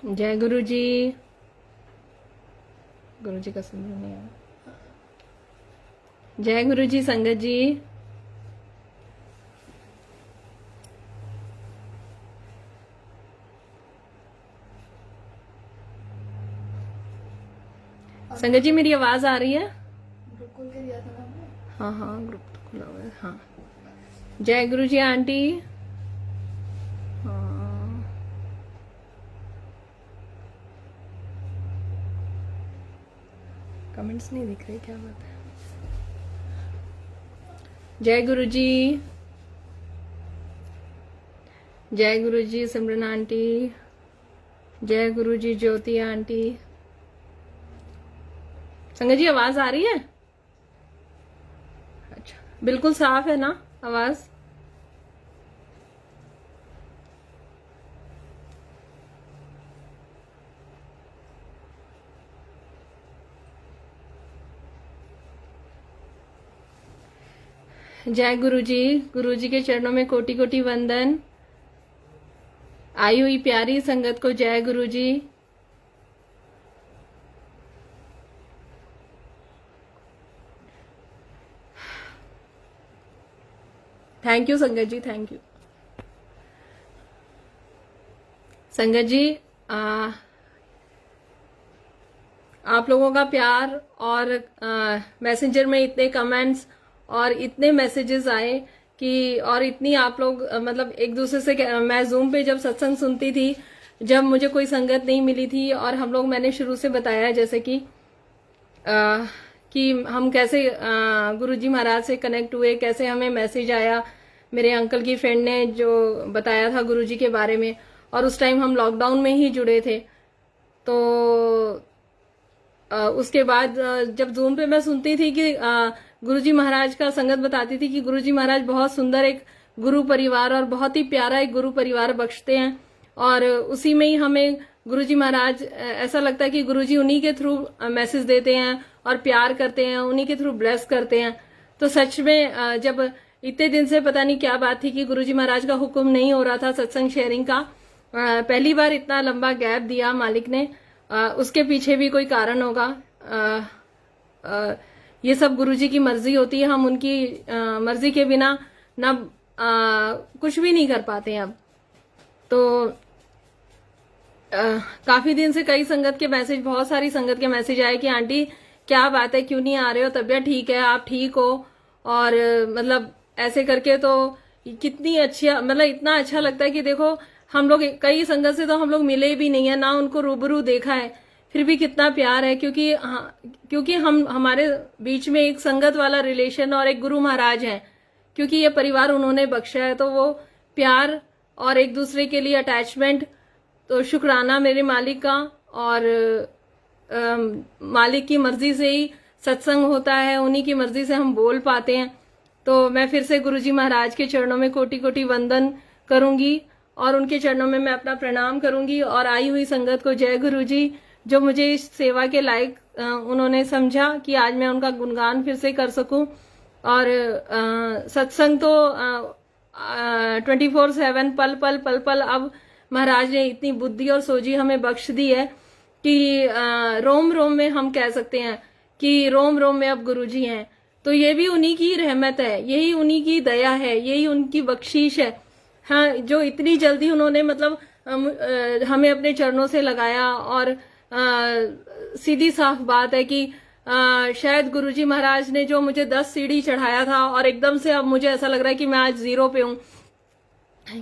जय गुरु जी। गुरु जी का सुन नहीं आया। जय गुरु जी संगत जी। संगत जी मेरी आवाज आ रही है? ग्रुप खोल के दिया था ना आपने? हाँ हाँ ग्रुप तो खुला हुआ है। हाँ जय गुरु जी आंटी। हाँ कमेंट्स नहीं दिख रहे, क्या बात है। जय गुरु जी। जय गुरु जी सिमरन आंटी। जय गुरु जी ज्योति आंटी। संगत जी आवाज आ रही है? अच्छा बिल्कुल साफ है ना आवाज? जय गुरु जी के चरणों में कोटि कोटि वंदन। आई हुई प्यारी संगत को जय गुरु जी। थैंक यू संगत जी, थैंक यू संगत जी। आप लोगों का प्यार और मैसेंजर में इतने कमेंट्स और इतने मैसेजेस आए कि और इतनी आप लोग मतलब एक दूसरे से मैं जूम पे जब सत्संग सुनती थी, जब मुझे कोई संगत नहीं मिली थी और हम लोग मैंने शुरू से बताया जैसे कि हम कैसे गुरुजी महाराज से कनेक्ट हुए, कैसे हमें मैसेज आया मेरे अंकल की फ्रेंड ने जो बताया था गुरुजी के बारे में, और उस टाइम हम लॉकडाउन में ही जुड़े थे। तो उसके बाद जब जूम पे मैं सुनती थी कि गुरुजी महाराज का संगत बताती थी कि गुरुजी महाराज बहुत सुंदर एक गुरु परिवार और बहुत ही प्यारा एक गुरु परिवार बख्शते हैं, और उसी में ही हमें गुरुजी महाराज ऐसा लगता है कि गुरुजी उन्हीं के थ्रू मैसेज देते हैं और प्यार करते हैं, उन्हीं के थ्रू ब्लेस करते हैं। तो सच में जब इतने दिन से पता नहीं क्या बात थी कि गुरुजी महाराज का हुक्म नहीं हो रहा था सत्संग शेयरिंग का, पहली बार इतना लंबा गैप दिया मालिक ने, उसके पीछे भी कोई कारण होगा। ये सब गुरुजी की मर्जी होती है, हम उनकी मर्जी के बिना ना कुछ भी नहीं कर पाते हैं अब। तो काफी दिन से कई संगत के मैसेज, बहुत सारी संगत के मैसेज आए कि आंटी क्या बात है, क्यों नहीं आ रहे हो, तबीयत ठीक है, आप ठीक हो, और मतलब ऐसे करके तो कितनी अच्छी, मतलब इतना अच्छा लगता है कि देखो हम लोग कई संगत से तो हम लोग मिले भी नहीं है, ना उनको रूबरू देखा है, फिर भी कितना प्यार है, क्योंकि हम हमारे बीच में एक संगत वाला रिलेशन और एक गुरु महाराज है, क्योंकि ये परिवार उन्होंने बख्शा है। तो वो प्यार और एक दूसरे के लिए अटैचमेंट, तो शुक्राना मेरे मालिक का, और मालिक की मर्जी से ही सत्संग होता है, उन्हीं की मर्जी से हम बोल पाते हैं। तो मैं फिर से गुरुजी महाराज के चरणों में कोटि कोटि वंदन करूंगी और उनके चरणों में मैं अपना प्रणाम करूंगी, और आई हुई संगत को जय गुरु जी, जो मुझे इस सेवा के लायक उन्होंने समझा कि आज मैं उनका गुणगान फिर से कर सकूं। और सत्संग तो 24/7 पल पल पल पल अब महाराज ने इतनी बुद्धि और सोझी हमें बख्श दी है कि रोम रोम में हम कह सकते हैं कि रोम रोम में अब गुरुजी हैं। तो ये भी उन्हीं की रहमत है, यही उन्हीं की दया है, यही उनकी बख्शीश है। हाँ, जो इतनी जल्दी उन्होंने मतलब हमें अपने चरणों से लगाया, और सीधी साफ बात है कि शायद गुरुजी महाराज ने जो मुझे 10 सीढ़ी चढ़ाया था, और एकदम से अब मुझे ऐसा लग रहा है कि मैं आज 0 पे हूं,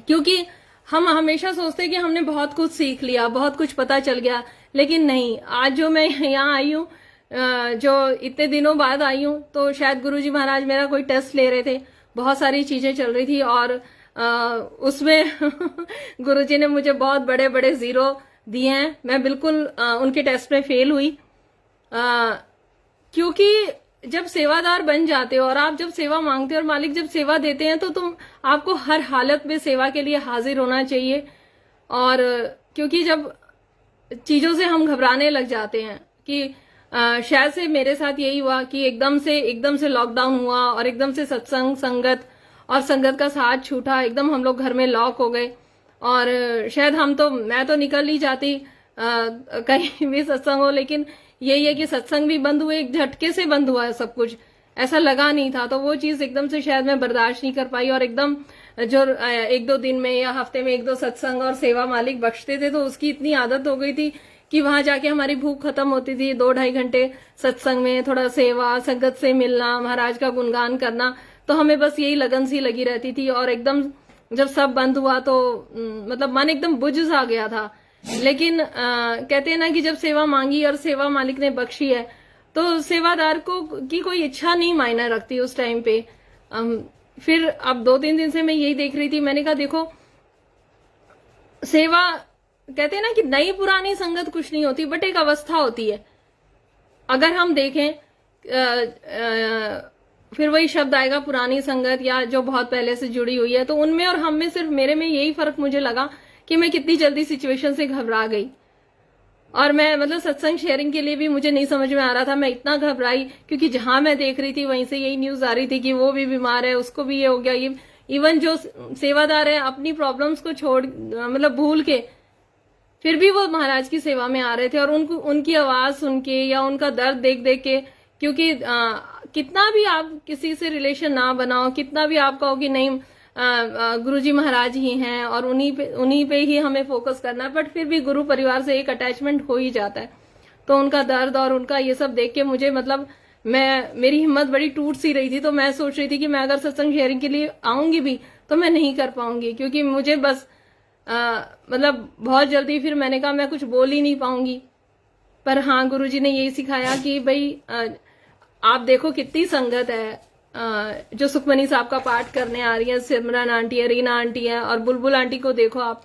क्योंकि हम हमेशा सोचते हैं कि हमने बहुत कुछ सीख लिया, बहुत कुछ पता चल गया, लेकिन नहीं। आज जो मैं यहाँ आई हूँ, जो इतने दिनों बाद आई हूँ, तो शायद गुरुजी महाराज मेरा कोई टेस्ट ले रहे थे, बहुत सारी चीजें चल रही थी, और उसमें गुरुजी ने मुझे बहुत बड़े बड़े 0 दिए हैं। मैं बिल्कुल उनके टेस्ट में फेल हुई, क्योंकि जब सेवादार बन जाते हो और आप जब सेवा मांगते हो और मालिक जब सेवा देते हैं, तो आपको हर हालत में सेवा के लिए हाजिर होना चाहिए। और क्योंकि जब चीजों से हम घबराने लग जाते हैं कि शायद से मेरे साथ यही हुआ कि एकदम से लॉकडाउन हुआ, और एकदम से सत्संग संगत और संगत का साथ छूटा, एकदम हम लोग घर में लॉक हो गए, और शायद मैं तो निकल ही जाती कहीं भी सत्संग हो, लेकिन यही है कि सत्संग भी बंद हुए, एक झटके से बंद हुआ है सब कुछ, ऐसा लगा नहीं था। तो वो चीज एकदम से शायद मैं बर्दाश्त नहीं कर पाई, और एकदम जो एक दो दिन में या हफ्ते में एक दो सत्संग और सेवा मालिक बख्शते थे, तो उसकी इतनी आदत हो गई थी कि वहां जाके हमारी भूख खत्म होती थी। 2-2.5 घंटे सत्संग में थोड़ा सेवा, संगत से मिलना, महाराज का गुणगान करना, तो हमें बस यही लगन सी लगी रहती थी। और एकदम जब सब बंद हुआ तो मतलब मन एकदम बुझ सा गया था। लेकिन कहते हैं ना कि जब सेवा मांगी और सेवा मालिक ने बख्शी है, तो सेवादार को की कोई इच्छा नहीं मायने रखती उस टाइम पे। फिर अब 2-3 दिन से मैं यही देख रही थी, मैंने कहा देखो सेवा, कहते हैं ना कि नई पुरानी संगत कुछ नहीं होती, बट एक अवस्था होती है। अगर हम देखें फिर वही शब्द आएगा पुरानी संगत या जो बहुत पहले से जुड़ी हुई है, तो उनमें और हम में सिर्फ मेरे में यही फर्क मुझे लगा कि मैं कितनी जल्दी सिचुएशन से घबरा गई। और मैं मतलब सत्संग शेयरिंग के लिए भी मुझे नहीं समझ में आ रहा था, मैं इतना घबराई क्योंकि जहां मैं देख रही थी वहीं से यही न्यूज आ रही थी कि वो भी बीमार है, उसको भी ये हो गया। ये इवन जो सेवादार है अपनी प्रॉब्लम्स को छोड़ मतलब भूल के फिर भी वो महाराज की सेवा में आ रहे थे, और उनको उनकी आवाज सुन के या उनका दर्द देख देख के, क्योंकि कितना भी आप किसी से रिलेशन ना बनाओ, कितना भी आप कहो कि नहीं गुरुजी महाराज ही हैं और उन्हीं पे ही हमें फोकस करना है, बट फिर भी गुरु परिवार से एक अटैचमेंट हो ही जाता है। तो उनका दर्द और उनका ये सब देख के मुझे मतलब मेरी हिम्मत बड़ी टूट सी रही थी। तो मैं सोच रही थी कि मैं अगर सत्संग शेयरिंग के लिए आऊंगी भी तो मैं नहीं कर पाऊंगी, क्योंकि मुझे बस मतलब बहुत जल्दी फिर मैंने कहा मैं कुछ बोल ही नहीं पाऊंगी। पर हाँ, गुरुजी ने यही सिखाया कि भाई आप देखो कितनी संगत है जो सुखमनी साहब का पाठ करने आ रही है, सिमरन आंटी है, रीना आंटी है, और बुलबुल आंटी को देखो आप,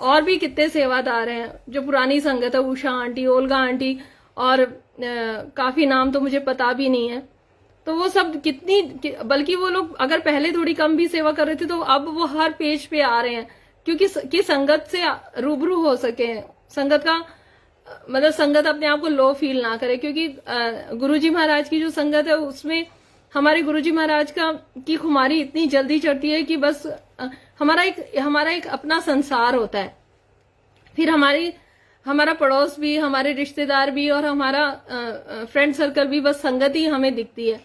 और भी कितने सेवादार हैं जो पुरानी संगत है, उषा आंटी, ओल्गा आंटी, और काफी नाम तो मुझे पता भी नहीं है। तो वो सब कितनी, बल्कि वो लोग अगर पहले थोड़ी कम भी सेवा कर रहे थे तो अब वो हर पेज पे आ रहे हैं, क्योंकि संगत से रूबरू हो सके, संगत का मतलब संगत अपने आप को लो फील ना करे। क्योंकि गुरुजी महाराज की जो संगत है उसमें हमारे गुरुजी महाराज की खुमारी इतनी जल्दी चढ़ती है कि बस हमारा एक अपना संसार होता है। फिर हमारा पड़ोस भी, हमारे रिश्तेदार भी, और हमारा फ्रेंड सर्कल भी, बस संगत ही हमें दिखती है।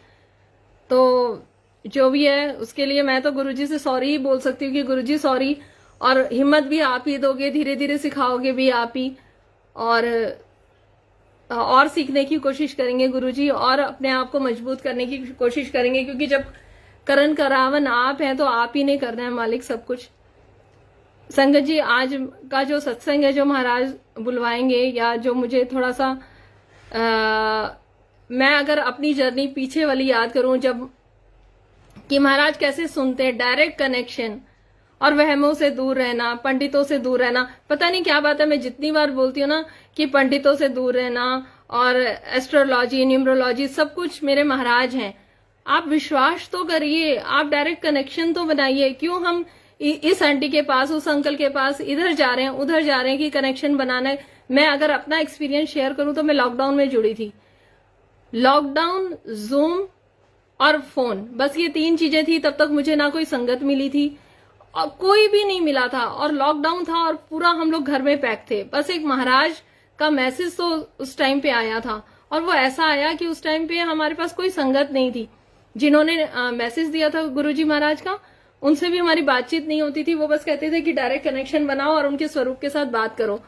तो जो भी है उसके लिए मैं तो गुरुजी से सॉरी ही बोल सकती हूँ कि गुरुजी सॉरी, और हिम्मत भी आप ही दोगे, धीरे धीरे सिखाओगे भी आप ही, और सीखने की कोशिश करेंगे गुरुजी, और अपने आप को मजबूत करने की कोशिश करेंगे, क्योंकि जब करण करावन आप हैं तो आप ही ने करना है मालिक सब कुछ। संगत जी, आज का जो सत्संग है जो महाराज बुलवाएंगे, या जो मुझे थोड़ा सा मैं अगर अपनी जर्नी पीछे वाली याद करूं, जब कि महाराज कैसे सुनते हैं, डायरेक्ट कनेक्शन, और वहमों से दूर रहना, पंडितों से दूर रहना। पता नहीं क्या बात है, मैं जितनी बार बोलती हूँ ना कि पंडितों से दूर रहना, और एस्ट्रोलॉजी, न्यूमरोलॉजी, सब कुछ मेरे महाराज हैं। आप विश्वास तो करिए, आप डायरेक्ट कनेक्शन तो बनाइए। क्यों हम इस आंटी के पास, उस अंकल के पास इधर जा रहे हैं, उधर जा रहे हैं कि कनेक्शन बनाना है। मैं अगर अपना एक्सपीरियंस शेयर करूं तो मैं लॉकडाउन में जुड़ी थी। लॉकडाउन, जूम और फोन, बस ये 3 चीजें थी। तब तक मुझे ना कोई संगत मिली थी और कोई भी नहीं मिला था, और लॉकडाउन था और पूरा हम लोग घर में पैक थे। बस एक महाराज का मैसेज तो उस टाइम पे आया था, और वो ऐसा आया कि उस टाइम पे हमारे पास कोई संगत नहीं थी। जिन्होंने मैसेज दिया था गुरुजी महाराज का, उनसे भी हमारी बातचीत नहीं होती थी। वो बस कहते थे कि डायरेक्ट कनेक्शन बनाओ और उनके स्वरूप के साथ बात करो।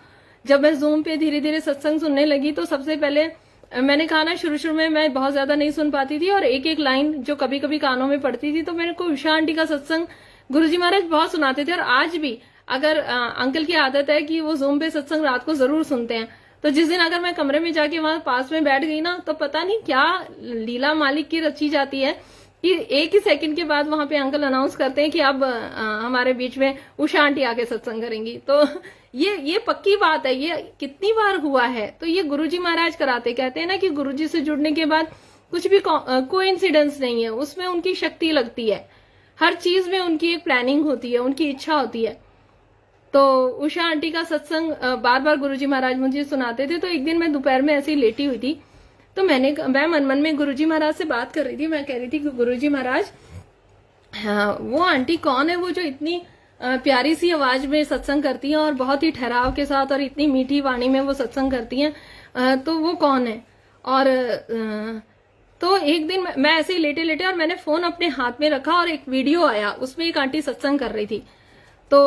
जब मैं जूम पे धीरे धीरे सत्संग सुनने लगी तो सबसे पहले मैंने कहा ना, शुरू में मैं बहुत ज्यादा नहीं सुन पाती थी, और एक एक लाइन जो कभी कभी कानों में पड़ती थी। तो मेरे को उषा आंटी का सत्संग गुरुजी महाराज बहुत सुनाते थे, और आज भी अगर अंकल की आदत है कि वो जूम पे सत्संग रात को जरूर सुनते हैं। तो जिस दिन अगर मैं कमरे में जाके वहां पास में बैठ गई ना, तो पता नहीं क्या लीला मालिक की रची जाती है कि एक ही सेकंड के बाद वहां पे अंकल अनाउंस करते हैं कि अब हमारे बीच में उषा आंटी आके सत्संग करेंगी। तो ये पक्की बात है, ये कितनी बार हुआ है। तो ये गुरुजी महाराज कराते, कहते हैं ना कि गुरुजी से जुड़ने के बाद कुछ भी कोइंसिडेंस नहीं है, उसमें उनकी शक्ति लगती है। हर चीज में उनकी एक प्लानिंग होती है, उनकी इच्छा होती है। तो उषा आंटी का सत्संग बार बार गुरुजी महाराज मुझे सुनाते थे। तो एक दिन मैं दोपहर में ऐसे ही लेटी हुई थी, तो मैं मन में गुरुजी महाराज से बात कर रही थी। मैं कह रही थी कि गुरुजी महाराज, वो आंटी कौन है वो जो इतनी प्यारी सी आवाज में सत्संग करती हैं और बहुत ही ठहराव के साथ और इतनी मीठी वाणी में वो सत्संग करती हैं, तो वो कौन है। और तो एक दिन मैं ऐसे ही लेटे लेटे और मैंने फोन अपने हाथ में रखा और एक वीडियो आया, उसमें एक आंटी सत्संग कर रही थी। तो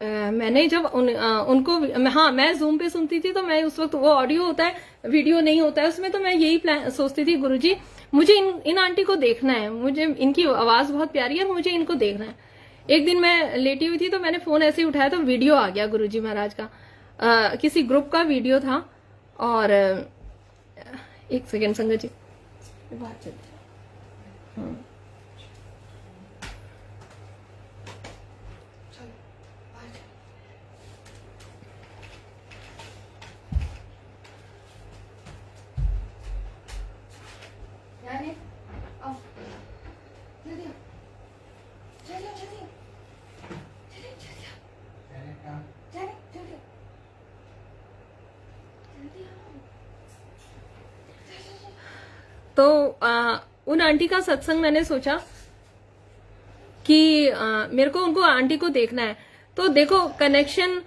मैंने जब उनको हाँ, मैं जूम पे सुनती थी, तो मैं उस वक्त वो ऑडियो होता है, वीडियो नहीं होता है उसमें, तो मैं यही सोचती थी गुरुजी मुझे इन आंटी को देखना है, मुझे इनकी आवाज बहुत प्यारी है, मुझे इनको देखना है। एक दिन मैं लेटी हुई थी तो मैंने फोन ऐसे ही उठाया तो वीडियो आ गया गुरुजी महाराज का, किसी ग्रुप का वीडियो था। और एक सेकेंड संगत जी, बात चलती है। यानी आओ जल्दी आओ, जल्दी आओ, जल्दी आओ, जल्दी जल्दी आओ, जल्दी जल्दी आओ, जल्दी आओ। तो उन आंटी का सत्संग मैंने सोचा कि मेरे को उनको आंटी को देखना है। तो देखो कनेक्शन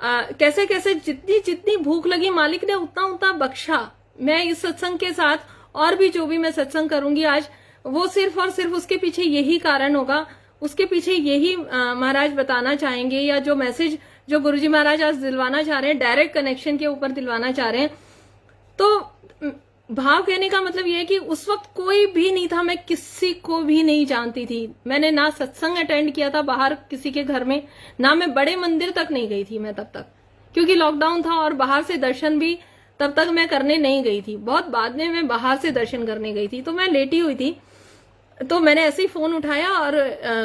कैसे कैसे, जितनी जितनी भूख लगी मालिक ने उतना उतना बख्शा। मैं इस सत्संग के साथ और भी जो भी मैं सत्संग करूंगी आज, वो सिर्फ और सिर्फ उसके पीछे यही कारण होगा, उसके पीछे यही महाराज बताना चाहेंगे, या जो मैसेज जो गुरुजी महाराज आज दिलवाना चाह रहे हैं, डायरेक्ट कनेक्शन के ऊपर दिलवाना चाह रहे हैं। तो भाव कहने का मतलब ये है कि उस वक्त कोई भी नहीं था, मैं किसी को भी नहीं जानती थी। मैंने ना सत्संग अटेंड किया था बाहर किसी के घर में, ना मैं बड़े मंदिर तक नहीं गई थी मैं तब तक, क्योंकि लॉकडाउन था और बाहर से दर्शन भी तब तक मैं करने नहीं गई थी। बहुत बाद में मैं बाहर से दर्शन करने गई थी। तो मैं लेटी हुई थी, तो मैंने ऐसे ही फोन उठाया और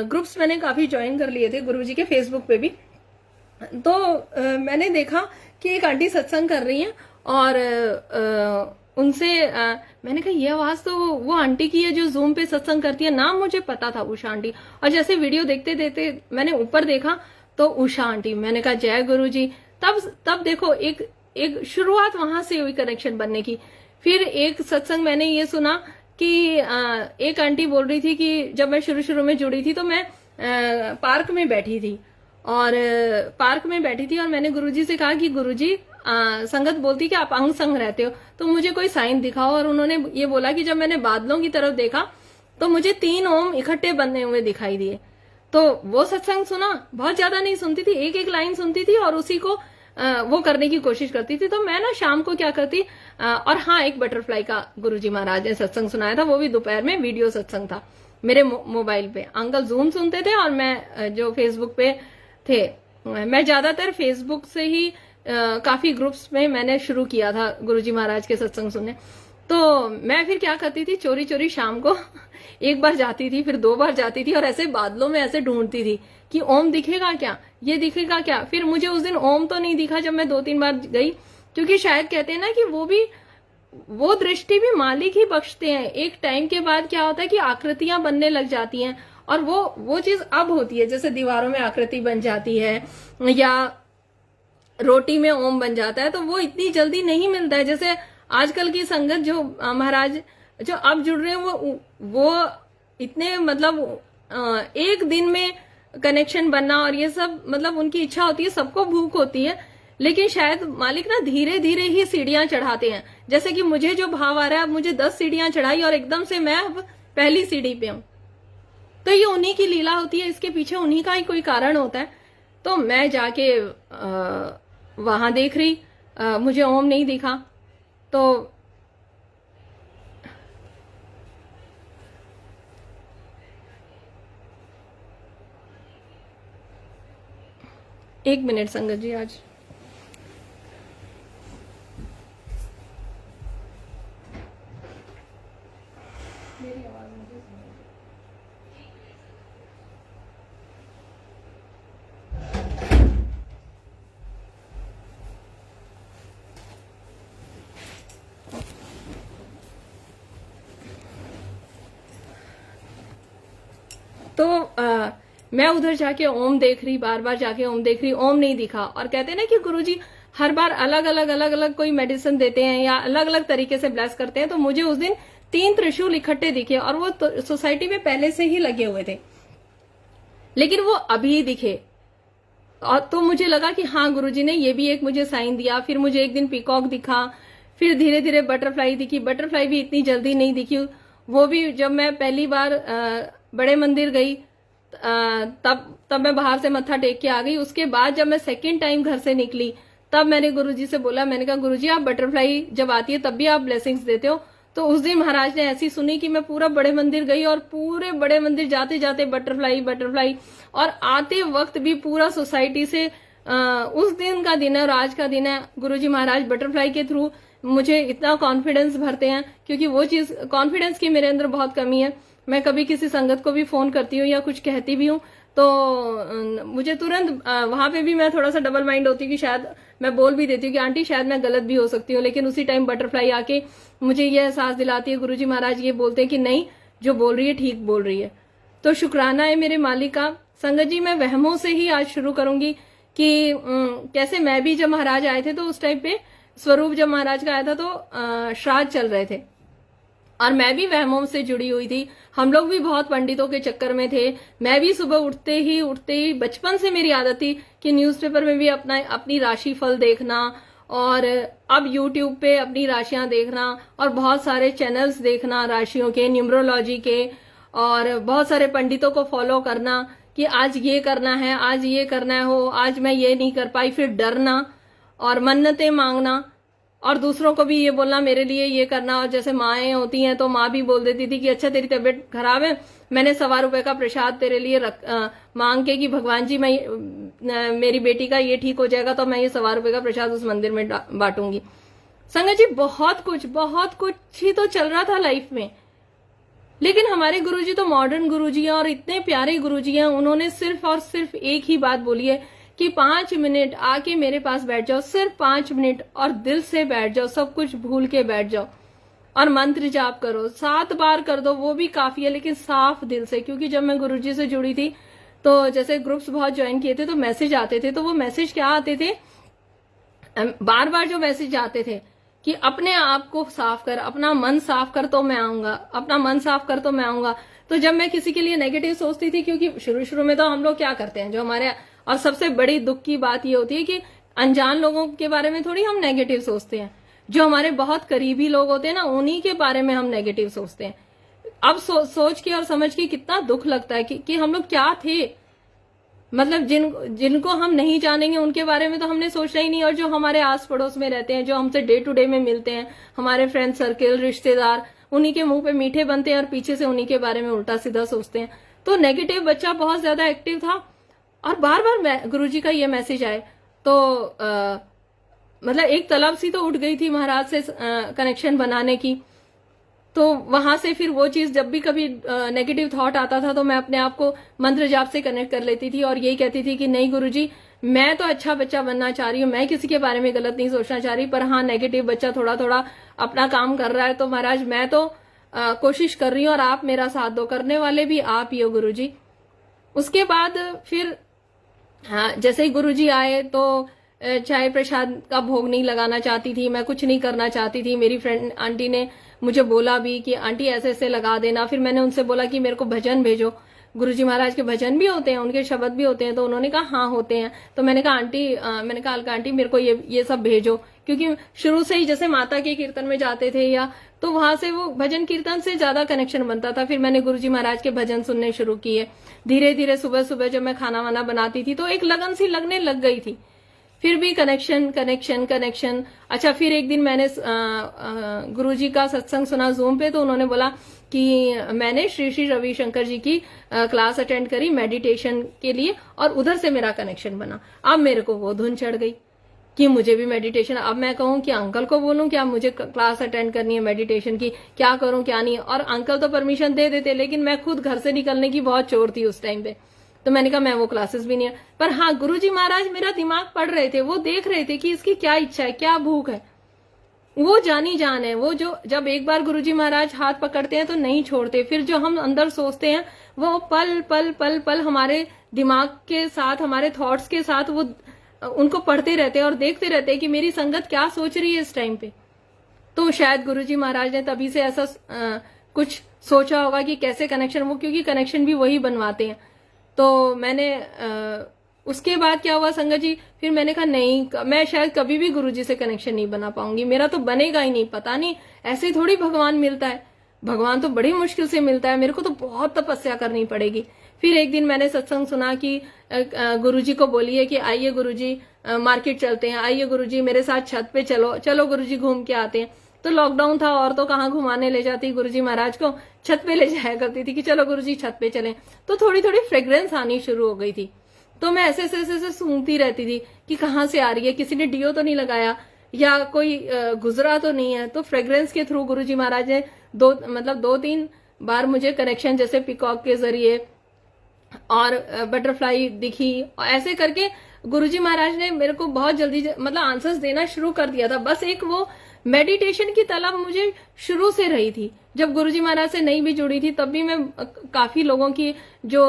ग्रुप्स मैंने काफी ज्वाइन कर लिए थे गुरुजी के, फेसबुक पे भी। तो मैंने देखा कि एक आंटी सत्संग कर रही हैं और उनसे मैंने कहा ये आवाज तो वो आंटी की है जो जूम पे सत्संग करती है। नाम मुझे पता था, उषा आंटी। और जैसे वीडियो देखते देखते मैंने ऊपर देखा तो उषा आंटी, मैंने कहा जय गुरुजी। तब देखो एक शुरुआत वहां से हुई कनेक्शन बनने की। फिर एक सत्संग मैंने ये सुना कि एक आंटी बोल रही थी कि जब मैं शुरू में जुड़ी थी तो मैं पार्क में बैठी थी और मैंने गुरुजी से कहा कि गुरुजी संगत बोलती कि आप अंग संग रहते हो, तो मुझे कोई साइन दिखाओ। और उन्होंने ये बोला कि जब मैंने बादलों की तरफ देखा तो मुझे 3 ओम इकट्ठे बनने हुए दिखाई दिए। तो वो सत्संग सुना, बहुत ज्यादा नहीं सुनती थी, एक लाइन सुनती थी और उसी को वो करने की कोशिश करती थी। तो मैं ना शाम को क्या करती, और हाँ, एक बटरफ्लाई का गुरुजी महाराज ने सत्संग सुनाया था, वो भी दोपहर में वीडियो सत्संग था मेरे मोबाइल पे। अंकल जूम सुनते थे और मैं जो फेसबुक पे थे, मैं ज्यादातर फेसबुक से ही काफी ग्रुप्स में मैंने शुरू किया था गुरुजी महाराज के सत्संग सुनने। तो मैं फिर क्या करती थी, चोरी चोरी शाम को एक बार जाती थी, फिर 2 बार जाती थी और ऐसे बादलों में ऐसे ढूंढती थी कि ओम दिखेगा क्या, ये दिखेगा क्या। फिर मुझे उस दिन ओम तो नहीं दिखा जब मैं 2-3 बार गई, क्योंकि शायद कहते हैं ना कि वो दृष्टि भी मालिक ही बख्शते हैं। एक टाइम के बाद क्या होता है कि आकृतियां बनने लग जाती हैं, और वो चीज अब होती है, जैसे दीवारों में आकृति बन जाती है या रोटी में ओम बन जाता है, तो वो इतनी जल्दी नहीं मिलता है। जैसे आजकल की संगत जो महाराज जो अब जुड़ रहे हैं वो इतने मतलब एक दिन में कनेक्शन बनना और ये सब, मतलब उनकी इच्छा होती है, सबको भूख होती है, लेकिन शायद मालिक ना धीरे धीरे ही सीढ़ियां चढ़ाते हैं। जैसे कि मुझे जो भाव आ रहा है, अब मुझे 10 सीढ़ियां चढ़ाई और एकदम से मैं अब पहली सीढ़ी पे हूं। तो ये उन्हीं की लीला होती है, इसके पीछे उन्हीं का ही कोई कारण होता है। तो मैं जाके वहां देख रही, मुझे ओम नहीं दिखा। तो एक मिनट संगत जी, आज मेरी आवाज मुझे तो मैं उधर जाके ओम देख रही, बार बार जाके ओम देख रही, ओम नहीं दिखा। और कहते हैं ना कि गुरुजी हर बार अलग अलग कोई मेडिसिन देते हैं या अलग अलग तरीके से ब्लेस करते हैं। तो मुझे उस दिन 3 त्रिशूल इकट्ठे दिखे और वो तो सोसाइटी में पहले से ही लगे हुए थे। लेकिन वो अभी दिखे। और तो मुझे लगा कि हाँ गुरुजी ने ये भी एक मुझे साइन दिया। फिर मुझे एक दिन पीकॉक दिखा, फिर धीरे धीरे बटरफ्लाई दिखी। बटरफ्लाई भी इतनी जल्दी नहीं दिखी, वो भी जब मैं पहली बार बड़े मंदिर गई तब मैं बाहर से मत्था टेक के आ गई। उसके बाद जब मैं सेकेंड टाइम घर से निकली तब मैंने गुरुजी से बोला, मैंने कहा गुरुजी आप बटरफ्लाई जब आती है तब भी आप ब्लेसिंग्स देते हो? तो उस दिन महाराज ने ऐसी सुनी कि मैं पूरा बड़े मंदिर गई और पूरे बड़े मंदिर जाते जाते बटरफ्लाई बटरफ्लाई, और आते वक्त भी पूरा सोसाइटी से उस दिन का दिन है और आज का दिन है, गुरुजी महाराज बटरफ्लाई के थ्रू मुझे इतना कॉन्फिडेंस भरते हैं। क्योंकि वो चीज कॉन्फिडेंस की मेरे अंदर बहुत कमी है। मैं कभी किसी संगत को भी फोन करती हूँ या कुछ कहती भी हूँ तो मुझे तुरंत वहां पे भी मैं थोड़ा सा डबल माइंड होती हूँ कि शायद मैं बोल भी देती हूँ कि आंटी शायद मैं गलत भी हो सकती हूँ, लेकिन उसी टाइम बटरफ्लाई आके मुझे ये एहसास दिलाती है, गुरुजी महाराज ये बोलते हैं कि नहीं जो बोल रही है ठीक बोल रही है। तो शुक्राना है मेरे मालिक का। संगत जी मैं वहमों से ही आज शुरू करूंगी कि कैसे मैं भी जब महाराज आए थे तो उस टाइम पे स्वरूप जब महाराज का आया था तो श्राद्ध चल रहे थे और मैं भी वहमों से जुड़ी हुई थी। हम लोग भी बहुत पंडितों के चक्कर में थे। मैं भी सुबह उठते ही बचपन से मेरी आदत थी कि न्यूज़पेपर में भी अपनी राशि फल देखना, और अब यूट्यूब पे अपनी राशियां देखना, और बहुत सारे चैनल्स देखना राशियों के, न्यूमरोलॉजी के, और बहुत सारे पंडितों को फॉलो करना कि आज ये करना है, आज ये करना है, हो आज मैं ये नहीं कर पाई, फिर डरना और मन्नतें मांगना और दूसरों को भी ये बोलना मेरे लिए ये करना। और जैसे माएँ होती हैं तो माँ भी बोल देती थी कि अच्छा तेरी तबीयत खराब है, मैंने ₹1.25 का प्रसाद तेरे लिए मांग के कि भगवान जी मैं मेरी बेटी का ये ठीक हो जाएगा तो मैं ये ₹1.25 का प्रसाद उस मंदिर में बांटूंगी। संगत जी बहुत कुछ ही तो चल रहा था लाइफ में, लेकिन हमारे गुरुजी तो मॉडर्न गुरुजी हैं और इतने प्यारे गुरुजी हैं। उन्होंने सिर्फ और सिर्फ एक ही बात बोली है कि 5 मिनट आके मेरे पास बैठ जाओ, सिर्फ 5 मिनट, और दिल से बैठ जाओ, सब कुछ भूल के बैठ जाओ और मंत्र जाप करो। 7 बार कर दो वो भी काफी है, लेकिन साफ दिल से। क्योंकि जब मैं गुरुजी से जुड़ी थी तो जैसे ग्रुप्स बहुत ज्वाइन किए थे तो मैसेज आते थे, तो वो मैसेज क्या आते थे, बार बार जो मैसेज आते थे कि अपने आप को साफ कर, अपना मन साफ कर तो मैं आऊंगा, अपना मन साफ कर तो मैं आऊंगा। तो जब मैं किसी के लिए नेगेटिव सोचती थी, क्योंकि शुरू में तो हम लोग क्या करते हैं जो हमारे, और सबसे बड़ी दुख की बात ये होती है कि अनजान लोगों के बारे में थोड़ी हम नेगेटिव सोचते हैं, जो हमारे बहुत करीबी लोग होते हैं ना उन्हीं के बारे में हम नेगेटिव सोचते हैं। अब सोच के और समझ के कितना दुख लगता है कि हम लोग क्या थे, मतलब जिनको हम नहीं जानेंगे उनके बारे में तो हमने सोचना ही नहीं, और जो हमारे आस पड़ोस में रहते हैं, जो हमसे डे टू डे में मिलते हैं, हमारे फ्रेंड सर्कल, रिश्तेदार, उन्हीं के मुंह पे मीठे बनते हैं और पीछे से उन्हीं के बारे में उल्टा सीधा सोचते हैं। तो नेगेटिव बच्चा बहुत ज्यादा एक्टिव था और बार बार गुरुजी का ये मैसेज आए तो मतलब एक तलब सी तो उठ गई थी महाराज से कनेक्शन बनाने की। तो वहां से फिर वो चीज जब भी कभी नेगेटिव थॉट आता था तो मैं अपने आप को मंत्र जाप से कनेक्ट कर लेती थी और यही कहती थी कि नहीं गुरुजी मैं तो अच्छा बच्चा बनना चाह रही हूँ, मैं किसी के बारे में गलत नहीं सोचना चाह रही, पर हाँ नेगेटिव बच्चा थोड़ा थोड़ा अपना काम कर रहा है तो महाराज मैं तो कोशिश कर रही हूँ और आप मेरा साथ दो, करने वाले भी आप ही हो गुरुजी। उसके बाद फिर हाँ जैसे ही गुरुजी आए तो चाय प्रसाद का भोग नहीं लगाना चाहती थी, मैं कुछ नहीं करना चाहती थी। मेरी फ्रेंड आंटी ने मुझे बोला भी कि आंटी ऐसे ऐसे लगा देना। फिर मैंने उनसे बोला कि मेरे को भजन भेजो, गुरुजी महाराज के भजन भी होते हैं, उनके शब्द भी होते हैं। तो उन्होंने कहा हाँ होते हैं। तो मैंने कहा आंटी मैंने कहा अलका आंटी मेरे को ये सब भेजो, क्योंकि शुरू से ही जैसे माता के कीर्तन में जाते थे या तो वहां से वो भजन कीर्तन से ज्यादा कनेक्शन बनता था। फिर मैंने गुरुजी महाराज के भजन सुनने शुरू किए। धीरे धीरे सुबह सुबह जब मैं खाना वाना बनाती थी तो एक लगन सी लगने लग गई थी। फिर भी कनेक्शन कनेक्शन कनेक्शन। अच्छा फिर एक दिन मैंने गुरुजी का सत्संग सुना जूम पे, तो उन्होंने बोला कि मैंने श्री श्री रविशंकर जी की क्लास अटेंड करी मेडिटेशन के लिए और उधर से मेरा कनेक्शन बना। अब मेरे को वो धुन चढ़ गई कि मुझे भी मेडिटेशन, अब मैं कहूँ कि अंकल को बोलूं क्या मुझे क्लास अटेंड करनी है मेडिटेशन की, क्या करूं क्या नहीं। और अंकल तो परमिशन दे देते, लेकिन मैं खुद घर से निकलने की बहुत चोर थी उस टाइम पे। तो मैंने कहा मैं वो क्लासेस भी नहीं है। पर हाँ गुरुजी महाराज मेरा दिमाग पढ़ रहे थे, वो देख रहे थे कि इसकी क्या इच्छा है, क्या भूख है। वो जानी जान है, वो जो जब एक बार गुरुजी महाराज हाथ पकड़ते हैं तो नहीं छोड़ते। फिर जो हम अंदर सोचते हैं वो पल पल पल पल हमारे दिमाग के साथ, हमारे थॉट्स के साथ वो उनको पढ़ते रहते हैं और देखते रहते हैं कि मेरी संगत क्या सोच रही है इस टाइम पे। तो शायद गुरुजी महाराज ने तभी से ऐसा कुछ सोचा होगा कि कैसे कनेक्शन, वो क्योंकि कनेक्शन भी वही बनवाते हैं। तो मैंने उसके बाद क्या हुआ संगत जी, फिर मैंने कहा नहीं, मैं शायद कभी भी गुरुजी से कनेक्शन नहीं बना पाऊंगी, मेरा तो बनेगा ही नहीं, पता नहीं ऐसे ही थोड़ी भगवान मिलता है, भगवान तो बड़ी मुश्किल से मिलता है, मेरे को तो बहुत तपस्या करनी पड़ेगी। फिर एक दिन मैंने सत्संग सुना कि गुरुजी को बोलिए कि आइए गुरुजी मार्केट चलते हैं, आइए गुरुजी मेरे साथ छत पे चलो, चलो गुरुजी घूम के आते हैं। तो लॉकडाउन था और तो कहाँ घुमाने ले जाती गुरुजी महाराज को, छत पे ले जाया करती थी कि चलो गुरुजी छत पे चलें। तो थोड़ी थोड़ी फ्रेग्रेंस आनी शुरू हो गई थी, तो मैं ऐसे ऐसे सूंघती रहती थी कि कहाँ से आ रही है, किसी ने डियो तो नहीं लगाया या कोई गुजरा तो नहीं है। तो फ्रेग्रेंस के थ्रू गुरुजी महाराज ने दो तीन बार मुझे कनेक्शन, जैसे पिकॉक के जरिए और बटरफ्लाई दिखी, ऐसे करके गुरुजी महाराज ने मेरे को बहुत जल्दी आंसर्स देना शुरू कर दिया था। बस एक वो मेडिटेशन की तलब मुझे शुरू से रही थी। जब गुरुजी महाराज से नहीं भी जुड़ी थी तब भी मैं काफी लोगों की जो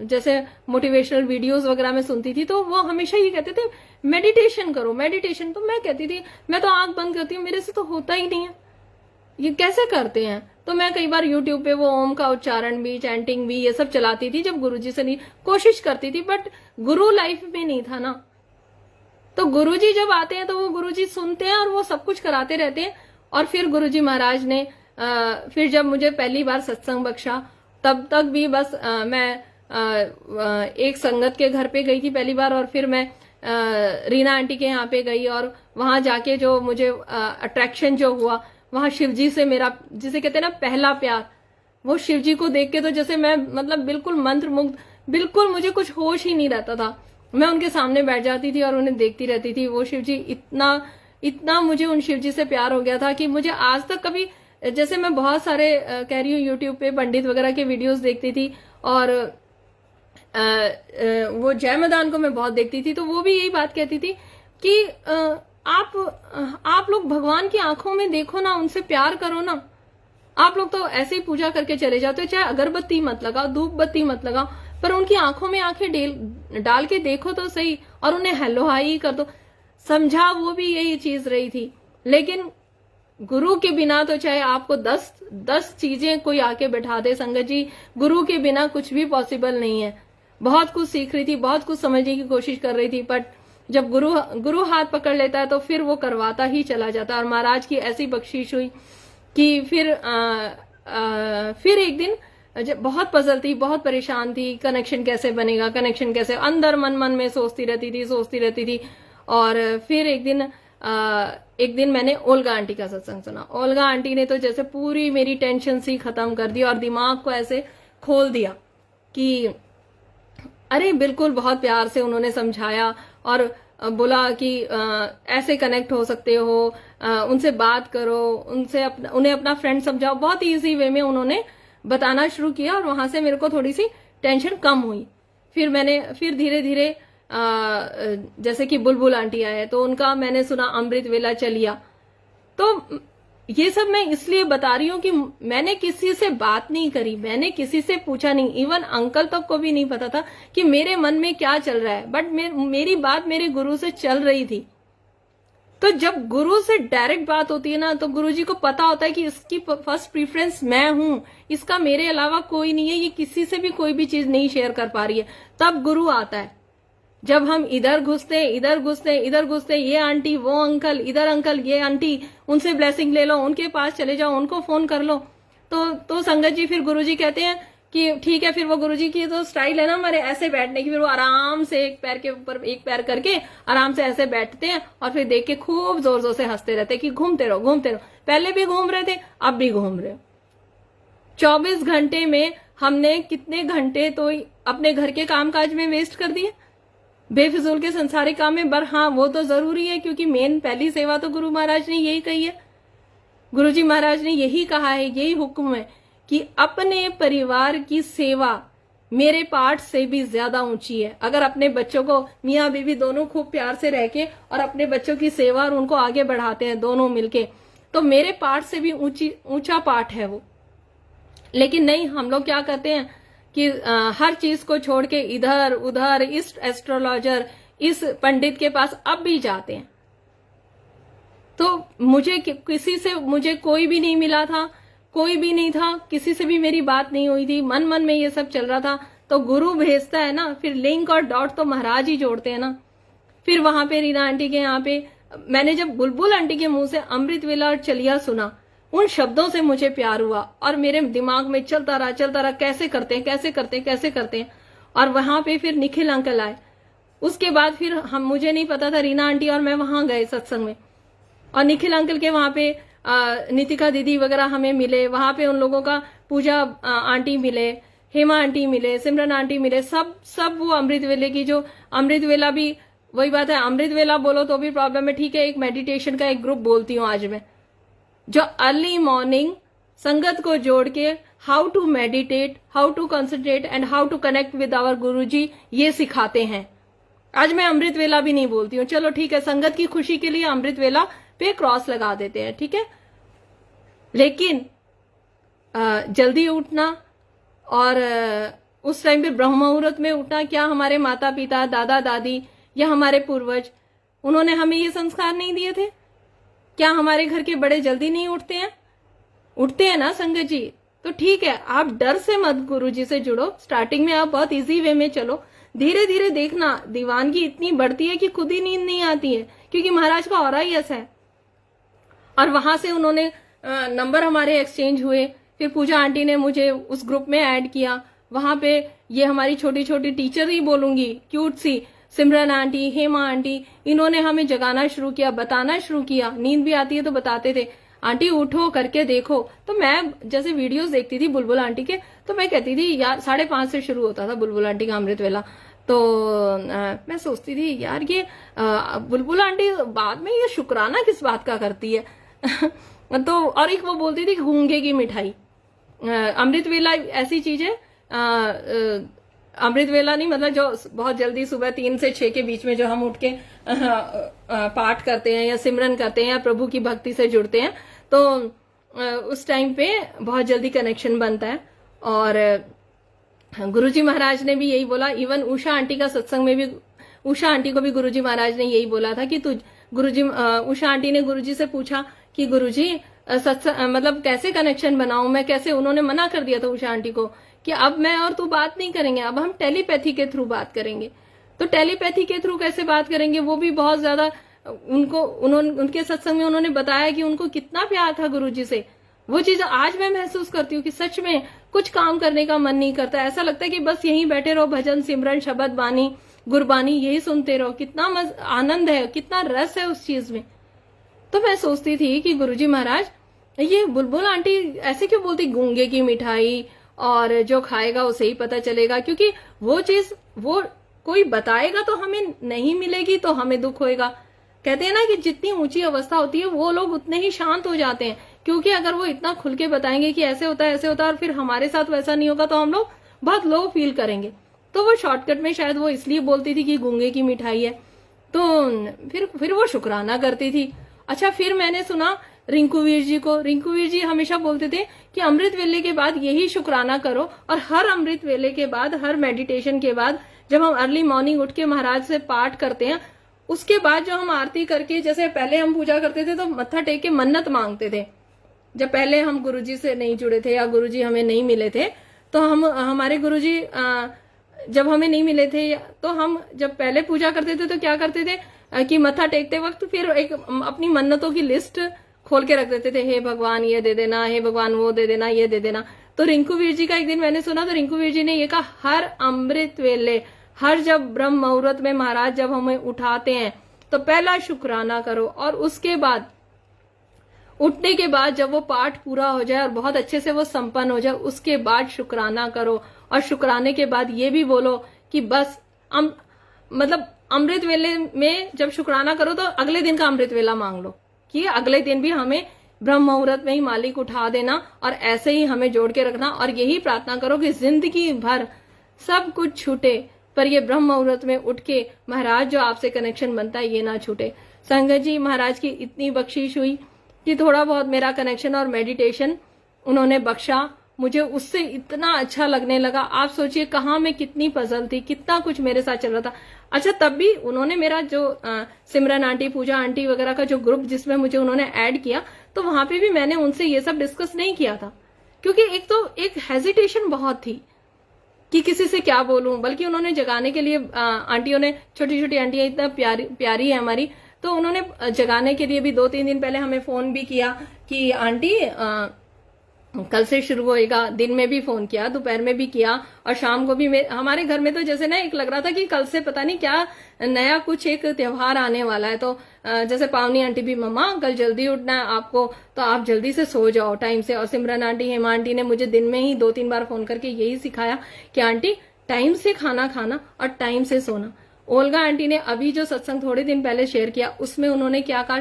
जैसे मोटिवेशनल वीडियोस वगैरह में सुनती थी, तो वो हमेशा ये कहते थे मेडिटेशन करो, मेडिटेशन। तो मैं कहती थी मैं तो आंख बंद करती हूँ, मेरे से तो होता ही नहीं है, ये कैसे करते हैं। तो मैं कई बार यूट्यूब पे वो ओम का उच्चारण भी, चैंटिंग भी, ये सब चलाती थी जब गुरुजी से नहीं, कोशिश करती थी, बट गुरु लाइफ में नहीं था ना। तो गुरुजी जब आते हैं तो वो गुरुजी सुनते हैं और वो सब कुछ कराते रहते हैं। और फिर गुरुजी महाराज ने फिर जब मुझे पहली बार सत्संग बख्शा, तब तक भी बस मैं एक संगत के घर पे गई थी पहली बार, और फिर मैं रीना आंटी के यहाँ पे गई, और वहां जाके जो मुझे अट्रैक्शन जो हुआ, वहां शिवजी से मेरा, जिसे कहते हैं ना पहला प्यार, वो शिवजी को देख के तो जैसे मैं बिल्कुल मंत्रमुग्ध, बिल्कुल मुझे कुछ होश ही नहीं रहता था। मैं उनके सामने बैठ जाती थी और उन्हें देखती रहती थी। वो शिवजी इतना मुझे उन शिवजी से प्यार हो गया था कि मुझे आज तक कभी, जैसे मैं बहुत सारे कह रही हूँ यूट्यूब पे पंडित वगैरह के वीडियोस देखती थी, और वो जय मैदान को मैं बहुत देखती थी, तो वो भी यही बात कहती थी कि आप लोग भगवान की आंखों में देखो ना, उनसे प्यार करो ना। आप लोग तो ऐसे ही पूजा करके चले जाते हो, चाहे अगरबत्ती मत लगाओ, धूप बत्ती मत लगाओ, पर उनकी आंखों में आंखें डाल के देखो तो सही, और उन्हें हेलो हाई कर दो। समझा वो भी यही चीज रही थी, लेकिन गुरु के बिना तो चाहे आपको 10 चीजें कोई आके बैठा दे संगत जी, गुरु के बिना कुछ भी पॉसिबल नहीं है। बहुत कुछ सीख रही थी, बहुत कुछ समझने की कोशिश कर रही थी, बट जब गुरु हाथ पकड़ लेता है तो फिर वो करवाता ही चला जाता है। और महाराज की ऐसी बख्शीश हुई कि फिर एक दिन जब बहुत पजल थी, बहुत परेशान थी, कनेक्शन कैसे बनेगा, कनेक्शन कैसे, अंदर मन में सोचती रहती थी। और फिर एक दिन मैंने ओल्गा आंटी का सत्संग सुना। ओल्गा आंटी ने तो जैसे पूरी मेरी टेंशन सी खत्म कर दी और दिमाग को ऐसे खोल दिया कि अरे बिल्कुल, बहुत प्यार से उन्होंने समझाया और बोला कि ऐसे कनेक्ट हो सकते हो, उनसे बात करो, उन्हें अपना फ्रेंड समझाओ। बहुत इजी वे में उन्होंने बताना शुरू किया और वहां से मेरे को थोड़ी सी टेंशन कम हुई। फिर धीरे धीरे जैसे कि बुलबुल आंटी आए तो उनका मैंने सुना अमृत वेला चलिया। तो ये सब मैं इसलिए बता रही हूँ कि मैंने किसी से बात नहीं करी, मैंने किसी से पूछा नहीं, इवन अंकल तक को भी नहीं पता था कि मेरे मन में क्या चल रहा है, बट मेरी बात मेरे गुरु से चल रही थी। तो जब गुरु से डायरेक्ट बात होती है ना, तो गुरुजी को पता होता है कि इसकी फर्स्ट प्रीफरेंस मैं हूं, इसका मेरे अलावा कोई नहीं है, ये किसी से भी कोई भी चीज नहीं शेयर कर पा रही है, तब गुरु आता है। जब हम इधर घुसते, ये आंटी, वो अंकल, इधर अंकल, ये आंटी, उनसे ब्लेसिंग ले लो, उनके पास चले जाओ, उनको फोन कर लो, तो संगत जी फिर गुरुजी कहते हैं कि ठीक है। फिर वो गुरुजी की तो स्टाइल है ना हमारे ऐसे बैठने की, फिर वो आराम से एक पैर के ऊपर एक पैर करके आराम से ऐसे बैठते हैं और फिर देख के खूब जोर जोर से हंसते रहते कि घूमते रहो। पहले भी घूम रहे थे, अब भी घूम रहे हो। 24 घंटे में हमने कितने घंटे तो अपने घर के कामकाज में वेस्ट कर दिए, बेफिजूल के संसारिक काम में। पर हाँ, वो तो जरूरी है, क्योंकि मेन पहली सेवा तो गुरु महाराज ने यही कही है, गुरुजी महाराज ने यही कहा है, यही हुक्म है कि अपने परिवार की सेवा मेरे पाठ से भी ज्यादा ऊंची है। अगर अपने बच्चों को, मियाँ बीवी दोनों खूब प्यार से रह के और अपने बच्चों की सेवा और उनको आगे बढ़ाते हैं दोनों मिलके, तो मेरे पाठ से भी ऊंचा पाठ है वो। लेकिन नहीं, हम लोग क्या करते हैं कि हर चीज को छोड़ के इधर उधर, इस एस्ट्रोलॉजर, इस पंडित के पास अब भी जाते हैं। तो मुझे कोई भी नहीं मिला था, कोई भी नहीं था, किसी से भी मेरी बात नहीं हुई थी, मन में ये सब चल रहा था। तो गुरु भेजता है ना, फिर लिंक और डॉट तो महाराज ही जोड़ते हैं ना। फिर वहां पे रीना आंटी के यहाँ पे मैंने जब बुलबुल आंटी के मुंह से अमृत वेला और चलिया सुना, उन शब्दों से मुझे प्यार हुआ और मेरे दिमाग में चलता रहा कैसे करते हैं। और वहां पे फिर निखिल अंकल आए। उसके बाद फिर मुझे नहीं पता था, रीना आंटी और मैं वहां गए सत्संग में, और निखिल अंकल के वहां पे नितिका दीदी वगैरह हमें मिले। वहां पे उन लोगों का पूजा आंटी मिले, हेमा आंटी मिले, सिमरन आंटी मिले, सब वो अमृत वेले की, जो अमृत वेला भी वही बात है, अमृत वेला बोलो तो भी प्रॉब्लम है, ठीक है, एक मेडिटेशन का एक ग्रुप बोलती हूँ आज मैं, जो अर्ली मॉर्निंग संगत को जोड़ के how to meditate, how to concentrate and how to connect with our Guruji, ये सिखाते हैं। आज मैं अमृत वेला भी नहीं बोलती हूँ, चलो ठीक है, संगत की खुशी के लिए अमृत वेला पे क्रॉस लगा देते हैं, ठीक है। लेकिन जल्दी उठना और उस टाइम पे ब्रह्म मुहूर्त में उठना, क्या हमारे माता पिता, दादा दादी या हमारे पूर्वज, उन्होंने हमें ये संस्कार नहीं दिए थे? क्या हमारे घर के बड़े जल्दी नहीं उठते हैं? उठते हैं ना संगत जी। तो ठीक है, आप डर से मत गुरुजी से जुड़ो, स्टार्टिंग में आप बहुत इजी वे में चलो, धीरे धीरे देखना दीवानगी इतनी बढ़ती है कि खुद ही नींद नहीं आती है, क्योंकि महाराज का ऑरा ही ऐसा है। और वहां से उन्होंने नंबर हमारे एक्सचेंज हुए, फिर पूजा आंटी ने मुझे उस ग्रुप में ऐड किया। वहां पे ये हमारी छोटी छोटी टीचर ही बोलूंगी, क्यूट सी सिमरन आंटी, हेमा आंटी, इन्होंने हमें जगाना शुरू किया, बताना शुरू किया। नींद भी आती है तो बताते थे, आंटी उठो, करके देखो। तो मैं जैसे वीडियोस देखती थी बुलबुल आंटी के, तो मैं कहती थी यार, 5:30 से शुरू होता था बुलबुल आंटी का अमृत वेला, तो मैं सोचती थी यार ये बुलबुल आंटी बाद में ये शुक्राना किस बात का करती है। तो और एक वो बोलती थी गूंगे की मिठाई। अमृत वेला ऐसी चीज है, अमृत वेला नहीं, मतलब जो बहुत जल्दी सुबह 3 से 6 के बीच में जो हम उठ के पाठ करते हैं या सिमरन करते हैं या प्रभु की भक्ति से जुड़ते हैं, तो उस टाइम पे बहुत जल्दी कनेक्शन बनता है। और गुरुजी महाराज ने भी यही बोला, इवन उषा आंटी का सत्संग में भी उषा आंटी को भी गुरुजी महाराज ने यही बोला था कि तू गुरुजी, उषा आंटी ने गुरुजी से पूछा कि गुरुजी सत्संग मतलब कैसे कनेक्शन बनाऊं मैं, कैसे, उन्होंने मना कर दिया था उषा आंटी को कि अब मैं और तू बात नहीं करेंगे, अब हम टेलीपैथी के थ्रू बात करेंगे। तो टेलीपैथी के थ्रू कैसे बात करेंगे, वो भी बहुत ज्यादा उनके सत्संग में उन्होंने बताया कि उनको कितना प्यार था गुरुजी से। वो चीज आज मैं महसूस करती हूँ कि सच में कुछ काम करने का मन नहीं करता, ऐसा लगता है कि बस यहीं बैठे रहो, भजन सिमरन शब्द बानी गुरबानी यही सुनते रहो। कितना आनंद है, कितना रस है उस चीज में। तो मैं सोचती थी कि गुरुजी महाराज ये बुलबुल आंटी ऐसे क्यों बोलती गूंगे की मिठाई, और जो खाएगा उसे ही पता चलेगा, क्योंकि वो चीज वो कोई बताएगा तो हमें नहीं मिलेगी तो हमें दुख होएगा। कहते हैं ना कि जितनी ऊंची अवस्था होती है वो लोग उतने ही शांत हो जाते हैं, क्योंकि अगर वो इतना खुल के बताएंगे कि ऐसे होता है ऐसे होता है और फिर हमारे साथ वैसा नहीं होगा तो हम लोग बहुत लो फील करेंगे। तो वो शॉर्टकट में शायद वो इसलिए बोलती थी कि गूंगे की मिठाई है, तो फिर वो शुक्राना करती थी। अच्छा, फिर मैंने सुना रिंकूवीर जी को, रिंकूवीर जी हमेशा बोलते थे कि अमृत वेले के बाद यही शुक्राना करो, और हर अमृत वेले के बाद, हर मेडिटेशन के बाद जब हम अर्ली मॉर्निंग उठ के महाराज से पाठ करते हैं, उसके बाद जो हम आरती करके, जैसे पहले हम पूजा करते थे तो मत्था टेक के मन्नत मांगते थे। जब पहले हम गुरुजी से नहीं जुड़े थे या गुरुजी हमें नहीं मिले थे, तो हमारे गुरुजी जब हमें नहीं मिले थे, तो हम जब पहले पूजा करते थे तो क्या करते थे कि मत्था टेकते वक्त फिर एक अपनी मन्नतों की लिस्ट खोल के रख देते थे, हे भगवान ये दे देना, हे भगवान वो दे देना, ये दे देना। तो रिंकूवीर जी का एक दिन मैंने सुना, तो रिंकूवीर जी ने ये कहा, हर अमृत वेले, हर जब ब्रह्म मुहूर्त में महाराज जब हमें उठाते हैं तो पहला शुक्राना करो, और उसके बाद उठने के बाद जब वो पाठ पूरा हो जाए और बहुत अच्छे से वो संपन्न हो जाए, उसके बाद शुक्राना करो। और शुक्राने के बाद ये भी बोलो कि बस मतलब अमृत वेले में जब शुक्राना करो तो अगले दिन का अमृत वेला मांग लो कि अगले दिन भी हमें ब्रह्म मुहूर्त में ही मालिक उठा देना, और ऐसे ही हमें जोड़ के रखना। और यही प्रार्थना करो कि जिंदगी भर सब कुछ छूटे पर ये ब्रह्म मुहूर्त में उठ के महाराज जो आपसे कनेक्शन बनता है ये ना छूटे। संगत जी महाराज की इतनी बख्शिश हुई कि थोड़ा बहुत मेरा कनेक्शन और मेडिटेशन उन्होंने बख्शा, मुझे उससे इतना अच्छा लगने लगा। आप सोचिए कहाँ मैं कितनी पजल थी, कितना कुछ मेरे साथ चल रहा था। अच्छा, तब भी उन्होंने मेरा जो सिमरन आंटी, पूजा आंटी वगैरह का जो ग्रुप जिसमें मुझे उन्होंने ऐड किया, तो वहां पे भी मैंने उनसे ये सब डिस्कस नहीं किया था, क्योंकि एक हेजिटेशन बहुत थी। कि किसी से क्या बोलूं, बल्कि उन्होंने जगाने के लिए आंटियों ने, छोटी छोटी आंटियां इतना प्यारी प्यारी है हमारी, तो उन्होंने जगाने के लिए भी 2-3 दिन पहले हमें फोन भी किया कि आंटी कल से शुरू होएगा। दिन में भी फोन किया, दोपहर में भी किया, और शाम को भी। हमारे घर में तो जैसे ना एक लग रहा था कि कल से पता नहीं क्या नया कुछ एक त्योहार आने वाला है। तो जैसे पावनी आंटी भी, मम्मा कल जल्दी उठना है आपको, तो आप जल्दी से सो जाओ टाइम से। और सिमरन आंटी, हेमा आंटी ने मुझे दिन में ही 2-3 बार फोन करके यही सिखाया कि आंटी टाइम से खाना खाना और टाइम से सोना। ओल्गा आंटी ने अभी जो सत्संग थोड़े दिन पहले शेयर किया, उसमें उन्होंने क्या कहा,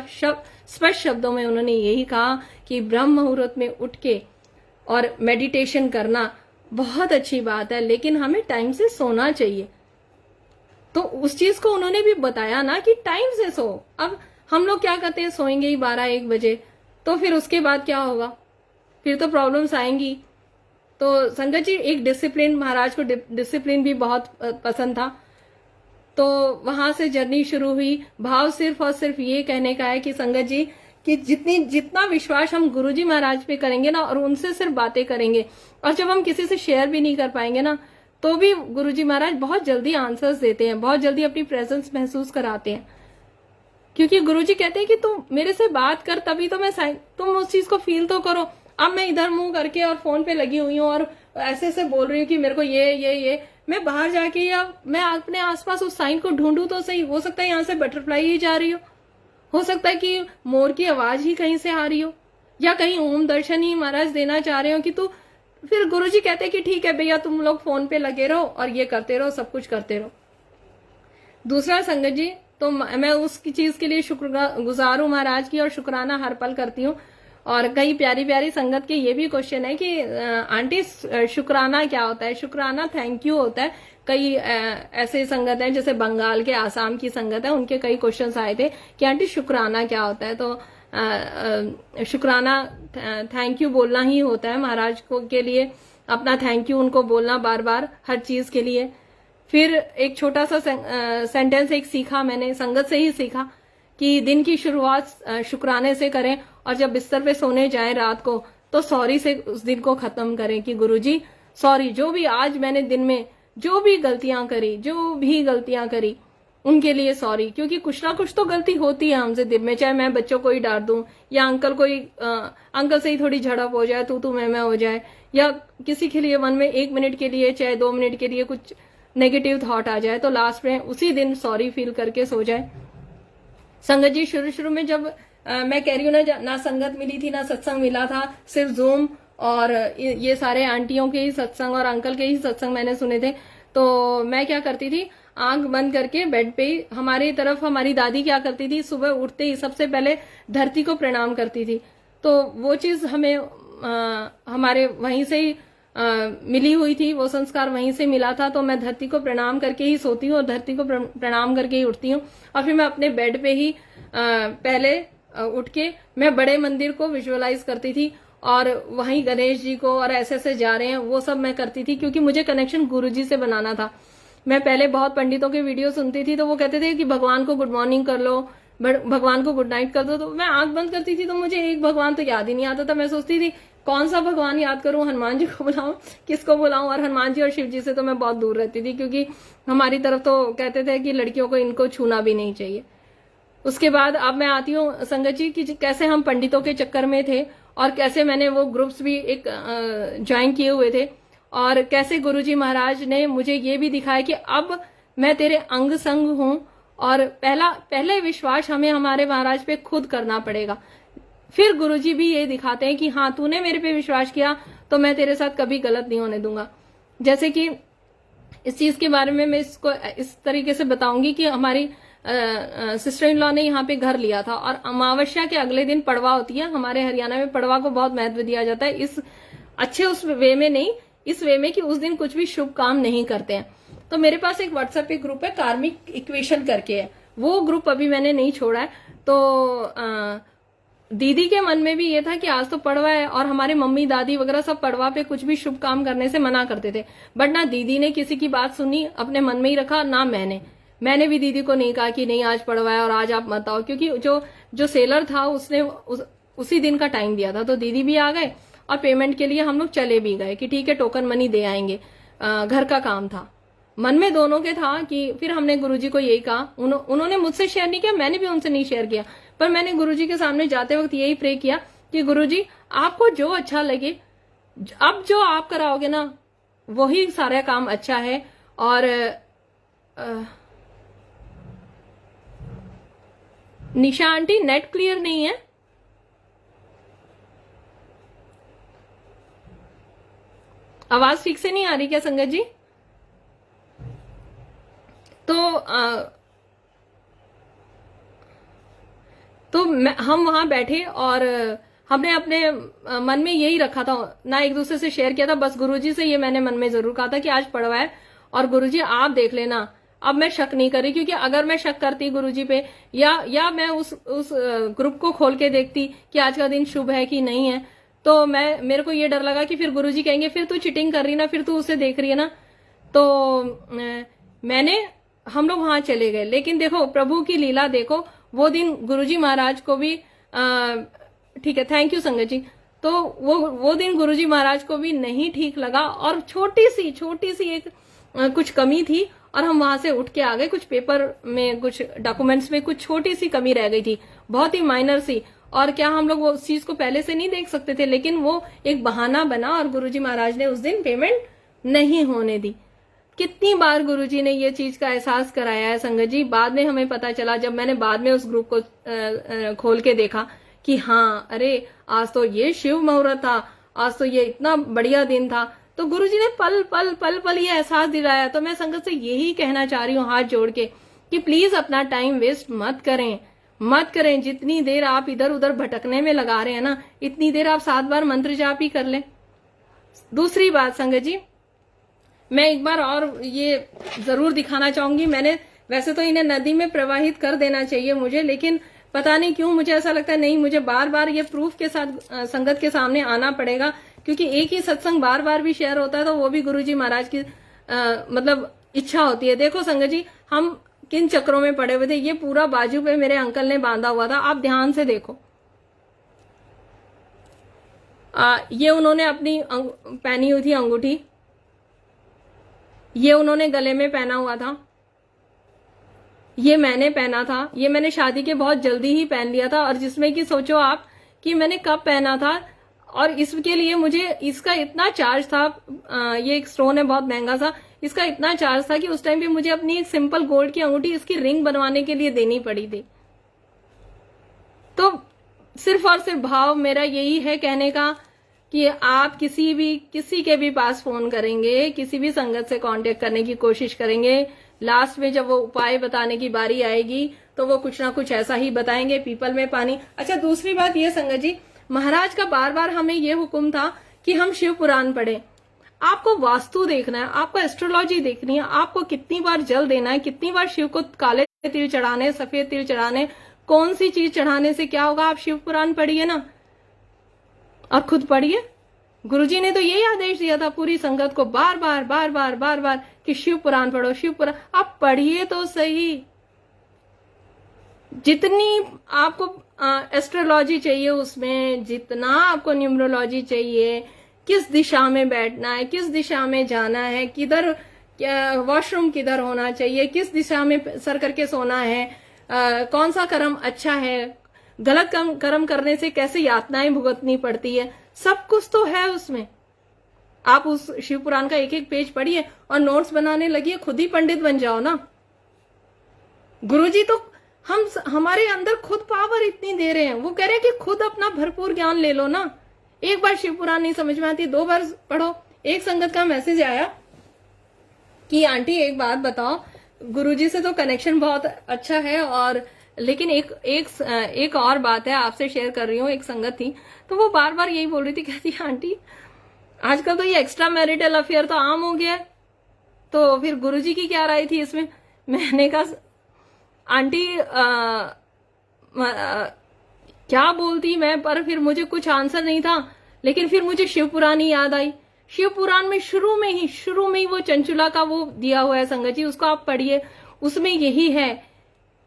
स्पष्ट शब्दों में उन्होंने यही कहा कि ब्रह्म मुहूर्त में उठ के और मेडिटेशन करना बहुत अच्छी बात है, लेकिन हमें टाइम से सोना चाहिए। तो उस चीज को उन्होंने भी बताया ना कि टाइम से सो। अब हम लोग क्या करते हैं, सोएंगे ही 12-1 बजे, तो फिर उसके बाद क्या होगा, फिर तो प्रॉब्लम्स आएंगी। तो संगत जी, एक डिसिप्लिन, महाराज को डिसिप्लिन भी बहुत पसंद था। तो वहां से जर्नी शुरू हुई। भाव सिर्फ और सिर्फ ये कहने का है कि संगत जी, कि जितना विश्वास हम गुरुजी महाराज पे करेंगे ना, और उनसे सिर्फ बातें करेंगे, और जब हम किसी से शेयर भी नहीं कर पाएंगे ना, तो भी गुरुजी महाराज बहुत जल्दी आंसर्स देते हैं, बहुत जल्दी अपनी प्रेजेंस महसूस कराते हैं। क्योंकि गुरुजी कहते हैं कि तुम मेरे से बात कर, तभी तो मैं तुम उस चीज को फील तो करो। अब मैं इधर मुंह करके और फोन पे लगी हुई हूँ और ऐसे ऐसे बोल रही हूँ कि मेरे को ये मैं बाहर जाके या मैं अपने आसपास उस साइन को ढूंढूं तो सही। हो सकता है यहाँ से बटरफ्लाई ही जा रही हो सकता है कि मोर की आवाज ही कहीं से आ रही हो, या कहीं ओम दर्शन ही महाराज देना चाह रहे हो कि तू। फिर गुरुजी कहते हैं कि ठीक है भैया, तुम लोग फोन पे लगे रहो और ये करते रहो, सब कुछ करते रहो। दूसरा संगत जी, तो मैं उस चीज के लिए शुक्रगुजार हूं महाराज की, और शुक्राना हर पल करती हूँ। और कई प्यारी प्यारी संगत के ये भी क्वेश्चन है कि आंटी शुक्राना क्या होता है। शुक्राना थैंक यू होता है। कई ऐसे संगत हैं, जैसे बंगाल के, आसाम की संगत है, उनके कई क्वेश्चंस आए थे कि आंटी शुक्राना क्या होता है। तो शुक्राना थैंक यू बोलना ही होता है महाराज को के लिए, अपना थैंक यू उनको बोलना बार बार हर चीज के लिए। फिर एक छोटा सा सेंटेंस एक सीखा मैंने, संगत से ही सीखा, कि दिन की शुरुआत शुक्राने से करें, और जब बिस्तर पे सोने जाएं रात को, तो सॉरी से उस दिन को खत्म करें कि गुरुजी सॉरी, जो भी आज मैंने दिन में जो भी गलतियां करी उनके लिए सॉरी। क्योंकि कुछ ना कुछ तो गलती होती है हमसे दिन में, चाहे मैं बच्चों को ही डांट दूं, या अंकल से ही थोड़ी झड़प हो जाए, तू मैं हो जाए, या किसी के लिए मन में 1 मिनट के लिए, चाहे 2 मिनट के लिए कुछ नेगेटिव थॉट आ जाए, तो लास्ट में उसी दिन सॉरी फील करके सो जाए। संगत जी, शुरू में जब मैं कह रही हूँ ना संगत मिली थी, ना सत्संग मिला था, सिर्फ जूम और ये सारे आंटियों के ही सत्संग और अंकल के ही सत्संग मैंने सुने थे। तो मैं क्या करती थी, आंख बंद करके बेड पे ही, हमारी तरफ हमारी दादी क्या करती थी, सुबह उठते ही सबसे पहले धरती को प्रणाम करती थी। तो वो चीज हमें हमारे वहीं से ही मिली हुई थी, वो संस्कार वहीं से मिला था। तो मैं धरती को प्रणाम करके ही सोती हूँ और धरती को प्रणाम करके ही उठती हूँ। और फिर मैं अपने बेड पे ही पहले उठ के मैं बड़े मंदिर को विजुअलाइज करती थी, और वहीं गणेश जी को, और ऐसे ऐसे जा रहे हैं, वो सब मैं करती थी। क्योंकि मुझे कनेक्शन गुरुजी से बनाना था। मैं पहले बहुत पंडितों के वीडियो सुनती थी, तो वो कहते थे कि भगवान को गुड मॉर्निंग कर लो, भगवान को गुड नाइट कर दो। तो मैं आंख बंद करती थी, तो मुझे एक भगवान तो याद ही नहीं आता था। मैं सोचती थी कौन सा भगवान याद करूं, हनुमान जी को बुलाऊं, किसको बुलाऊं। और हनुमान जी और शिव जी से तो मैं बहुत दूर रहती थी, क्योंकि हमारी तरफ तो कहते थे कि लड़कियों को इनको छूना भी नहीं चाहिए। उसके बाद अब मैं आती हूँ संगत जी कि कैसे हम पंडितों के चक्कर में थे, और कैसे मैंने वो ग्रुप्स भी एक ज्वाइन किए हुए थे, और कैसे गुरुजी महाराज ने मुझे ये भी दिखाया कि अब मैं तेरे अंग संग हूं, और पहले विश्वास हमें हमारे महाराज पे खुद करना पड़ेगा। फिर गुरुजी भी ये दिखाते हैं कि हाँ, तूने मेरे पे विश्वास किया तो मैं तेरे साथ कभी गलत नहीं होने दूंगा। जैसे कि इस चीज के बारे में मैं इसको इस तरीके से बताऊंगी कि हमारी सिस्टर इन लॉ ने यहाँ पे घर लिया था, और अमावस्या के अगले दिन पड़वा होती है। हमारे हरियाणा में पड़वा को बहुत महत्व दिया जाता है, इस अच्छे उस वे में नहीं, इस वे में कि उस दिन कुछ भी शुभ काम नहीं करते हैं। तो मेरे पास एक व्हाट्सएप पे ग्रुप है, कार्मिक इक्वेशन करके है, वो ग्रुप अभी मैंने नहीं छोड़ा है। तो दीदी के मन में भी ये था कि आज तो पड़वा है, और हमारे मम्मी दादी वगैरह सब पड़वा पे कुछ भी शुभ काम करने से मना करते थे। बट ना दीदी ने किसी की बात सुनी, अपने मन में ही रखा, ना मैंने भी दीदी को नहीं कहा कि नहीं आज पड़वा है और आज आप मत आओ। क्योंकि जो सेलर था उसने उसी दिन का टाइम दिया था। तो दीदी भी आ गए, और पेमेंट के लिए हम लोग चले भी गए कि ठीक है टोकन मनी दे आएंगे। घर का काम था। मन में दोनों के था कि फिर हमने गुरुजी को यही कहा, उन्होंने मुझसे शेयर नहीं किया, मैंने भी उनसे नहीं शेयर किया, पर मैंने गुरुजी के सामने जाते वक्त यही प्रे किया कि गुरुजी आपको जो अच्छा लगे, अब जो आप कराओगे ना वही सारा काम अच्छा है। और निशा आंटी नेट क्लियर नहीं है। आवाज ठीक से नहीं आ रही क्या संगत जी? तो हम वहां बैठे और हमने अपने मन में यही रखा था, ना एक दूसरे से शेयर किया था, बस गुरुजी से ये मैंने मन में जरूर कहा था कि आज पढ़वा है और गुरुजी आप देख लेना। अब मैं शक नहीं कर रही, क्योंकि अगर मैं शक करती गुरुजी पे या मैं उस ग्रुप को खोल के देखती कि आज का दिन शुभ है कि नहीं है, तो मेरे को ये डर लगा कि फिर गुरुजी कहेंगे फिर तू चीटिंग कर रही ना, फिर तू उसे देख रही है ना। तो हम लोग वहां चले गए। लेकिन देखो प्रभु की लीला देखो, वो दिन गुरुजी महाराज को भी ठीक है, थैंक यू संगत जी। तो वो दिन गुरुजी महाराज को भी नहीं ठीक लगा और छोटी सी एक कुछ कमी थी और हम वहां से उठ के आ गए। कुछ पेपर में, कुछ डॉक्यूमेंट्स में कुछ छोटी सी कमी रह गई थी, बहुत ही माइनर सी। और क्या हम लोग वो चीज को पहले से नहीं देख सकते थे, लेकिन वो एक बहाना बना और गुरुजी महाराज ने उस दिन पेमेंट नहीं होने दी। कितनी बार गुरुजी ने ये चीज का एहसास कराया है संगत जी। बाद में हमें पता चला, जब मैंने बाद में उस ग्रुप को खोल के देखा कि हाँ अरे आज तो ये शिव मुहूर्त था, आज तो ये इतना बढ़िया दिन था, तो गुरुजी ने पल पल पल पल ये एहसास दिलाया। तो मैं संगत से यही कहना चाह रही हूँ हाथ जोड़ के कि प्लीज अपना टाइम वेस्ट मत करें। जितनी देर आप इधर उधर भटकने में लगा रहे हैं ना, इतनी देर आप 7 बार मंत्र जाप ही कर लें। दूसरी बात संगत जी, मैं एक बार और ये जरूर दिखाना चाहूंगी। मैंने वैसे तो इन्हें नदी में प्रवाहित कर देना चाहिए मुझे, लेकिन पता नहीं क्यों मुझे ऐसा लगता है नहीं, मुझे बार बार ये प्रूफ के साथ संगत के सामने आना पड़ेगा, क्योंकि एक ही सत्संग बार बार भी शेयर होता है तो वो भी गुरुजी महाराज की मतलब इच्छा होती है। देखो संगत जी, हम किन चक्रों में पड़े हुए थे। ये पूरा बाजू पे मेरे अंकल ने बांधा हुआ था, आप ध्यान से देखो। ये उन्होंने अपनी पहनी हुई थी अंगूठी, ये उन्होंने गले में पहना हुआ था, ये मैंने पहना था, ये मैंने शादी के बहुत जल्दी ही पहन लिया था। और जिसमें कि सोचो आप कि मैंने कब पहना था, और इसके लिए मुझे इसका इतना चार्ज था, ये एक स्टोन है बहुत महंगा सा, इसका इतना चार्ज था कि उस टाइम पे मुझे अपनी एक सिंपल गोल्ड की अंगूठी इसकी रिंग बनवाने के लिए देनी पड़ी थी। तो सिर्फ और सिर्फ भाव मेरा यही है कहने का कि आप किसी के भी पास फोन करेंगे, किसी भी संगत से कांटेक्ट करने की कोशिश करेंगे, लास्ट में जब वो उपाय बताने की बारी आएगी तो वो कुछ ना कुछ ऐसा ही बताएंगे, पीपल में पानी। अच्छा, दूसरी बात ये संगत जी, महाराज का बार बार हमें ये हुक्म था कि हम शिव पुराण पढ़ें। आपको वास्तु देखना है, आपको एस्ट्रोलॉजी देखनी है, आपको कितनी बार जल देना है, कितनी बार शिव को काले तिल चढ़ाने, सफेद तिल चढ़ाने, कौन सी चीज चढ़ाने से क्या होगा, आप शिव पुराण पढ़िए ना और खुद पढ़िए। गुरुजी ने तो यही आदेश दिया था पूरी संगत को बार बार कि शिव पुराण पढ़ो, शिव पुराण। आप पढ़िए तो सही। जितनी आपको एस्ट्रोलॉजी चाहिए उसमें, जितना आपको न्यूमरोलॉजी चाहिए, किस दिशा में बैठना है, किस दिशा में जाना है, किधर वॉशरूम किधर होना चाहिए, किस दिशा में सर करके सोना है, कौन सा कर्म अच्छा है, गलत कर्म करने से कैसे यातनाएं भुगतनी पड़ती है, सब कुछ तो है उसमें। आप उस शिव पुराण का एक एक पेज पढ़िए और नोट्स बनाने लगिए, खुद ही पंडित बन जाओ ना। गुरुजी तो हमारे अंदर खुद पावर इतनी दे रहे हैं, वो कह रहे हैं कि खुद अपना भरपूर ज्ञान ले लो ना। एक बार शिव पुराण नहीं समझ में आती, 2 बार पढ़ो। एक संगत का मैसेज आया कि आंटी एक बात बताओ, गुरुजी से तो कनेक्शन बहुत अच्छा है, और लेकिन एक और बात है आपसे शेयर कर रही हूँ। एक संगत थी तो वो बार बार यही बोल रही थी, कहती आंटी आजकल तो ये एक्स्ट्रा मैरिटल अफेयर तो आम हो गया है, तो फिर गुरुजी की क्या राय थी इसमें। मैंने कहा आंटी क्या बोलती मैं, पर फिर मुझे कुछ आंसर नहीं था। लेकिन फिर मुझे शिव पुराण ही याद आई। शिव पुराण में शुरू में ही वो चंचुला का वो दिया हुआ है संगत जी, उसको आप पढ़िए। उसमें यही है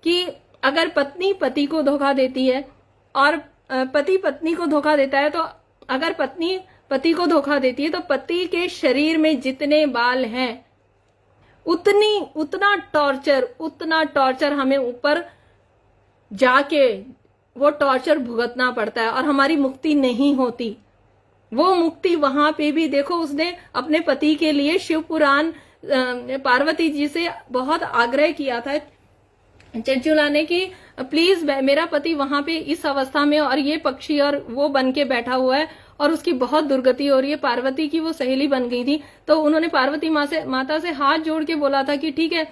कि अगर पत्नी पति को धोखा देती है और पति पत्नी को धोखा देता है, तो अगर पत्नी पति को धोखा देती है तो पति के शरीर में जितने बाल हैं उतना टॉर्चर हमें ऊपर जाके वो टॉर्चर भुगतना पड़ता है और हमारी मुक्ति नहीं होती। वो मुक्ति वहां पे भी देखो, उसने अपने पति के लिए शिव पुराण पार्वती जी से बहुत आग्रह किया था चंचुलाने की, प्लीज मेरा पति वहां पे इस अवस्था में और ये पक्षी और वो बन के बैठा हुआ है और उसकी बहुत दुर्गति हो रही है। पार्वती की वो सहेली बन गई थी तो उन्होंने पार्वती माता से हाथ जोड़ के बोला था कि ठीक है,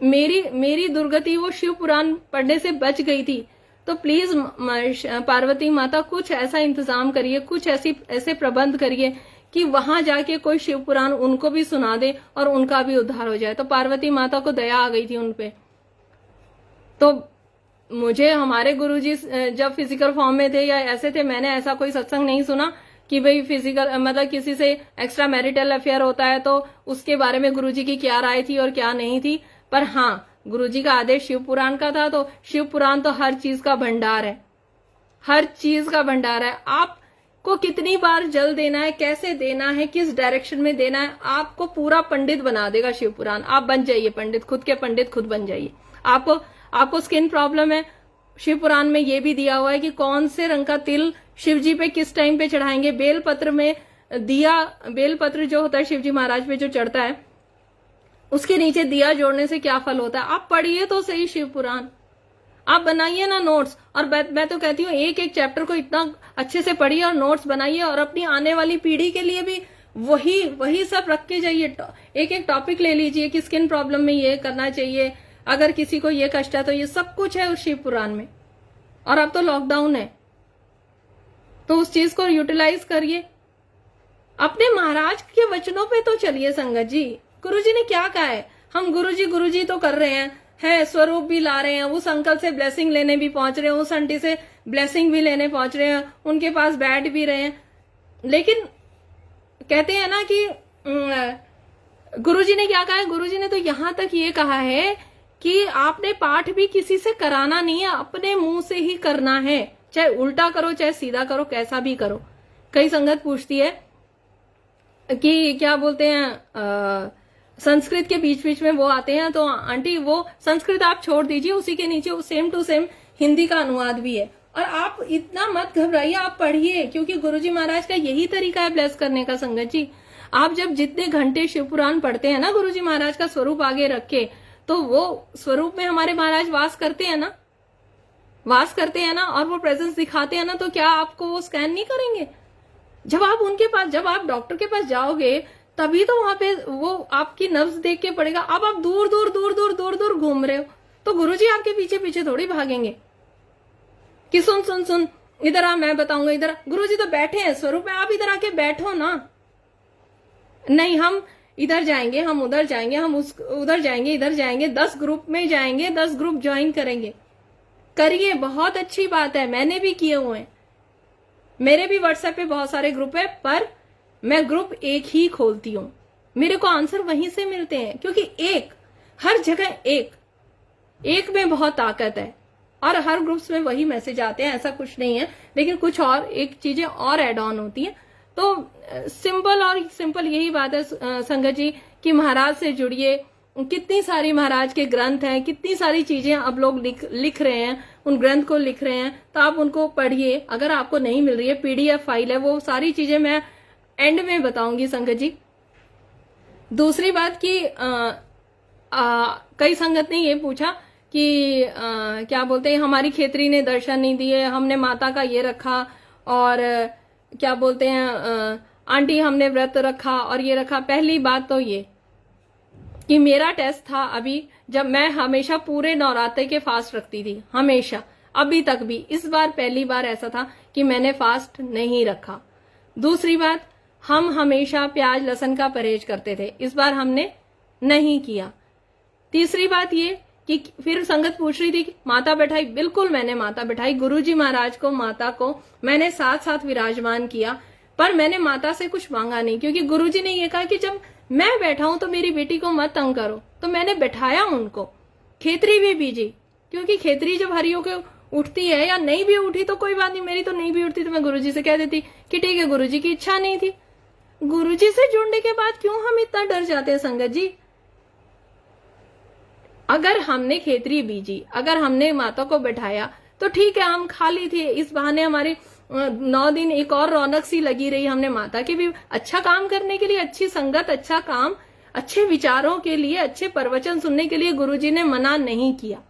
मेरी दुर्गति वो शिव पुराण पढ़ने से बच गई थी, तो प्लीज पार्वती माता कुछ ऐसा इंतजाम करिए, कुछ ऐसे प्रबंध करिए कि वहां जाके कोई शिव पुराण उनको भी सुना दे और उनका भी उद्धार हो जाए। तो पार्वती माता को दया आ गई थी उनपे। तो मुझे हमारे गुरुजी जब फिजिकल फॉर्म में थे या ऐसे थे, मैंने ऐसा कोई सत्संग नहीं सुना कि भाई फिजिकल मतलब किसी से एक्स्ट्रा मैरिटल अफेयर होता है तो उसके बारे में गुरुजी की क्या राय थी और क्या नहीं थी। पर हाँ, गुरुजी का आदेश शिव पुराण का था, तो शिव पुराण तो हर चीज का भंडार है, हर चीज का भंडार है। आपको कितनी बार जल देना है, कैसे देना है, किस डायरेक्शन में देना है, आपको पूरा पंडित बना देगा शिव पुराण। आप बन जाइए पंडित, खुद के पंडित खुद बन जाइए। आपको स्किन प्रॉब्लम है, शिव पुराण में ये भी दिया हुआ है कि कौन से रंग का तिल शिव जी पे किस टाइम पे चढ़ाएंगे। बेलपत्र में बेलपत्र जो होता है शिव जी महाराज पे जो चढ़ता है, उसके नीचे दिया जोड़ने से क्या फल होता है। आप पढ़िए तो सही शिव पुराण, आप बनाइए ना नोट्स। और मैं तो कहती हूँ एक एक चैप्टर को इतना अच्छे से पढ़िए और नोट्स बनाइए और अपनी आने वाली पीढ़ी के लिए भी वही सब रख के जाइए। एक एक टॉपिक ले लीजिए कि स्किन प्रॉब्लम में ये करना चाहिए, अगर किसी को ये कष्ट है तो ये सब कुछ है उस शिव पुराण में। और अब तो लॉकडाउन है तो उस चीज को यूटिलाइज करिए। अपने महाराज के वचनों पे तो चलिए संगत जी। गुरुजी ने क्या कहा है, हम गुरुजी तो कर रहे हैं, स्वरूप भी ला रहे हैं, उस अंकल से ब्लेसिंग लेने भी पहुंच रहे हैं, उस आंटी से ब्लेसिंग भी लेने पहुंच रहे हैं, उनके पास बैठ भी रहे हैं। लेकिन कहते हैं ना कि गुरुजी ने क्या कहा है, गुरुजी ने तो यहां तक ये कहा है कि आपने पाठ भी किसी से कराना नहीं है, अपने मुंह से ही करना है। चाहे उल्टा करो चाहे सीधा करो, कैसा भी करो। कई संगत पूछती है कि क्या बोलते हैं संस्कृत के बीच बीच में वो आते हैं, तो आंटी वो संस्कृत आप छोड़ दीजिए, उसी के नीचे वो सेम टू सेम हिंदी का अनुवाद भी है। और आप इतना मत घबराइए, आप पढ़िए, क्योंकि गुरुजी महाराज का यही तरीका है ब्लेस करने का। संगत जी, आप जब जितने घंटे शिव पुराण पढ़ते हैं ना गुरुजी महाराज का स्वरूप आगे रख के, तो वो स्वरूप में हमारे महाराज वास करते हैं ना, और वो प्रेजेंस दिखाते हैं ना, तो क्या आपको वो स्कैन नहीं करेंगे? जब आप डॉक्टर के पास जाओगे तभी तो वहां पे वो आपकी नब्ज देख के पड़ेगा। अब आप दूर दूर घूम रहे हो तो गुरुजी आपके पीछे पीछे थोड़ी भागेंगे कि सुन इधर आ, मैं बताऊंगा, इधर। गुरुजी तो बैठे हैं स्वरूप में, आप इधर आके बैठो ना। नहीं, हम इधर जाएंगे, हम उधर जाएंगे, हम उधर जाएंगे, इधर जाएंगे, 10 ग्रुप में जाएंगे, 10 ग्रुप ज्वाइन करेंगे। करिए, बहुत अच्छी बात है, मैंने भी किए हुए हैं। मेरे भी व्हाट्सएप पे बहुत सारे ग्रुप है, पर मैं ग्रुप एक ही खोलती हूँ। मेरे को आंसर वहीं से मिलते हैं, क्योंकि हर जगह एक में बहुत ताकत है और हर ग्रुप्स में वही मैसेज आते हैं। ऐसा कुछ नहीं है, लेकिन कुछ और एक चीजें और एड ऑन होती हैं। तो सिंपल यही बात है संगत जी कि महाराज से जुड़िए। कितनी सारी महाराज के ग्रंथ हैं, कितनी सारी चीजें अब लोग लिख रहे हैं, उन ग्रंथ को लिख रहे हैं, तो आप उनको पढ़िए। अगर आपको नहीं मिल रही है, पीडीएफ फाइल है, वो सारी चीजें मैं एंड में बताऊंगी संगत जी। दूसरी बात कि कई संगत ने ये पूछा कि क्या बोलते हैं, हमारी खेतरी ने दर्शन नहीं दिए, हमने माता का ये रखा, और क्या बोलते हैं आंटी हमने व्रत रखा और ये रखा। पहली बात तो ये कि मेरा टेस्ट था अभी, जब मैं हमेशा पूरे नवरात्रे के फास्ट रखती थी, हमेशा, अभी तक भी। इस बार पहली बार ऐसा था कि मैंने फास्ट नहीं रखा। दूसरी बात, हम हमेशा प्याज लहसुन का परहेज करते थे, इस बार हमने नहीं किया। तीसरी बात ये कि फिर संगत पूछ रही थी कि माता बैठाई, बिल्कुल मैंने माता बैठाई। गुरुजी महाराज को, माता को मैंने साथ साथ विराजमान किया, पर मैंने माता से कुछ मांगा नहीं, क्योंकि गुरुजी ने ये कहा कि जब मैं बैठा हूं तो मेरी बेटी को मत तंग करो, तो मैंने बैठाया उनको। खेतरी भी बीजी, क्योंकि खेतरी जब हरियों के उठती है या नहीं भी उठी तो कोई बात नहीं, मेरी तो नहीं भी उठती तो मैं गुरुजी से कह देती कि ठीक है गुरुजी की इच्छा नहीं थी। गुरुजी से जुड़ने के बाद क्यों हम इतना डर जाते हैं संगत जी? अगर हमने खेतरी बीजी, अगर हमने माता को बैठाया तो ठीक है, हम खा ली थी, इस बहाने हमारी 9 दिन एक और रौनक सी लगी रही। हमने माता के भी अच्छा काम करने के लिए, अच्छी संगत, अच्छा काम, अच्छे विचारों के लिए, अच्छे प्रवचन सुनने के लिए गुरुजी ने मना नहीं किया।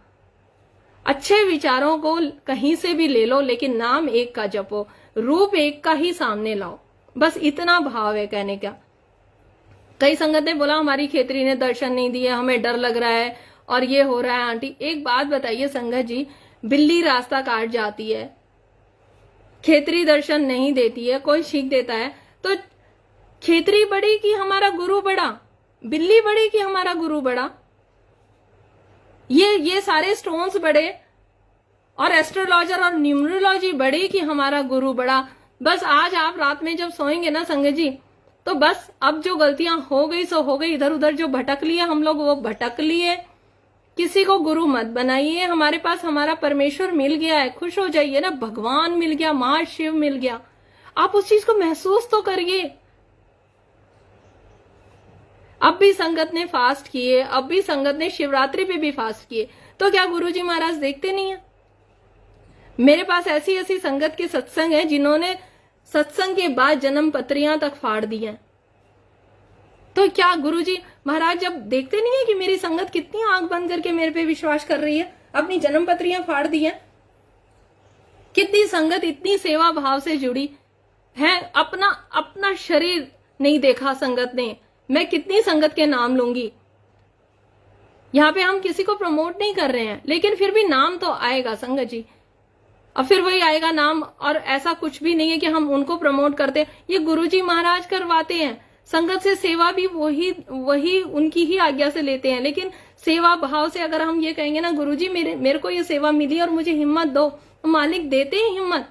अच्छे विचारों को कहीं से भी ले लो, लेकिन नाम एक का जपो, रूप एक का ही सामने लाओ, बस इतना भाव है कहने का। कई संगत ने बोला हमारी खेतरी ने दर्शन नहीं दिए, हमें डर लग रहा है और ये हो रहा है। आंटी एक बात बताइए संगत जी, बिल्ली रास्ता काट जाती है, खेतरी दर्शन नहीं देती है, कोई सीख देता है, तो खेतरी बड़ी कि हमारा गुरु बड़ा, बिल्ली बड़ी कि हमारा गुरु बड़ा? ये सारे स्टोन्स बड़े और एस्ट्रोलॉजर और न्यूमरोलॉजी बड़ी कि हमारा गुरु बड़ा? बस आज आप रात में जब सोएंगे ना संगत जी, तो बस अब जो गलतियां हो गई सो हो गई, इधर उधर जो भटक लिए हम लोग वो भटक लिए। किसी को गुरु मत बनाइए। हमारे पास हमारा परमेश्वर मिल गया है, खुश हो जाइए ना, भगवान मिल गया, महाशिव मिल गया, आप उस चीज को महसूस तो करिए। अब भी संगत ने फास्ट किए, अब भी संगत ने शिवरात्रि पे भी फास्ट किए, तो क्या गुरुजी महाराज देखते नहीं है? मेरे पास ऐसी ऐसी संगत के सत्संग है जिन्होंने सत्संग के बाद जन्म पत्रियां तक फाड़ दी हैं। तो क्या गुरुजी महाराज जब देखते नहीं है कि मेरी संगत कितनी आंख बंद करके मेरे पे विश्वास कर रही है, अपनी जन्म पत्रियां फाड़ दी हैं? कितनी संगत इतनी सेवा भाव से जुड़ी है, अपना शरीर नहीं देखा संगत ने। मैं कितनी संगत के नाम लूंगी? यहाँ पे हम किसी को प्रमोट नहीं कर रहे हैं, लेकिन फिर भी नाम तो आएगा संगत जी, और फिर वही आएगा नाम। और ऐसा कुछ भी नहीं है कि हम उनको प्रमोट करते, ये गुरुजी महाराज करवाते हैं। संगत से सेवा भी वही उनकी ही आज्ञा से लेते हैं, लेकिन सेवा भाव से अगर हम ये कहेंगे ना गुरुजी मेरे को ये सेवा मिली और मुझे हिम्मत दो, तो मालिक देते हैं हिम्मत।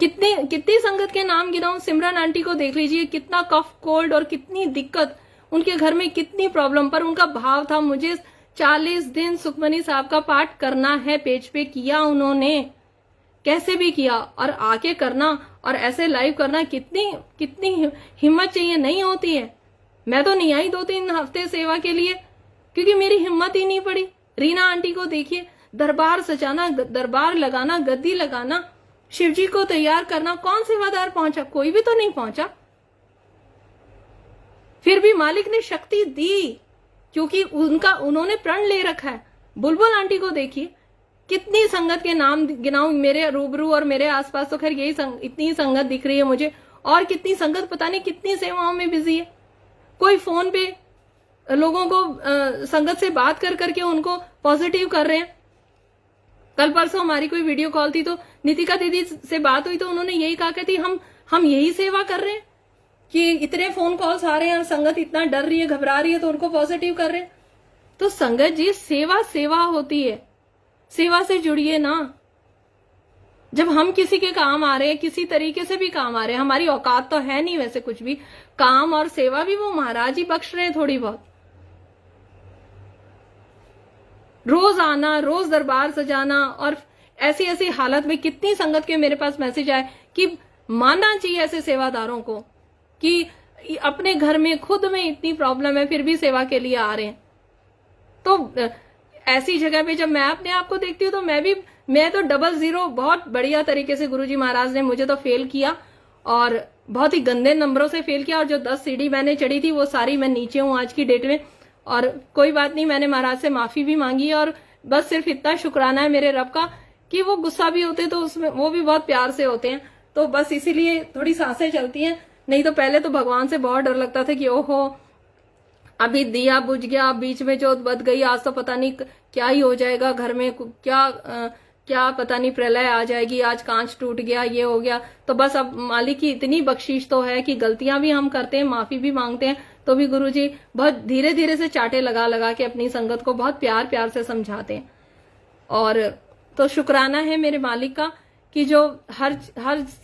कितनी संगत के नाम गिनाऊं? सिमरन आंटी को देख लीजिए, कितना कफ कोल्ड और कितनी दिक्कत, उनके घर में कितनी प्रॉब्लम, पर उनका भाव था मुझे 40 दिन सुखमनी साहब का पाठ करना है। पेज पे किया उन्होंने, कैसे भी किया, और आके करना और ऐसे लाइव करना, कितनी हिम्मत चाहिए, नहीं होती है। मैं तो नहीं आई 2-3 हफ्ते सेवा के लिए, क्योंकि मेरी हिम्मत ही नहीं पड़ी। रीना आंटी को देखिए, दरबार सजाना, दरबार लगाना, गद्दी लगाना, शिवजी को तैयार करना, कौन सेवादार पहुंचा? कोई भी तो नहीं पहुंचा। फिर भी मालिक ने शक्ति दी, क्योंकि उन्होंने प्रण ले रखा है। बुलबुल आंटी को देखिए, कितनी संगत के नाम गिनाऊं मेरे रूबरू और मेरे आसपास, तो खैर यही इतनी संगत दिख रही है मुझे, और कितनी संगत पता नहीं कितनी सेवाओं में बिजी है। कोई फोन पे लोगों को संगत से बात कर करके उनको पॉजिटिव कर रहे हैं। कल परसों हमारी कोई वीडियो कॉल थी, तो नितिका दीदी से बात हुई, तो उन्होंने यही कहा कि हम यही सेवा कर रहे हैं कि इतने फोन कॉल्स आ रहे हैं, संगत इतना डर रही है, घबरा रही है, तो उनको पॉजिटिव कर रहे हैं। तो संगत जी सेवा होती है, सेवा से जुड़िए ना। जब हम किसी के काम आ रहे हैं, किसी तरीके से भी काम आ रहे हैं, हमारी औकात तो है नहीं वैसे कुछ भी, काम और सेवा भी वो महाराज ही बख्श रहे हैं थोड़ी बहुत। रोज आना, रोज दरबार सजाना, और ऐसी ऐसी हालत में कितनी संगत के मेरे पास मैसेज आए कि मानना चाहिए ऐसे सेवादारों को कि अपने घर में खुद में इतनी प्रॉब्लम है, फिर भी सेवा के लिए आ रहे हैं। तो ऐसी जगह पे जब मैं अपने आप को देखती हूँ, तो मैं तो 00 बहुत बढ़िया तरीके से गुरुजी महाराज ने मुझे तो फेल किया, और बहुत ही गंदे नंबरों से फेल किया। और जो 10 सीढ़ी मैंने चढ़ी थी वो सारी मैं नीचे हूँ आज की डेट में। और कोई बात नहीं, मैंने महाराज से माफी भी मांगी, और बस सिर्फ इतना शुक्राना है मेरे रब का कि वो गुस्सा भी होते तो उसमें वो भी बहुत प्यार से होते हैं। तो बस इसीलिए थोड़ी सांसें चलती हैं, नहीं तो पहले तो भगवान से बहुत डर लगता था कि ओहो अभी दिया बुझ गया, बीच में जोत बच गई, आज तो पता नहीं क्या ही हो जाएगा घर में, क्या पता नहीं प्रलय आ जाएगी, आज कांच टूट गया, ये हो गया। तो बस अब मालिक की इतनी बख्शीश तो है कि गलतियां भी हम करते हैं, माफी भी मांगते हैं, तो भी गुरुजी बहुत धीरे धीरे से चाटे लगा लगा के अपनी संगत को बहुत प्यार प्यार से समझाते हैं। और तो शुक्राना है मेरे मालिक का कि जो हर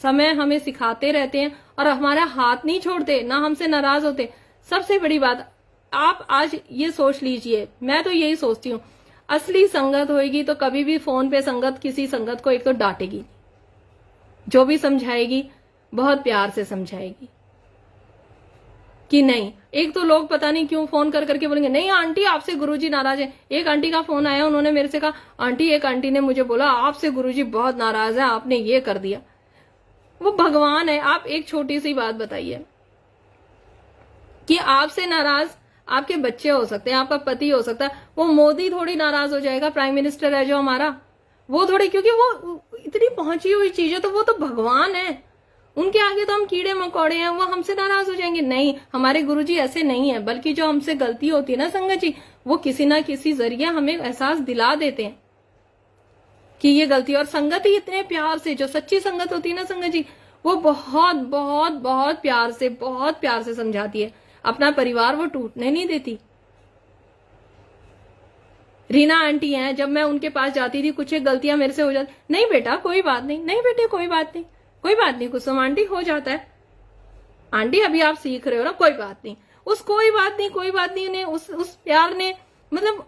समय हमें सिखाते रहते हैं और हमारा हाथ नहीं छोड़ते, ना हमसे नाराज होते। सबसे बड़ी बात, आप आज ये सोच लीजिए, मैं तो यही सोचती हूँ, असली संगत होएगी तो कभी भी फोन पे संगत किसी संगत को एक तो डांटेगी नहीं, जो भी समझाएगी बहुत प्यार से समझाएगी कि नहीं। एक तो लोग पता नहीं क्यों फोन कर करके बोलेंगे नहीं आंटी आपसे गुरुजी नाराज है। एक आंटी का फोन आया, उन्होंने मेरे से कहा आंटी, एक आंटी ने मुझे बोला आपसे गुरुजी बहुत नाराज है, आपने ये कर दिया। वो भगवान है। आप एक छोटी सी बात बताइए कि आपसे नाराज आपके बच्चे हो सकते हैं, आपका पति हो सकता है, वो मोदी थोड़ी नाराज हो जाएगा, प्राइम मिनिस्टर है जो हमारा, वो थोड़ी, क्योंकि वो इतनी पहुंची हुई चीज है, तो वो तो भगवान है, उनके आगे तो हम कीड़े मकोड़े हैं, वो हमसे नाराज हो जाएंगे। नहीं, हमारे गुरुजी ऐसे नहीं है, बल्कि जो हमसे गलती होती है ना संगत जी, वो किसी ना किसी जरिए हमें एहसास दिला देते हैं कि ये गलती। और संगत ही इतने प्यार से, जो सच्ची संगत होती है ना संगत जी, वो बहुत बहुत बहुत प्यार से समझाती है। अपना परिवार वो टूटने नहीं देती। रीना आंटी हैं, जब मैं उनके पास जाती थी कुछ एक गलतियां मेरे से हो जाती, नहीं बेटा कोई बात नहीं, नहीं बेटे कोई बात नहीं, कोई बात नहीं कुसुम आंटी, हो जाता है आंटी, अभी आप सीख रहे हो ना, कोई बात नहीं। कोई बात नहीं ने उस प्यार ने, मतलब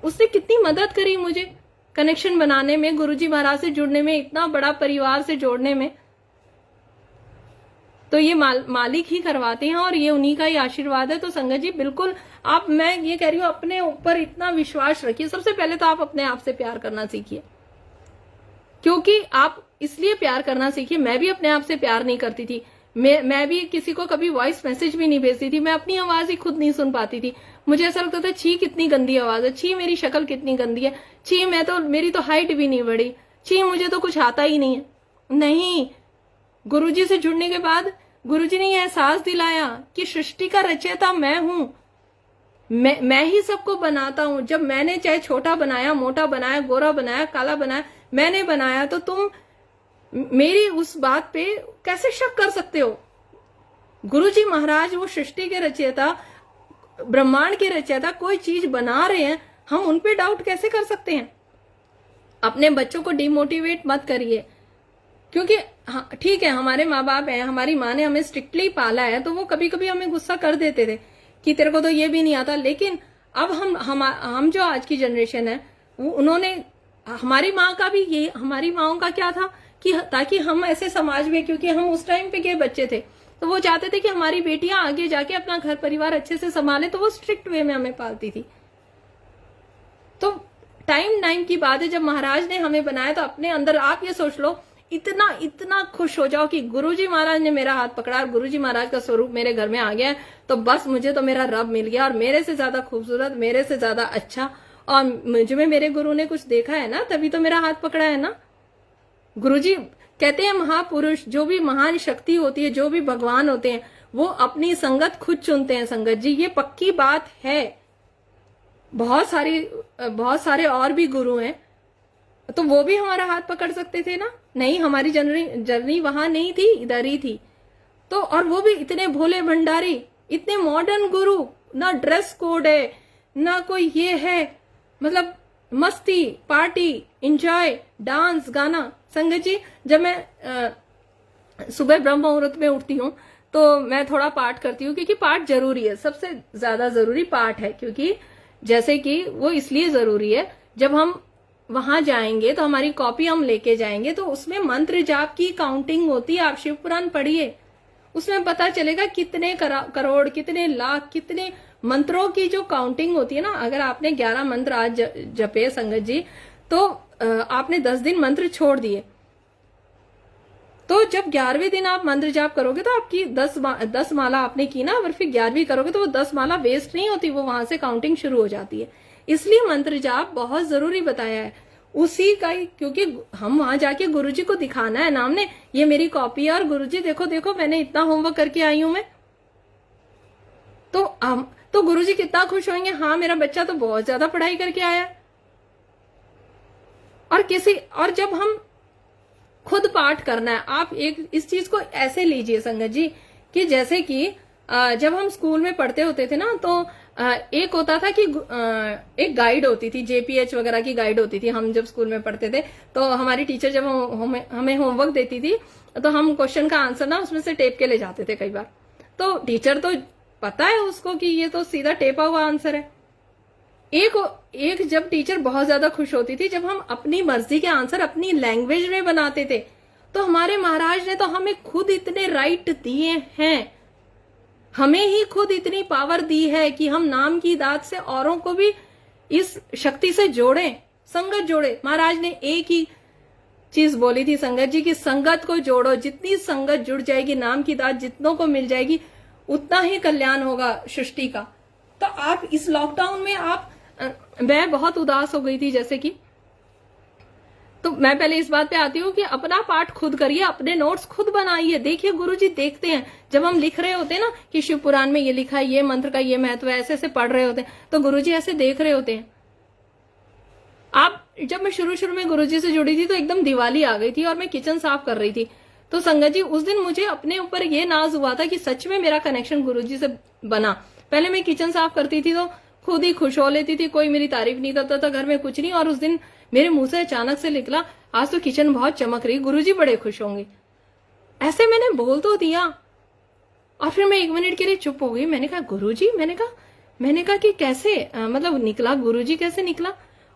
उसने कितनी मदद करी मुझे कनेक्शन बनाने में, गुरुजी महाराज से जुड़ने में, इतना बड़ा परिवार से जोड़ने में। तो ये मालिक ही करवाते हैं और ये उन्हीं का ही आशीर्वाद है। तो संगत जी बिल्कुल आप, मैं ये कह रही हूं, अपने ऊपर इतना विश्वास रखिए। सबसे पहले तो आप अपने आप से प्यार करना सीखिए, क्योंकि आप इसलिए प्यार करना सीखिए। मैं भी अपने आप से प्यार नहीं करती थी, मैं भी किसी को कभी वॉइस मैसेज भी नहीं भेजती थी, मैं अपनी आवाज ही खुद नहीं सुन पाती थी। मुझे ऐसा लगता था छी कितनी गंदी आवाज है, छी मेरी शक्ल कितनी गंदी है, छी मेरी तो हाइट भी नहीं बढ़ी, छी मुझे तो कुछ आता ही नहीं है। नहीं, गुरुजी से जुड़ने के बाद गुरुजी ने यह एहसास दिलाया कि सृष्टि का रचयिता मैं हूं, मैं ही सबको बनाता हूं। जब मैंने चाहे छोटा बनाया, मोटा बनाया, गोरा बनाया, काला बनाया, मैंने बनाया, तो तुम मेरी उस बात पे कैसे शक कर सकते हो? गुरुजी महाराज वो सृष्टि के रचयिता, ब्रह्मांड के रचयिता, कोई चीज बना रहे हैं, हम उन पे डाउट कैसे कर सकते हैं? अपने बच्चों को डिमोटिवेट मत करिए, क्योंकि हाँ ठीक है, हमारे माँ बाप हैं, हमारी माँ ने हमें स्ट्रिक्टली पाला है, तो वो कभी कभी हमें गुस्सा कर देते थे कि तेरे को तो ये भी नहीं आता। लेकिन अब हम जो आज की जनरेशन है, वो उन्होंने, हमारी माँ का भी ये, हमारी माँओं का क्या था कि ताकि हम ऐसे समाज में, क्योंकि हम उस टाइम पे के बच्चे थे, तो वो चाहते थे कि हमारी बेटियां आगे जाके अपना घर परिवार अच्छे से संभालें, तो वो स्ट्रिक्ट वे में हमें पालती थी। तो टाइम की बात है, जब महाराज ने हमें बनाया, तो अपने अंदर आप ये सोच लो, इतना खुश हो जाओ कि गुरुजी महाराज ने मेरा हाथ पकड़ा और गुरुजी महाराज का स्वरूप मेरे घर में आ गया है, तो बस मुझे तो मेरा रब मिल गया, और मेरे से ज्यादा खूबसूरत, मेरे से ज्यादा अच्छा, और मुझे में मेरे गुरु ने कुछ देखा है ना, तभी तो मेरा हाथ पकड़ा है ना। गुरुजी कहते हैं महापुरुष, जो भी महान शक्ति होती है, जो भी भगवान होते हैं, वो अपनी संगत खुद चुनते हैं संगत जी, ये पक्की बात है। बहुत सारे और भी गुरु हैं, तो वो भी हमारा हाथ पकड़ सकते थे ना। नहीं, हमारी जर्नी वहां नहीं थी, इधर ही थी। तो और वो भी इतने भोले भंडारी, इतने मॉडर्न गुरु, ना ड्रेस कोड है, ना कोई ये है, मतलब मस्ती, पार्टी, एंजॉय, डांस, गाना। संगत जी, जब मैं सुबह ब्रह्म मुहूर्त में उठती हूँ, तो मैं थोड़ा पाठ करती हूँ, क्योंकि पाठ जरूरी है, सबसे ज्यादा जरूरी पाठ है। क्योंकि जैसे कि वो इसलिए जरूरी है, जब हम वहां जाएंगे तो हमारी कॉपी हम लेके जाएंगे, तो उसमें मंत्र जाप की काउंटिंग होती है। आप शिव पुराण पढ़िए, उसमें पता चलेगा कितने करोड़, कितने लाख, कितने मंत्रों की जो काउंटिंग होती है ना। अगर आपने 11 मंत्र आज जपे संगत जी, तो आपने 10 दिन मंत्र छोड़ दिए, तो जब 11वें दिन आप मंत्र जाप करोगे, तो आपकी 10 माला आपने की ना, और फिर 11वीं करोगे, तो वो 10 माला वेस्ट नहीं होती, वो वहां से काउंटिंग शुरू हो जाती है। इसलिए मंत्र जाप बहुत जरूरी बताया है उसी का ही, क्योंकि हम वहां जाके गुरुजी को दिखाना है ना, हमने ये मेरी कॉपी है, और गुरुजी देखो मैंने इतना होमवर्क करके आई हूं मैं। तो गुरुजी कितना खुश होंगे, हाँ मेरा बच्चा तो बहुत ज्यादा पढ़ाई करके आया। और जब हम खुद पाठ करना है, आप इस चीज को ऐसे लीजिए संगत जी, कि जैसे कि जब हम स्कूल में पढ़ते होते थे ना, तो एक होता था कि एक गाइड होती थी, JPH वगैरह की गाइड होती थी। हम जब स्कूल में पढ़ते थे, तो हमारी टीचर जब हमें होमवर्क देती थी, तो हम क्वेश्चन का आंसर ना उसमें से टेप के ले जाते थे कई बार। तो टीचर तो पता है उसको कि ये तो सीधा टेपा हुआ आंसर है, एक एक जब टीचर बहुत ज्यादा खुश होती थी जब हम अपनी मर्जी के आंसर अपनी लैंग्वेज में बनाते थे। तो हमारे महाराज ने तो हमें खुद इतने राइट दिए हैं, हमें ही खुद इतनी पावर दी है कि हम नाम की दात से औरों को भी इस शक्ति से जोड़ें, संगत जोड़े। महाराज ने एक ही चीज बोली थी संगत जी की, संगत को जोड़ो। जितनी संगत जुड़ जाएगी, नाम की दात जितनों को मिल जाएगी, उतना ही कल्याण होगा सृष्टि का। तो आप इस लॉकडाउन में मैं बहुत उदास हो गई थी जैसे कि, तो मैं पहले इस बात पे आती हूँ कि अपना पाठ खुद करिए, अपने नोट्स खुद बनाइए। देखिए गुरुजी देखते हैं जब हम लिख रहे होते हैं ना कि शिव पुराण में ये लिखा है, ये मंत्र का ये महत्व है, ऐसे ऐसे पढ़ रहे होते हैं, तो गुरुजी ऐसे देख रहे होते हैं। जब मैं शुरू में गुरुजी से जुड़ी थी तो एकदम दिवाली आ गई थी और मैं किचन साफ कर रही थी। तो संगत जी उस दिन मुझे अपने ऊपर ये नाज हुआ था कि सच में मेरा कनेक्शन गुरुजी से बना। पहले मैं किचन साफ करती थी तो खुद ही खुश हो लेती थी, कोई मेरी तारीफ नहीं करता था, घर में कुछ नहीं। और उस दिन मेरे मुंह से अचानक से निकला, आज तो किचन बहुत चमक रही, गुरुजी बड़े खुश होंगे। ऐसे मैंने बोल तो दिया और फिर मैं 1 मिनट के लिए चुप हो गई। मैंने कहा गुरुजी, मैंने कहा कि कैसे मतलब निकला, गुरुजी कैसे निकला?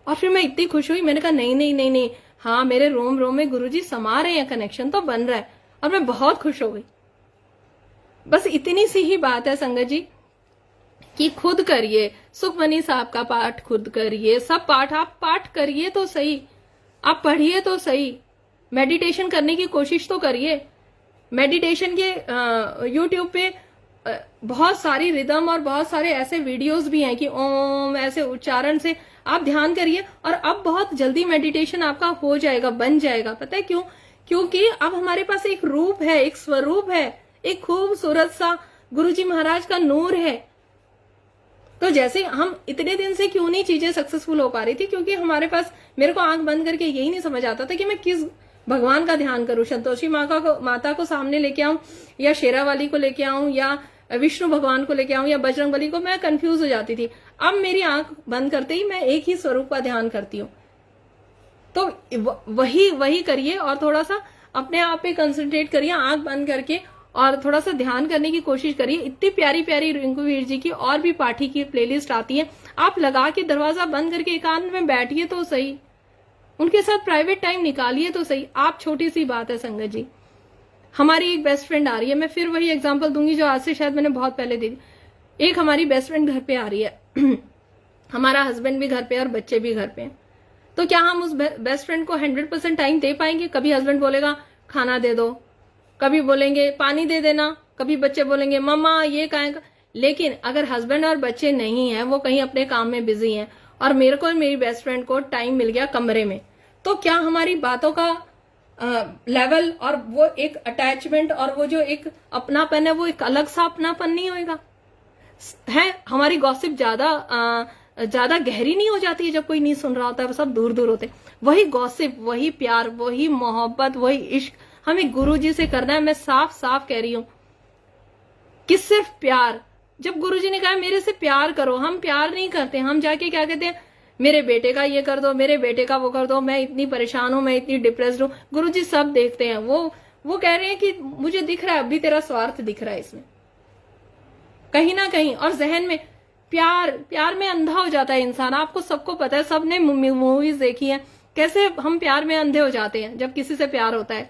और फिर मैं इतनी खुश हुई, मैंने कहा नहीं, हाँ मेरे रोम रोम में गुरुजी समा रहे हैं, कनेक्शन तो बन रहा है। और मैं बहुत खुश हो गई। बस इतनी सी ही बात है संगत जी कि खुद करिए। सुखमनी साहब का पाठ खुद करिए, सब पाठ आप पाठ करिए तो सही, आप पढ़िए तो सही, मेडिटेशन करने की कोशिश तो करिए। मेडिटेशन के यूट्यूब पे बहुत सारी रिदम और बहुत सारे ऐसे वीडियोस भी हैं कि ओम ऐसे उच्चारण से आप ध्यान करिए और अब बहुत जल्दी मेडिटेशन आपका हो जाएगा, बन जाएगा। पता है क्यों? क्योंकि अब हमारे पास एक रूप है, एक स्वरूप है, एक खूबसूरत सा गुरुजी महाराज का नूर है। तो जैसे हम इतने दिन से क्यों नहीं चीजें सक्सेसफुल हो पा रही थी, क्योंकि हमारे पास, मेरे को आंख बंद करके यही नहीं समझ आता था कि मैं किस भगवान का ध्यान करूं। संतोषी माता को सामने लेके आऊं या शेरावाली को लेके आऊं या विष्णु भगवान को लेके आऊं या बजरंगबली को, मैं कंफ्यूज हो जाती थी। अब मेरी आंख बंद करते ही मैं एक ही स्वरूप का ध्यान करती हूँ। तो वही करिए और थोड़ा सा अपने आप पे कंसंट्रेट करिए, आंख बंद करके, और थोड़ा सा ध्यान करने की कोशिश करिए। इतनी प्यारी प्यारी रिंकू वीर जी की और भी पाठी की प्लेलिस्ट आती है, आप लगा के दरवाजा बंद करके एकांत में बैठिए तो सही, उनके साथ प्राइवेट टाइम निकालिए तो सही। आप छोटी सी बात है संगत जी, हमारी एक बेस्ट फ्रेंड आ रही है, मैं फिर वही एग्जांपल दूंगी जो आज से शायद मैंने बहुत पहले दी। एक हमारी बेस्ट फ्रेंड घर पे आ रही है हमारा हस्बैंड भी घर पे और बच्चे भी घर पे हैं। तो क्या हम उस बेस्ट फ्रेंड को 100% टाइम दे पाएंगे? कभी हस्बैंड बोलेगा खाना दे दो, कभी बोलेंगे पानी दे देना, कभी बच्चे बोलेंगे मम्मा ये काहे। लेकिन अगर हस्बैंड और बच्चे नहीं है, वो कहीं अपने काम में बिजी हैं, और मेरे को मेरी बेस्ट फ्रेंड को टाइम मिल गया कमरे में, तो क्या हमारी बातों का लेवल और वो एक अटैचमेंट और वो जो एक अपनापन है, वो एक अलग सा अपनापन नहीं होएगा? है हमारी गॉसिप ज्यादा गहरी नहीं हो जाती है जब कोई नहीं सुन रहा होता है, सब दूर दूर होते। वही गॉसिप, वही प्यार, वही मोहब्बत, वही इश्क हमें गुरुजी से करना है। मैं साफ साफ कह रही हूं कि सिर्फ प्यार। जब गुरुजी ने कहा मेरे से प्यार करो, हम प्यार नहीं करते, हम जाके क्या कहते हैं, मेरे बेटे का ये कर दो, मेरे बेटे का वो कर दो, मैं इतनी परेशान हूं, मैं इतनी डिप्रेस्ड हूं। गुरुजी सब देखते हैं, वो कह रहे हैं कि मुझे दिख रहा है, अभी तेरा स्वार्थ दिख रहा है इसमें कहीं ना कहीं। और जहन में प्यार में अंधा हो जाता है इंसान। आपको सबको पता है, सबने मूवीज देखी है, कैसे हम प्यार में अंधे हो जाते हैं जब किसी से प्यार होता है।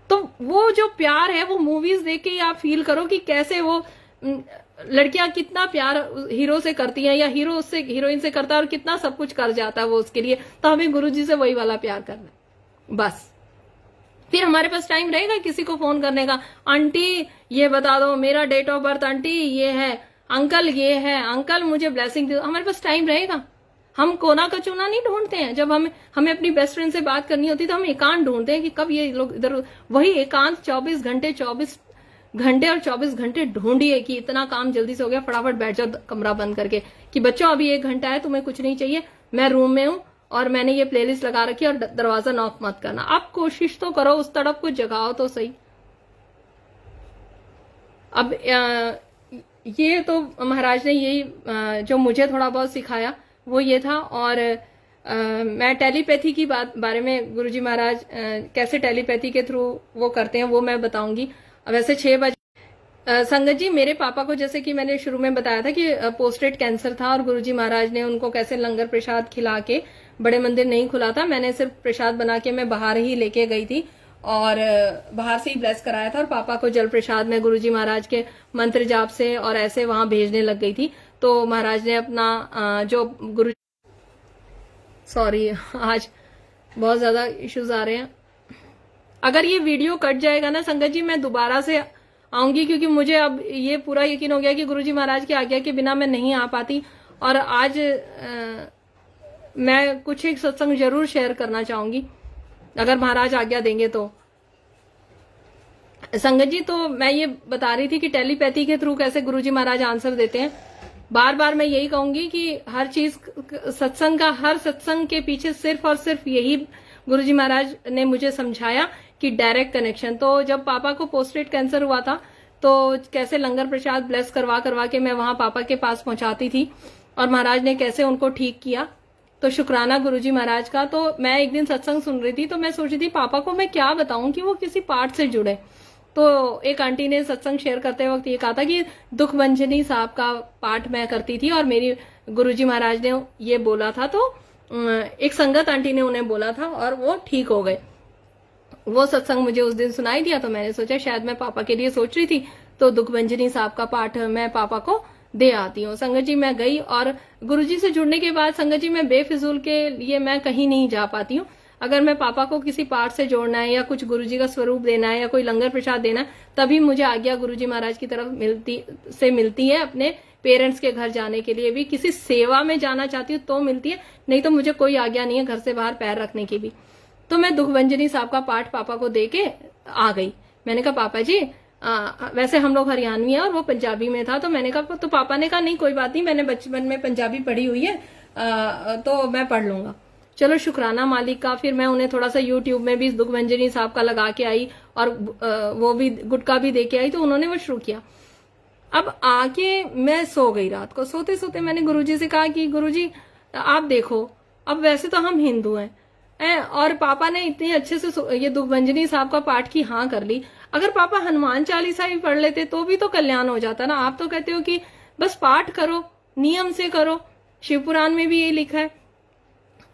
तो वो जो प्यार है वो मूवीज देख के ही आप फील करो कि कैसे वो लड़कियां कितना प्यार हीरो से करती हैं या हीरो उससे हीरोइन से करता है और कितना सब कुछ कर जाता है वो उसके लिए। तो हमें गुरुजी से वही वाला प्यार करना है बस। फिर हमारे पास टाइम रहेगा किसी को फोन करने का, आंटी ये बता दो मेरा डेट ऑफ बर्थ, आंटी ये है, अंकल ये है, अंकल मुझे ब्लेसिंग दो। हमारे पास टाइम रहेगा? हम कोना का चूना नहीं ढूंढते हैं। जब हमें अपनी बेस्ट फ्रेंड से बात करनी होती है तो हम एकांत ढूंढते हैं कि कब ये लोग इधर, वही एकांत 24 घंटे और 24 घंटे ढूंढिए कि इतना काम जल्दी से हो गया, फटाफट बैठ जाओ कमरा बंद करके कि बच्चों अभी 1 घंटा है, तुम्हें कुछ नहीं चाहिए, मैं रूम में हूं और मैंने ये प्लेलिस्ट लगा रखी है और दरवाजा नॉक मत करना। आप कोशिश तो करो, उस तड़प को जगाओ तो सही। अब ये तो महाराज ने यही जो मुझे थोड़ा बहुत सिखाया वो ये था। और मैं टेलीपैथी की बारे में गुरुजी महाराज कैसे टेलीपैथी के थ्रू वो करते हैं वो मैं बताऊंगी। वैसे 6 बजे संगत जी, मेरे पापा को जैसे कि मैंने शुरू में बताया था कि पोस्टेट कैंसर था और गुरुजी महाराज ने उनको कैसे लंगर प्रसाद खिला के, बड़े मंदिर नहीं खुला था, मैंने सिर्फ प्रसाद बना के मैं बाहर ही लेके गई थी और बाहर से ही ब्लेस कराया था और पापा को जल प्रसाद में गुरुजी महाराज के मंत्र जाप से और ऐसे वहां भेजने लग गई थी। तो महाराज ने अपना जो गुरु सॉरी आज बहुत ज्यादा इश्यूज आ रहे हैं। अगर ये वीडियो कट जाएगा ना संगत जी, मैं दोबारा से आऊंगी, क्योंकि मुझे अब ये पूरा यकीन हो गया कि गुरुजी महाराज की आज्ञा के बिना मैं नहीं आ पाती। और आज मैं कुछ एक सत्संग जरूर शेयर करना चाहूंगी अगर महाराज आज्ञा देंगे तो। संगत जी, तो मैं ये बता रही थी कि टेलीपैथी के थ्रू कैसे गुरुजी महाराज आंसर देते हैं। बार बार मैं यही कहूंगी कि हर चीज सत्संग का, हर सत्संग के पीछे सिर्फ और सिर्फ यही गुरुजी महाराज ने मुझे समझाया कि डायरेक्ट कनेक्शन। तो जब पापा को पोस्टेट कैंसर हुआ था तो कैसे लंगर प्रसाद ब्लेस करवा करवा के मैं वहां पापा के पास पहुंचाती थी और महाराज ने कैसे उनको ठीक किया। तो शुक्राना गुरुजी महाराज का। तो मैं एक दिन सत्संग सुन रही थी तो मैं सोच रही थी पापा को मैं क्या बताऊं कि वो किसी पाठ से जुड़े। तो एक आंटी ने सत्संग शेयर करते वक्त ये कहा था कि दुख भंजनी साहब का पाठ मैं करती थी और मेरी गुरुजी महाराज ने ये बोला था। तो एक संगत आंटी ने उन्हें बोला था और वो ठीक हो गए। वो सत्संग मुझे उस दिन सुनाई दिया तो मैंने सोचा शायद मैं पापा के लिए सोच रही थी तो दुख भंजनी साहब का पाठ मैं पापा को दे आती हूँ। संगत जी, मैं गई और गुरुजी से जुड़ने के बाद संगत जी मैं बेफिजूल के लिए मैं कहीं नहीं जा पाती हूँ। अगर मैं पापा को किसी पाठ से जोड़ना है या कुछ गुरुजी का स्वरूप देना है या कोई लंगर प्रसाद देना है, तभी मुझे आज्ञा गुरुजी महाराज की तरफ मिलती है। अपने पेरेंट्स के घर जाने के लिए भी किसी सेवा में जाना चाहती हूँ तो मिलती है, नहीं तो मुझे कोई आज्ञा नहीं है घर से बाहर पैर रखने की भी। तो मैं दुखभंजनी साहब का पाठ पापा को दे के आ गई। मैंने कहा पापा जी, वैसे हम लोग हरियाणवी हैं और वो पंजाबी में था। तो मैंने कहा, तो पापा ने कहा नहीं कोई बात नहीं, मैंने बचपन में पंजाबी पढ़ी हुई है तो मैं पढ़ लूंगा। चलो शुक्राना मालिक का। फिर मैं उन्हें थोड़ा सा यूट्यूब में भी दुखभंजनी साहब का लगा के आई और वो भी गुटका भी दे के आई तो उन्होंने वो शुरू किया। अब आके मैं सो गई। रात को सोते सोते मैंने गुरुजी से कहा कि गुरुजी आप देखो, अब वैसे तो हम हिंदू हैं और पापा ने इतने अच्छे से ये दुखभंजनी साहब का पाठ की हाँ कर ली। अगर पापा हनुमान चालीसा भी पढ़ लेते तो भी तो कल्याण हो जाता ना। आप तो कहते हो कि बस पाठ करो, नियम से करो, शिवपुराण में भी यही लिखा है।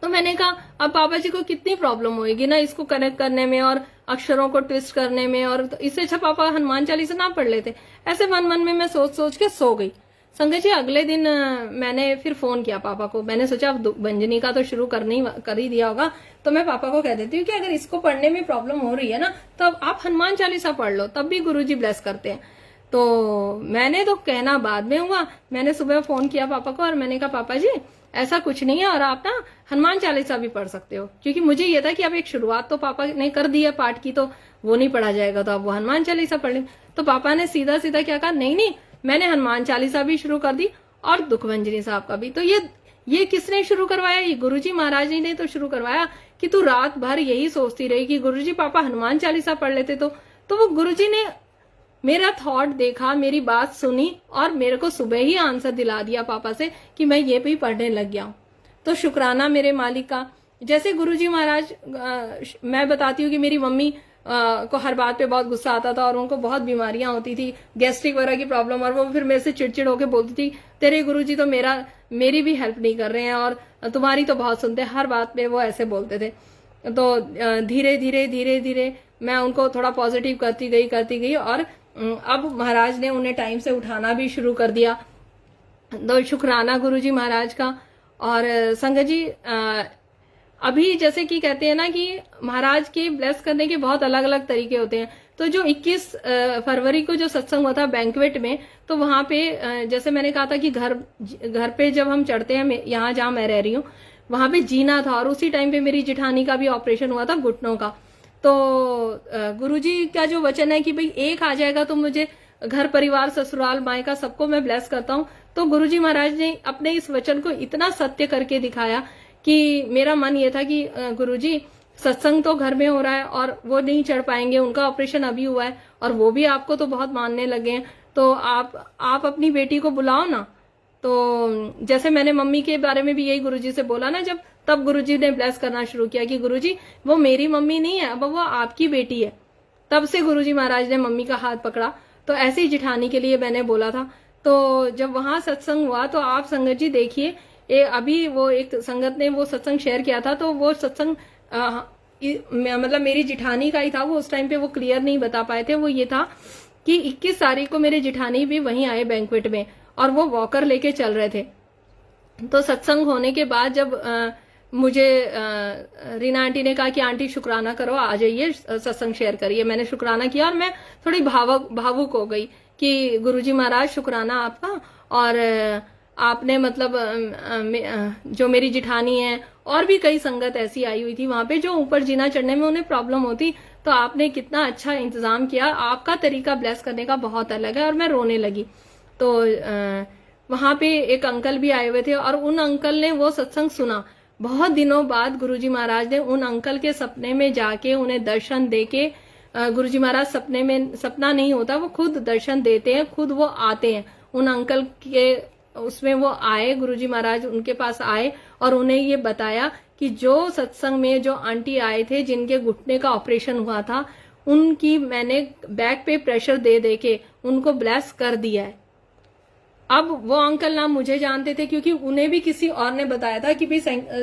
तो मैंने कहा अब पापा जी को कितनी प्रॉब्लम होगी ना इसको कनेक्ट करने में और अक्षरों को ट्विस्ट करने में, और तो इससे अच्छा पापा हनुमान चालीसा ना पढ़ लेते। ऐसे मन मन में मैं सोच सोच के सो गई। संगत जी, अगले दिन मैंने फिर फोन किया पापा को। मैंने सोचा अब भंजनी का तो शुरू कर ही दिया होगा तो मैं पापा को कह देती हूँ कि अगर इसको पढ़ने में प्रॉब्लम हो रही है ना तो आप हनुमान चालीसा पढ़ लो, तब भी गुरुजी ब्लेस करते हैं। तो मैंने तो कहना बाद में हुआ, मैंने सुबह फोन किया पापा को और मैंने कहा पापा जी ऐसा कुछ नहीं है और आप ना हनुमान चालीसा भी पढ़ सकते हो, क्योंकि मुझे ये था कि अब एक शुरुआत तो पापा ने कर दी है पाठ की तो वो नहीं पढ़ा जाएगा, तो अब वो हनुमान चालीसा पढ़ लें। तो पापा ने सीधा सीधा क्या कहा, नहीं नहीं मैंने हनुमान चालीसा भी शुरू कर दी और दुखभंजनी साहब का भी। तो ये किसने शुरू करवाया? ये गुरुजी महाराज जी ने तो शुरू करवाया कि तू रात भर यही सोचती रही कि गुरुजी पापा हनुमान चालीसा पढ़ लेते तो वो गुरुजी ने मेरा थॉट देखा, मेरी बात सुनी और मेरे को सुबह ही आंसर दिला दिया पापा से कि मैं ये भी पढ़ने लग गया हूं। तो शुक्राना मेरे मालिक का। जैसे गुरुजी महाराज, मैं बताती हूँ कि मेरी मम्मी को हर बात पे बहुत गुस्सा आता था और उनको बहुत बीमारियां होती थी, गैस्ट्रिक वगैरह की प्रॉब्लम, और वो फिर मेरे से चिड़चिड़ होकर बोलती थी तेरे गुरुजी तो मेरी भी हेल्प नहीं कर रहे हैं और तुम्हारी तो बहुत सुनते हैं, हर बात पे वो ऐसे बोलते थे। तो धीरे धीरे धीरे धीरे मैं उनको थोड़ा पॉजिटिव करती गई और अब महाराज ने उन्हें टाइम से उठाना भी शुरू कर दिया। तो शुक्राना गुरुजी महाराज का। और संगत जी, अभी जैसे कि कहते हैं ना कि महाराज के ब्लेस करने के बहुत अलग अलग तरीके होते हैं। तो जो 21 फरवरी को जो सत्संग हुआ था बैंक्वेट में, तो वहां पे जैसे मैंने कहा था कि घर पे जब हम चढ़ते हैं, यहाँ जहां मैं रह रही हूँ वहां पे जीना था और उसी टाइम पे मेरी जिठानी का भी ऑपरेशन हुआ था घुटनों का। तो गुरुजी का जो वचन है कि भाई एक आ जाएगा तो मुझे घर परिवार ससुराल मायका सबको मैं ब्लेस करता हूँ। तो गुरुजी महाराज ने अपने इस वचन को इतना सत्य करके दिखाया कि मेरा मन ये था कि गुरुजी सत्संग तो घर में हो रहा है और वो नहीं चढ़ पाएंगे, उनका ऑपरेशन अभी हुआ है और वो भी आपको तो बहुत मानने लगे हैं, तो आप अपनी बेटी को बुलाओ ना। तो जैसे मैंने मम्मी के बारे में भी यही गुरुजी से बोला ना जब, तब गुरुजी ने ब्लेस करना शुरू किया कि गुरुजी वो मेरी मम्मी नहीं है, अब वो आपकी बेटी है। तब से गुरुजी महाराज ने मम्मी का हाथ पकड़ा। तो ऐसे ही जिठानी के लिए मैंने बोला था। तो जब वहां सत्संग हुआ तो आप संगत जी देखिए, अभी वो एक संगत ने वो सत्संग शेयर किया था, तो वो सत्संग मतलब मेरी जिठानी का ही था। वो उस टाइम पे वो क्लियर नहीं बता पाए थे। वो ये था कि 21 तारीख को मेरे जिठानी भी वहीं आए बैंक्वेट में, और वो वॉकर लेके चल रहे थे। तो सत्संग होने के बाद जब मुझे रीना आंटी ने कहा कि आंटी शुक्राना करो, आ जाइए सत्संग शेयर करिए। मैंने शुक्राना किया और मैं थोड़ी भावुक हो गई कि गुरुजी महाराज शुक्राना आपका, और आपने मतलब जो मेरी जिठानी है और भी कई संगत ऐसी आई हुई थी वहां पे जो ऊपर जीना चढ़ने में उन्हें प्रॉब्लम होती, तो आपने कितना अच्छा इंतजाम किया। आपका तरीका ब्लेस करने का बहुत अलग है। और मैं रोने लगी। तो वहां पे एक अंकल भी आए हुए थे और उन अंकल ने वो सत्संग सुना। बहुत दिनों बाद गुरुजी महाराज ने उन अंकल के सपने में जाके उन्हें दर्शन देके, गुरुजी महाराज सपने में, सपना नहीं होता, वो खुद दर्शन देते हैं, खुद वो आते हैं। उन अंकल के उसमें वो आए, गुरुजी महाराज उनके पास आए और उन्हें ये बताया कि जो सत्संग में जो आंटी आए थे जिनके घुटने का ऑपरेशन हुआ था, उनकी मैंने बैक पे प्रेशर दे दे के उनको ब्लेस कर दिया है। अब वो अंकल ना मुझे जानते थे क्योंकि उन्हें भी किसी और ने बताया था कि भाई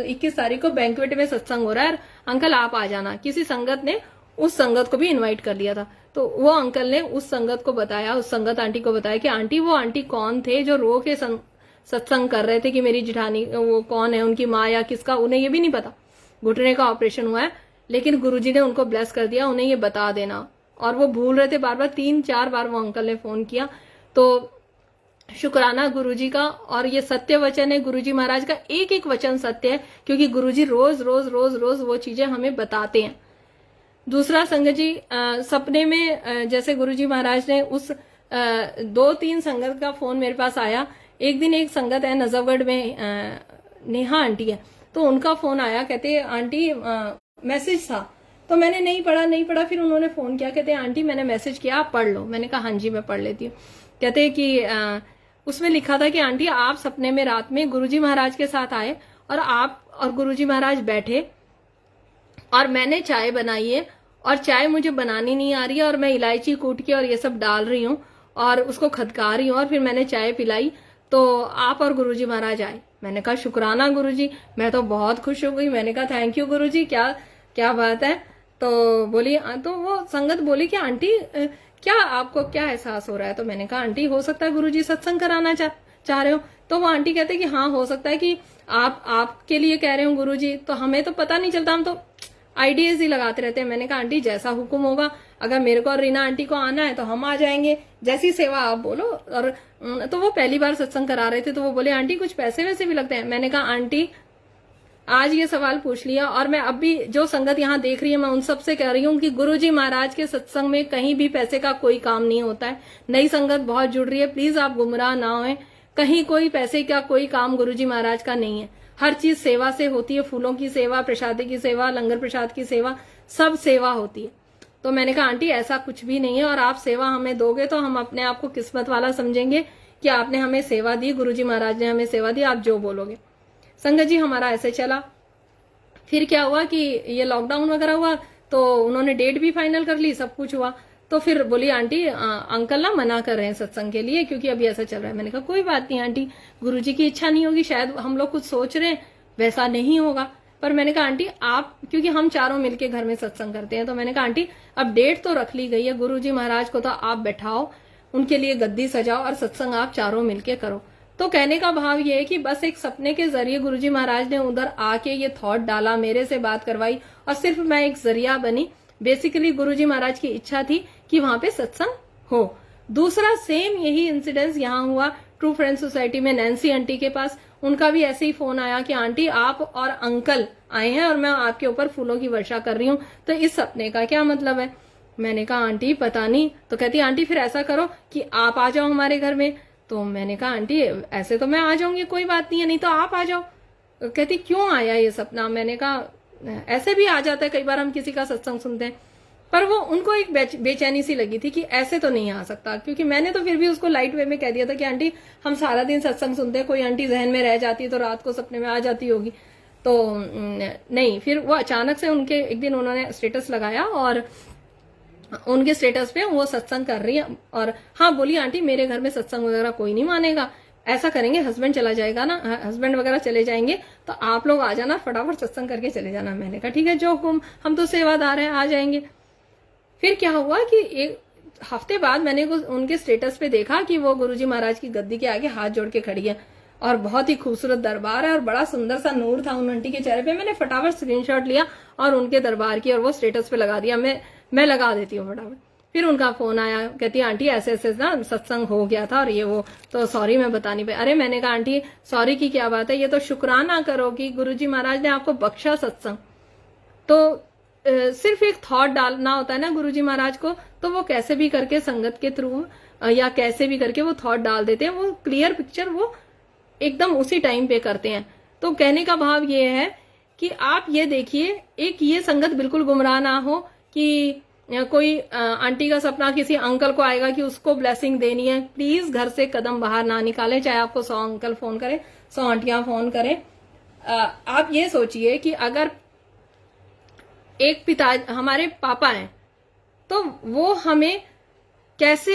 21 तारीख को बैंक्वेट में सत्संग हो रहा है, अंकल आप आ जाना। किसी संगत ने उस संगत को भी इनवाइट कर लिया था। तो वो अंकल ने उस संगत को बताया, उस संगत आंटी को बताया कि आंटी वो आंटी कौन थे जो रो के सत्संग कर रहे थे कि मेरी जिठानी वो कौन है, उनकी माँ या किसका, उन्हें ये भी नहीं पता। घुटने का ऑपरेशन हुआ है, लेकिन गुरुजी ने उनको ब्लेस कर दिया, उन्हें ये बता देना। और वो भूल रहे थे बार बार, 3-4 बार वो अंकल ने फोन किया। तो शुक्राना गुरुजी का। और ये सत्य वचन है, गुरुजी महाराज का एक एक वचन सत्य है, क्योंकि गुरुजी रोज रोज रोज रोज वो चीजें हमें बताते हैं। दूसरा संगत जी, सपने में जैसे गुरुजी महाराज ने उस 2-3 संगत का फोन मेरे पास आया। एक दिन एक संगत है नजफगढ़ में, नेहा आंटी है, तो उनका फोन आया, कहते आंटी मैसेज था। तो मैंने नहीं पढ़ा। फिर उन्होंने फोन किया, कहते आंटी मैंने मैसेज किया, आप पढ़ लो। मैंने कहा हाँ जी मैं पढ़ लेती हूँ। कहते कि उसमें लिखा था कि आंटी आप सपने में रात में गुरुजी महाराज के साथ आए और आप और गुरुजी महाराज बैठे और मैंने चाय बनाई है और चाय मुझे बनानी नहीं आ रही है और मैं इलायची कूट के और ये सब डाल रही हूँ और उसको खदका रही हूँ और फिर मैंने चाय पिलाई तो आप और गुरुजी महाराज आए। मैंने कहा शुक्राना गुरुजी। मैं तो बहुत खुश हो गई। मैंने कहा थैंक यू गुरुजी, क्या बात है। तो बोली, तो वो संगत बोली कि आंटी क्या आपको क्या एहसास हो रहा है। तो मैंने कहा आंटी हो सकता है गुरुजी सत्संग कराना चाह रहे हो। तो वो आंटी कहते कि हाँ हो सकता है कि आपके लिए कह रहे हो गुरुजी, तो हमें तो पता नहीं चलता, हम तो आइडियाज ही लगाते रहते हैं। मैंने कहा आंटी जैसा हुक्म होगा, अगर मेरे को और रीना आंटी को आना है तो हम आ जाएंगे, जैसी सेवा आप बोलो। और तो वो पहली बार सत्संग करा रहे थे, तो वो बोले आंटी कुछ पैसे वैसे भी लगते हैं। मैंने कहा आंटी आज ये सवाल पूछ लिया और मैं अब भी जो संगत यहाँ देख रही है मैं उन सबसे कह रही हूँ कि गुरुजी महाराज के सत्संग में कहीं भी पैसे का कोई काम नहीं होता है। नई संगत बहुत जुड़ रही है, प्लीज आप गुमराह ना होए। कहीं कोई पैसे का कोई काम गुरुजी महाराज का नहीं है। हर चीज सेवा से होती है, फूलों की सेवा, प्रसादी की सेवा, लंगर प्रसाद की सेवा, सब सेवा होती है। तो मैंने कहा आंटी ऐसा कुछ भी नहीं है और आप सेवा हमें दोगे तो हम अपने आप को किस्मत वाला समझेंगे कि आपने हमें सेवा दी, गुरुजी महाराज ने हमें सेवा दी, आप जो बोलोगे। संगत जी हमारा ऐसे चला। फिर क्या हुआ कि ये लॉकडाउन वगैरह हुआ तो उन्होंने डेट भी फाइनल कर ली, सब कुछ हुआ। तो फिर बोली आंटी अंकल ना मना कर रहे हैं सत्संग के लिए क्योंकि अभी ऐसा चल रहा है। मैंने कहा कोई बात नहीं आंटी, गुरुजी की इच्छा नहीं होगी, शायद हम लोग कुछ सोच रहे हैं वैसा नहीं होगा। पर मैंने कहा आंटी आप, क्योंकि हम चारों मिलके घर में सत्संग करते हैं, तो मैंने कहा आंटी अब डेट तो रख ली गई है, गुरुजी महाराज को तो आप बैठाओ, उनके लिए गद्दी सजाओ और सत्संग आप चारों मिलके करो। तो कहने का भाव ये है कि बस एक सपने के जरिए गुरुजी महाराज ने उधर आके ये थॉट डाला, मेरे से बात करवाई और सिर्फ मैं एक जरिया बनी। बेसिकली गुरुजी महाराज की इच्छा थी कि वहां पे सत्संग हो। दूसरा सेम यही इंसिडेंस यहाँ हुआ ट्रू फ्रेंड सोसाइटी में नैन्सी आंटी के पास। उनका भी ऐसे ही फोन आया कि आंटी आप और अंकल आए हैं और मैं आपके ऊपर फूलों की वर्षा कर रही हूँ, तो इस सपने का क्या मतलब है। मैंने कहा आंटी पता नहीं। तो कहती आंटी फिर ऐसा करो कि आप आ जाओ हमारे घर में। तो मैंने कहा आंटी ऐसे तो मैं आ जाऊंगी, कोई बात नहीं है, नहीं तो आप आ जाओ। कहती क्यों आया ये सपना। मैंने कहा ऐसे भी आ जाता है, कई बार हम किसी का सत्संग सुनते हैं। पर वो उनको एक बेचैनी सी लगी थी कि ऐसे तो नहीं आ सकता, क्योंकि मैंने तो फिर भी उसको लाइट वे में कह दिया था कि आंटी हम सारा दिन सत्संग सुनते हैं, कोई आंटी जहन में रह जाती है तो रात को सपने में आ जाती होगी। तो नहीं, फिर वो अचानक से उनके एक दिन उन्होंने स्टेटस लगाया और उनके स्टेटस पे वो सत्संग कर रही है। और हाँ बोली आंटी मेरे घर में सत्संग वगैरह कोई नहीं मानेगा, ऐसा करेंगे हस्बैंड चला जाएगा ना, हस्बैंड वगैरह चले जाएंगे तो आप लोग आ जाना, फटाफट सत्संग करके चले जाना। मैंने कहा ठीक है जो हुक्म, हम तो सेवादार हैं, आ जाएंगे। फिर क्या हुआ कि एक हफ्ते बाद मैंने उनके स्टेटस पे देखा कि वो गुरुजी महाराज की गद्दी के आगे हाथ जोड़ के खड़ी है और बहुत ही खूबसूरत दरबार है और बड़ा सुंदर सा नूर था उन आंटी के चेहरे पे। मैंने फटाफट स्क्रीनशॉट लिया और उनके दरबार की और वो स्टेटस पे लगा दिया। मैं लगा देती हूँ फटाफट। फिर उनका फोन आया, कहती है आंटी ऐसे ऐसे ना सत्संग हो गया था और ये वो, तो सॉरी मैं बता नहीं पाई। अरे मैंने कहा आंटी सॉरी की क्या बात है, ये तो शुक्राना करो कि गुरुजी महाराज ने आपको बख्शा सत्संग। तो सिर्फ एक थॉट डालना होता है ना गुरुजी महाराज को, तो वो कैसे भी करके संगत के थ्रू या कैसे भी करके वो थॉट डाल देते हैं, वो क्लियर पिक्चर वो एकदम उसी टाइम पे करते हैं। तो कहने का भाव ये है कि आप ये देखिए, एक ये संगत बिल्कुल गुमराह ना हो कि कोई आंटी का सपना किसी अंकल को आएगा कि उसको ब्लेसिंग देनी है। प्लीज घर से कदम बाहर ना निकालें, चाहे आपको 100 अंकल फोन करें, 100 आंटियां फोन करें। आप ये सोचिए कि अगर एक पिता हमारे पापा हैं तो वो हमें कैसे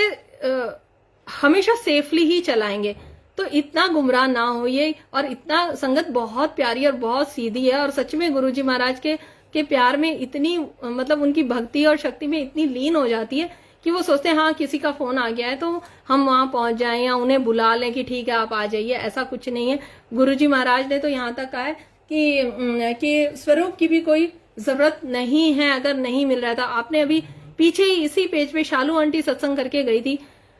हमेशा सेफली ही चलाएंगे। तो इतना गुमराह ना होइए। और इतना संगत बहुत प्यारी और बहुत सीधी है और सच में गुरुजी महाराज के प्यार में इतनी मतलब उनकी भक्ति और शक्ति में इतनी लीन हो जाती है कि वो सोचते हैं हाँ किसी का फोन आ गया है तो हम वहां पहुंच जाएं या उन्हें बुला लें कि ठीक है आप आ जाइए। ऐसा कुछ नहीं है। गुरुजी महाराज ने तो यहाँ तक कहा है कि स्वरूप की भी कोई जरूरत नहीं है अगर नहीं मिल रहा था। आपने अभी पीछे ही इसी पेज पे शालू आंटी सत्संग करके गई थी,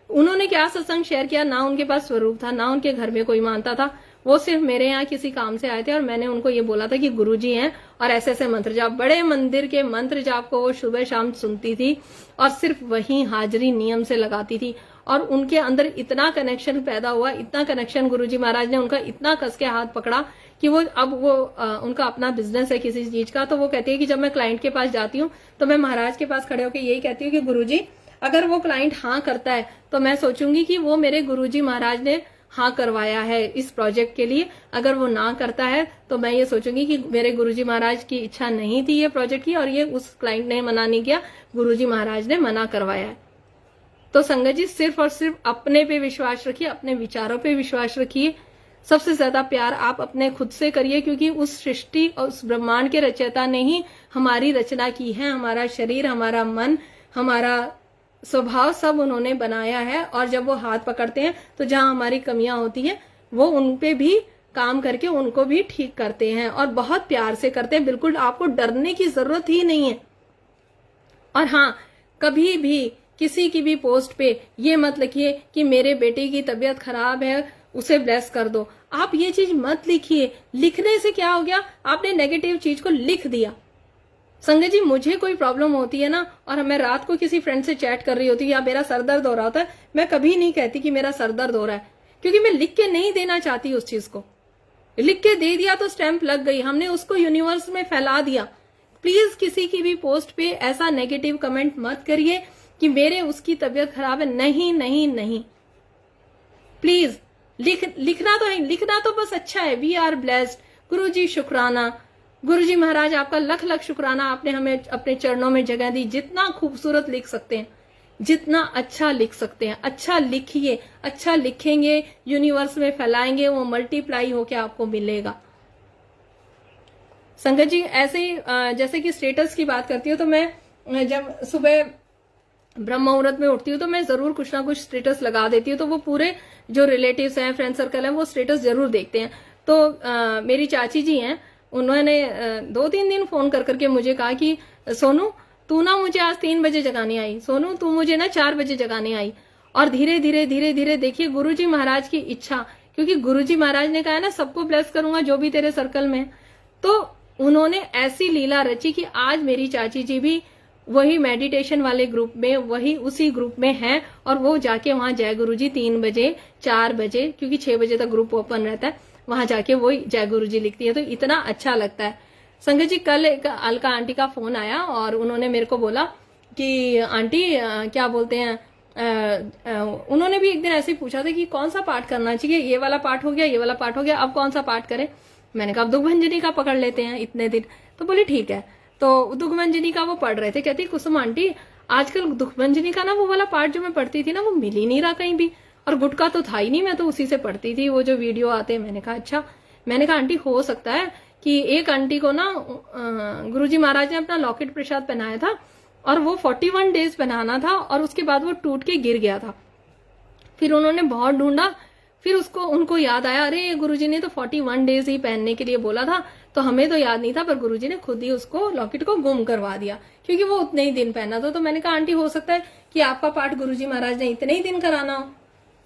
उन्होंने क्या सत्संग शेयर किया, ना उनके पास स्वरूप था, ना उनके घर में कोई मानता था, वो सिर्फ मेरे यहाँ किसी काम से आए थे और मैंने उनको ये बोला था कि गुरुजी हैं और ऐसे ऐसे मंत्र जाप, बड़े मंदिर के मंत्र जाप को वो सुबह शाम सुनती थी और सिर्फ वही हाजिरी नियम से लगाती थी। और उनके अंदर इतना कनेक्शन पैदा हुआ, इतना कनेक्शन, गुरुजी महाराज ने उनका इतना कस के हाथ पकड़ा कि वो अब उनका अपना बिजनेस है किसी चीज का। तो वो कहती है कि जब मैं क्लाइंट के पास जाती हूँ तो मैं महाराज के पास खड़े होकर यही कहती हूँ कि गुरुजी अगर वो क्लाइंट हाँ करता है तो मैं सोचूंगी कि वो मेरे गुरुजी महाराज ने हाँ करवाया है इस प्रोजेक्ट के लिए। अगर वो ना करता है तो मैं ये सोचूंगी कि मेरे गुरुजी महाराज की इच्छा नहीं थी ये प्रोजेक्ट की और ये उस क्लाइंट ने मना नहीं किया, गुरुजी महाराज ने मना करवाया है। तो संगत जी सिर्फ और सिर्फ अपने पे विश्वास रखिए, अपने विचारों पे विश्वास रखिए। सबसे ज्यादा प्यार आप अपने खुद से करिए क्योंकि उस सृष्टि और उस ब्रह्मांड के रचयिता ने ही हमारी रचना की है। हमारा शरीर, हमारा मन, हमारा स्वभाव सब उन्होंने बनाया है। और जब वो हाथ पकड़ते हैं तो जहां हमारी कमियां होती हैं वो उन पे भी काम करके उनको भी ठीक करते हैं और बहुत प्यार से करते हैं। बिल्कुल आपको डरने की जरूरत ही नहीं है। और हाँ, कभी भी किसी की भी पोस्ट पे ये मत लिखिए कि मेरे बेटे की तबीयत खराब है उसे ब्लेस कर दो। आप ये चीज मत लिखिए। लिखने से क्या हो गया, आपने नेगेटिव चीज को लिख दिया। संगत जी मुझे कोई प्रॉब्लम होती है ना और मैं रात को किसी फ्रेंड से चैट कर रही होती हूँ या मेरा सर दर्द हो रहा होता है, मैं कभी नहीं कहती कि मेरा सर दर्द हो रहा है क्योंकि मैं लिख के नहीं देना चाहती उस चीज को। लिख के दे दिया तो स्टैंप लग गई, हमने उसको यूनिवर्स में फैला दिया। प्लीज किसी की भी पोस्ट पे ऐसा नेगेटिव कमेंट मत करिए कि मेरे उसकी तबीयत खराब है। नहीं नहीं नहीं, प्लीज लिखना तो है, लिखना तो बस अच्छा है। वी आर ब्लेस्ड, गुरुजी शुक्राना, गुरुजी महाराज आपका लख लख शुक्राना, आपने हमें अपने चरणों में जगह दी। जितना खूबसूरत लिख सकते हैं, जितना अच्छा लिख सकते हैं, अच्छा लिखिए। अच्छा लिखेंगे, यूनिवर्स में फैलाएंगे, वो मल्टीप्लाई होके आपको मिलेगा। संगत जी ऐसे ही जैसे कि स्टेटस की बात करती हूँ तो मैं जब सुबह ब्रह्म मुहूर्त में उठती हूँ तो मैं जरूर कुछ ना कुछ स्टेटस लगा देती हूँ। तो वो पूरे जो रिलेटिव्स हैं, फ्रेंड सर्कल है, वो स्टेटस जरूर देखते हैं। तो मेरी चाची जी हैं, उन्होंने 2-3 दिन फोन कर करके मुझे कहा कि सोनू तू ना मुझे आज 3 बजे जगाने आई, सोनू तू मुझे ना 4 बजे जगाने आई। और धीरे धीरे धीरे धीरे देखिए गुरुजी महाराज की इच्छा, क्योंकि गुरुजी महाराज ने कहा है ना सबको ब्लेस करूंगा जो भी तेरे सर्कल में। तो उन्होंने ऐसी लीला रची कि आज मेरी चाची जी भी वही मेडिटेशन वाले ग्रुप में, वही उसी ग्रुप में हैं और वो जाके वहां जय गुरुजी 3 बजे 4 बजे, क्योंकि 6 बजे तक ग्रुप ओपन रहता है, वहां जाके वो जय गुरुजी लिखती है। तो इतना अच्छा लगता है। संगत जी कल एक अलका आंटी का फोन आया और उन्होंने मेरे को बोला कि आंटी क्या बोलते हैं, उन्होंने भी एक दिन ऐसे ही पूछा था कि कौन सा पाठ करना चाहिए, ये वाला पाठ हो गया, ये वाला पाठ हो गया, अब कौन सा पाठ करें। मैंने कहा अब दुखभंजनी का पकड़ लेते हैं इतने दिन। तो बोली ठीक है। तो दुखभंजनी का वो पढ़ रहे थे। कहती कुसुम आंटी आजकल दुखभंजनी का ना वो वाला पार्ट जो मैं पढ़ती थी ना, वो मिल ही नहीं रहा कहीं भी, और गुटका तो था ही नहीं, मैं तो उसी से पढ़ती थी वो जो वीडियो आते। मैंने कहा अच्छा, मैंने कहा आंटी हो सकता है कि एक आंटी को ना गुरुजी महाराज ने अपना लॉकेट प्रसाद पहनाया था, और वो 41 डेज पहनाना था, और उसके बाद वो टूट के गिर गया था। फिर उन्होंने बहुत ढूंढा, फिर उनको याद आया, अरे गुरुजी ने तो 41 डेज ही पहनने के लिए बोला था, तो हमें तो याद नहीं था, पर गुरुजी ने खुद ही उसको लॉकेट को गुम करवा दिया, क्योंकि वो उतने ही दिन पहना था। तो मैंने कहा आंटी हो सकता है कि आपका पाठ गुरुजी महाराज ने इतने ही दिन कराना हो।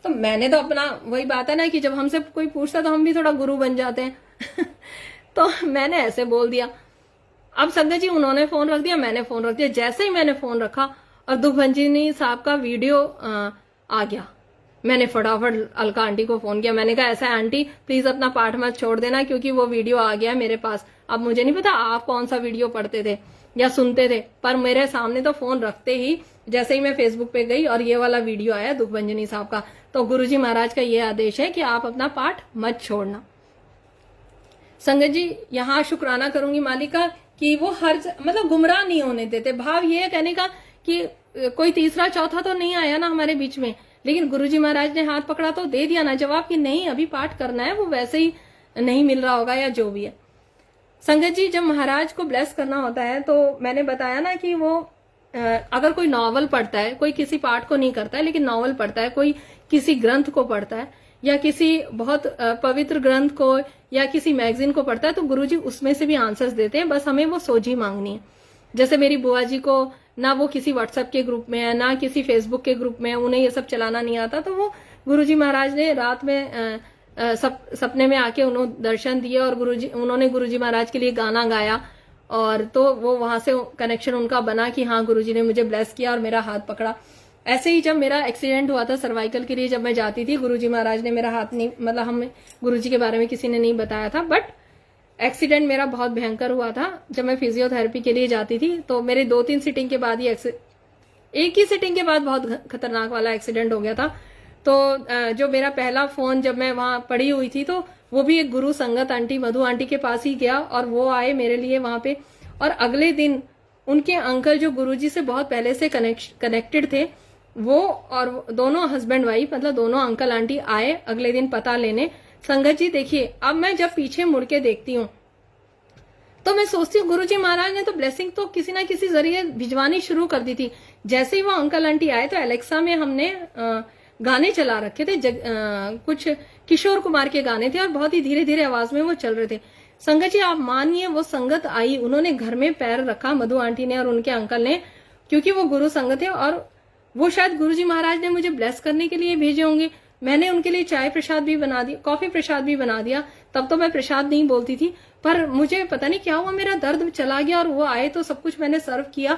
तो मैंने तो अपना, वही बात है ना कि जब हमसे कोई पूछता तो हम भी थोड़ा गुरु बन जाते हैं तो मैंने ऐसे बोल दिया। अब संगत जी उन्होंने फोन रख दिया, मैंने फोन रख दिया। जैसे ही मैंने फोन रखा और दुखभंजनी साहब का वीडियो आ गया, मैंने फटाफट अलका आंटी को फोन किया। मैंने कहा ऐसा है आंटी, प्लीज अपना पाठ मत छोड़ देना, क्योंकि वो वीडियो आ गया मेरे पास। अब मुझे नहीं पता आप कौन सा वीडियो पढ़ते थे या सुनते थे, पर मेरे सामने तो फोन रखते ही जैसे ही मैं फेसबुक पे गई और ये वाला वीडियो आया दुखभंजनी साहब का, तो गुरुजी महाराज का ये आदेश है कि आप अपना पाठ मत छोड़ना। संगत जी यहाँ शुक्राना करूंगी मालिक का कि वो मतलब गुमराह नहीं होने देते। भाव ये है कहने का कि कोई तीसरा चौथा तो नहीं आया ना हमारे बीच में, लेकिन गुरुजी महाराज ने हाथ पकड़ा तो दे दिया ना जवाब कि नहीं अभी पाठ करना है, वो वैसे ही नहीं मिल रहा होगा या जो भी है। संगत जी जब महाराज को ब्लेस करना होता है तो मैंने बताया ना कि वो अगर कोई नॉवल पढ़ता है, कोई किसी पाठ को नहीं करता है लेकिन नॉवल पढ़ता है, कोई किसी ग्रंथ को पढ़ता है या किसी बहुत पवित्र ग्रंथ को या किसी मैगजीन को पढ़ता है, तो गुरुजी उसमें से भी आंसर्स देते हैं, बस हमें वो सोझी मांगनी है। जैसे मेरी बुआ जी को ना वो किसी व्हाट्सएप के ग्रुप में है ना किसी फेसबुक के ग्रुप में, उन्हें ये सब चलाना नहीं आता, तो वो गुरुजी महाराज ने रात में सपने में आके उन्होंने दर्शन दिए और उन्होंने गुरुजी महाराज के लिए गाना गाया, और तो वो वहां से कनेक्शन उनका बना कि हाँ गुरुजी ने मुझे ब्लेस किया और मेरा हाथ पकड़ा। ऐसे ही जब मेरा एक्सीडेंट हुआ था सर्वाइकल के लिए, जब मैं जाती थी गुरुजी महाराज ने मेरा हाथ नहीं, मतलब हमें गुरुजी के बारे में किसी ने नहीं बताया था, बट एक्सीडेंट मेरा बहुत भयंकर हुआ था। जब मैं फिजियोथेरेपी के लिए जाती थी तो मेरे 2-3 सिटिंग के बाद ही एक ही सिटिंग के बाद बहुत खतरनाक वाला एक्सीडेंट हो गया था। तो जो मेरा पहला फोन जब मैं वहां पड़ी हुई थी तो वो भी एक गुरु संगत आंटी मधु आंटी के पास ही गया और वो आए मेरे लिए वहां पे, और अगले दिन उनके अंकल जो गुरुजी से बहुत पहले से कनेक्टेड थे, वो और दोनों हस्बैंड वाइफ मतलब दोनों अंकल आंटी आए अगले दिन पता लेने। संगत जी देखिए अब मैं जब पीछे मुड़ के देखती हूँ तो मैं सोचती हूँ गुरुजी महाराज ने तो ब्लेसिंग तो किसी ना किसी जरिए भिजवानी शुरू कर दी थी। जैसे ही वो अंकल आंटी आए तो एलेक्सा में हमने गाने चला रखे थे, कुछ किशोर कुमार के गाने थे और बहुत ही धीरे धीरे आवाज में वो चल रहे थे। संगत जी आप मानिए वो संगत आई, उन्होंने घर में पैर रखा मधु आंटी ने और उनके अंकल ने, क्योंकि वो गुरु संगत है और वो शायद गुरुजी महाराज ने मुझे ब्लेस करने के लिए भेजे होंगे। मैंने उनके लिए चाय प्रसाद भी बना दिया, कॉफी प्रसाद भी बना दिया। तब तो मैं प्रसाद नहीं बोलती थी, पर मुझे पता नहीं क्या हुआ, मेरा दर्द चला गया और वो आए तो सब कुछ मैंने सर्व किया,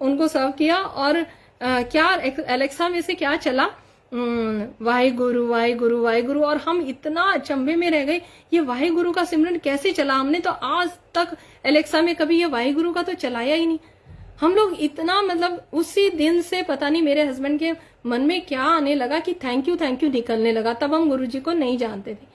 उनको सर्व किया। और क्या एलेक्सा में से क्या चला, वाहे गुरु वाहे गुरु वाहे गुरु, और हम इतना अचंभे में रह गए ये वाहे गुरु का सिमरन कैसे चला। हमने तो आज तक एलेक्सा में कभी ये वाहे गुरु का तो चलाया ही नहीं। हम लोग इतना मतलब उसी दिन से पता नहीं मेरे हस्बैंड के मन में क्या आने लगा कि थैंक यू निकलने लगा। तब हम गुरुजी को नहीं जानते थे,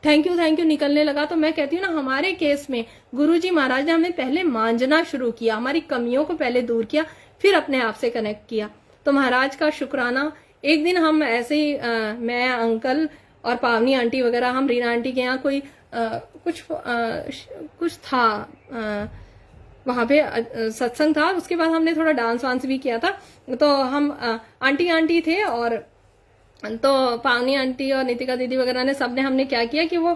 थैंक यू निकलने लगा। तो मैं कहती हूँ ना हमारे केस में गुरुजी महाराज ने हमें पहले मांझना शुरू किया, हमारी कमियों को पहले दूर किया, फिर अपने आप से कनेक्ट किया। तो महाराज का शुक्राना। एक दिन हम ऐसे ही मैं अंकल और पावनी आंटी वगैरह हम रीना आंटी के यहाँ कोई कुछ था वहां पे सत्संग था, उसके बाद हमने थोड़ा डांस वांस भी किया था। तो हम आंटी थे और तो पावनी आंटी और नितिका दीदी वगैरह ने सबने हमने क्या किया कि वो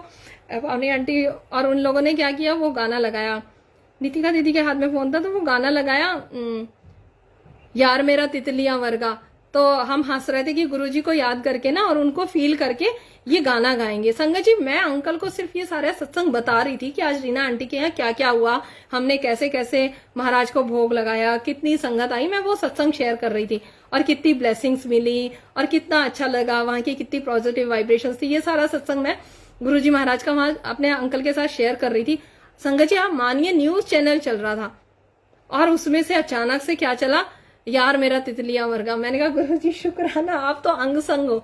पावनी आंटी और उन लोगों ने क्या किया, वो गाना लगाया। नितिका दीदी के हाथ में फोन था तो वो गाना लगाया यार मेरा तितलियां वर्गा। तो हम हंस रहे थे कि गुरुजी को याद करके ना और उनको फील करके ये गाना गाएंगे। संगत जी मैं अंकल को सिर्फ ये सारा सत्संग बता रही थी कि आज रीना आंटी के यहाँ क्या क्या हुआ, हमने कैसे कैसे महाराज को भोग लगाया, कितनी संगत आई, मैं वो सत्संग शेयर कर रही थी और कितनी ब्लेसिंग्स मिली और कितना अच्छा लगा, वहां की कितनी पॉजिटिव वाइब्रेशंस थी। ये सारा सत्संग मैं गुरुजी महाराज का वहां अपने अंकल के साथ शेयर कर रही थी। संगत जी आप मानिए न्यूज चैनल चल रहा था और उसमें से अचानक से क्या चला, यार मेरा तितलियां वर्गा। मैंने कहा गुरुजी शुक्राना, आप तो अंग संग हो,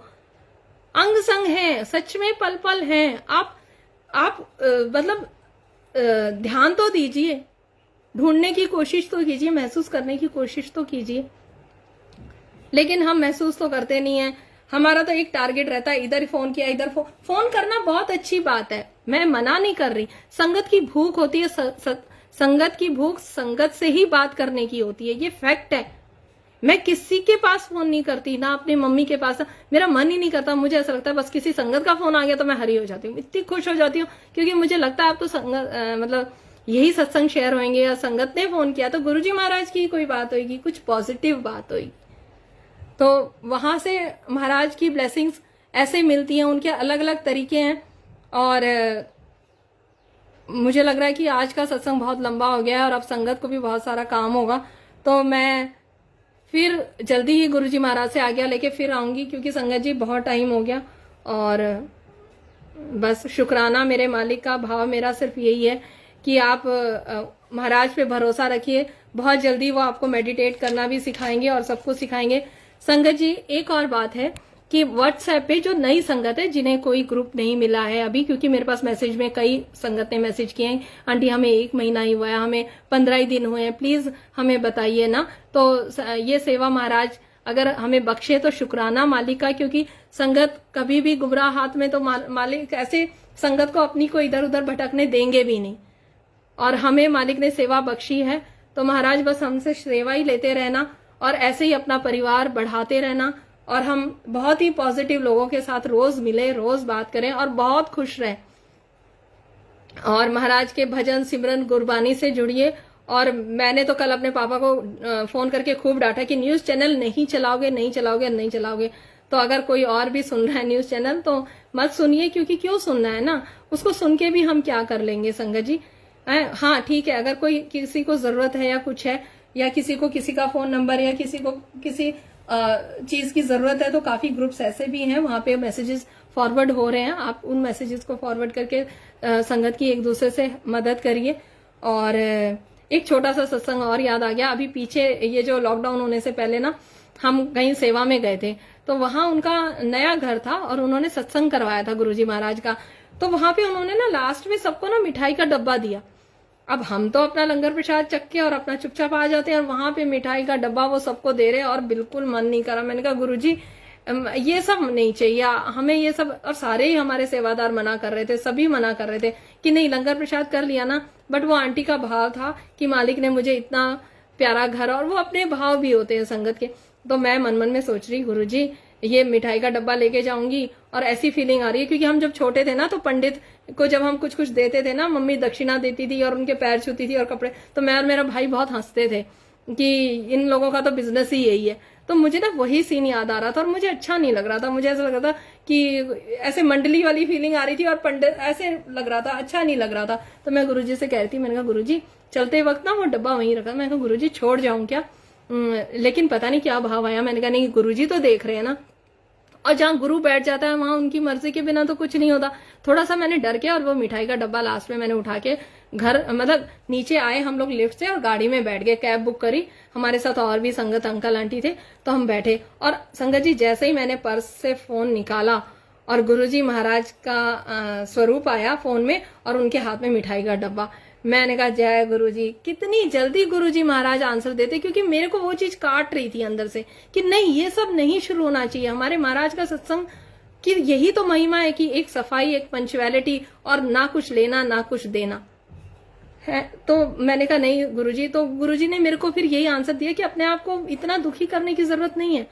अंग संग हैं, सच में पल पल हैं आप मतलब ध्यान तो दीजिए, ढूंढने की कोशिश तो कीजिए, महसूस करने की कोशिश तो कीजिए। लेकिन हम महसूस तो करते नहीं है। हमारा तो एक टारगेट रहता है, इधर फोन किया, इधर फोन करना बहुत अच्छी बात है, मैं मना नहीं कर रही। संगत की भूख होती है, संगत की भूख संगत से ही बात करने की होती है, ये फैक्ट है। मैं किसी के पास फोन नहीं करती, ना अपनी मम्मी के पास, मेरा मन ही नहीं करता। मुझे ऐसा लगता है बस किसी संगत का फोन आ गया तो मैं हरी हो जाती हूँ, इतनी खुश हो जाती हूँ, क्योंकि मुझे लगता है अब तो संगत मतलब यही सत्संग शेयर होंगे, या संगत ने फोन किया तो गुरुजी महाराज की कोई बात होगी, कुछ पॉजिटिव बात होगी। तो वहां से महाराज की ब्लेसिंग्स ऐसे मिलती हैं, उनके अलग अलग तरीके हैं। और मुझे लग रहा है कि आज का सत्संग बहुत लंबा हो गया है और अब संगत को भी बहुत सारा काम होगा, तो मैं फिर जल्दी ही गुरुजी महाराज से आज्ञा लेके फिर आऊंगी, क्योंकि संगत जी बहुत टाइम हो गया। और बस शुक्राना मेरे मालिक का भाव मेरा सिर्फ यही है कि आप महाराज पे भरोसा रखिए, बहुत जल्दी वो आपको मेडिटेट करना भी सिखाएंगे और सब कुछ सिखाएंगे। संगत जी एक और बात है कि व्हाट्सएप पे जो नई संगत है, जिन्हें कोई ग्रुप नहीं मिला है अभी, क्योंकि मेरे पास मैसेज में कई संगत ने मैसेज किए हैं, आंटी हमें 1 महीना ही हुआ है, हमें 15 ही दिन हुए हैं, प्लीज हमें बताइए ना। तो ये सेवा महाराज अगर हमें बख्शे तो शुक्राना मालिक का, क्योंकि संगत कभी भी गुमराह हाथ में तो मालिक ऐसे संगत को अपनी को इधर उधर भटकने देंगे भी नहीं। और हमें मालिक ने सेवा बख्शी है, तो महाराज बस हमसे सेवा ही लेते रहना और ऐसे ही अपना परिवार बढ़ाते रहना, और हम बहुत ही पॉजिटिव लोगों के साथ रोज मिले, रोज बात करें और बहुत खुश रहें। और महाराज के भजन सिमरन गुरबानी से जुड़िए। और मैंने तो कल अपने पापा को फोन करके खूब डांटा कि न्यूज चैनल नहीं चलाओगे, नहीं चलाओगे, नहीं चलाओगे। तो अगर कोई और भी सुन रहा है न्यूज चैनल तो मत सुनिए, क्योंकि क्यों सुनना है ना, उसको सुन के भी हम क्या कर लेंगे संगत जी। हाँ ठीक है, अगर कोई किसी को जरूरत है या कुछ है, या किसी को किसी का फोन नंबर या किसी को किसी चीज की जरूरत है, तो काफी ग्रुप्स ऐसे भी हैं, वहां पे मैसेजेस फॉरवर्ड हो रहे हैं, आप उन मैसेजेस को फॉरवर्ड करके संगत की एक दूसरे से मदद करिए। और एक छोटा सा सत्संग और याद आ गया, अभी पीछे ये जो लॉकडाउन होने से पहले ना हम कहीं सेवा में गए थे, तो वहां उनका नया घर था और उन्होंने सत्संग करवाया था गुरुजी महाराज का। तो वहां पे उन्होंने ना लास्ट में सबको ना मिठाई का डब्बा दिया। अब हम तो अपना लंगर प्रसाद चख के और अपना चुपचाप आ जाते हैं, और वहां पे मिठाई का डब्बा वो सबको दे रहे, और बिल्कुल मन नहीं करा। मैंने कहा गुरुजी ये सब नहीं चाहिए हमें, ये सब। और सारे ही हमारे सेवादार मना कर रहे थे, सभी मना कर रहे थे कि नहीं लंगर प्रसाद कर लिया ना। बट वो आंटी का भाव था कि मालिक ने मुझे इतना प्यारा घर, और वो अपने भाव भी होते हैं संगत के। तो मैं मन मन में सोच रही गुरुजी ये मिठाई का डब्बा लेके जाऊंगी, और ऐसी फीलिंग आ रही है क्योंकि हम जब छोटे थे ना तो पंडित को जब हम कुछ कुछ देते थे ना, मम्मी दक्षिणा देती थी और उनके पैर छूती थी और कपड़े, तो मैं और मेरा भाई बहुत हंसते थे कि इन लोगों का तो बिजनेस ही यही है। तो मुझे ना वही सीन याद आ रहा था और मुझे अच्छा नहीं लग रहा था। मुझे ऐसा लग रहा था कि ऐसे मंडली वाली फीलिंग आ रही थी और पंडित ऐसे लग रहा था, अच्छा नहीं लग रहा था। तो मैं गुरुजी से कह रही थी, मैंने कहा गुरुजी चलते वक्त ना वो डब्बा वहीं रखा। मैंने कहा गुरुजी छोड़ जाऊं क्या? लेकिन पता नहीं क्या भाव आया। मैंने कहा नहीं गुरुजी तो देख रहे हैं ना, और जहाँ गुरु बैठ जाता है वहां उनकी मर्जी के बिना तो कुछ नहीं होता। थोड़ा सा मैंने डर के और वो मिठाई का डब्बा लास्ट में मैंने उठा के घर, मतलब नीचे आए हम लोग लिफ्ट से और गाड़ी में बैठ गए, कैब बुक करी, हमारे साथ और भी संगत अंकल आंटी थे, तो हम बैठे। और संगत जी जैसे ही मैंने पर्स से फोन निकाला और गुरुजी महाराज का स्वरूप आया फोन में और उनके हाथ में मिठाई का डब्बा, मैंने कहा जय गुरुजी। कितनी जल्दी गुरुजी महाराज आंसर देते, क्योंकि मेरे को वो चीज काट रही थी अंदर से कि नहीं ये सब नहीं शुरू होना चाहिए। हमारे महाराज का सत्संग की यही तो महिमा है कि एक सफाई, एक पंक्चुअलिटी, और ना कुछ लेना ना कुछ देना है। तो मैंने कहा नहीं गुरुजी। तो गुरुजी ने मेरे को फिर यही आंसर दिया कि अपने आप को इतना दुखी करने की जरूरत नहीं है,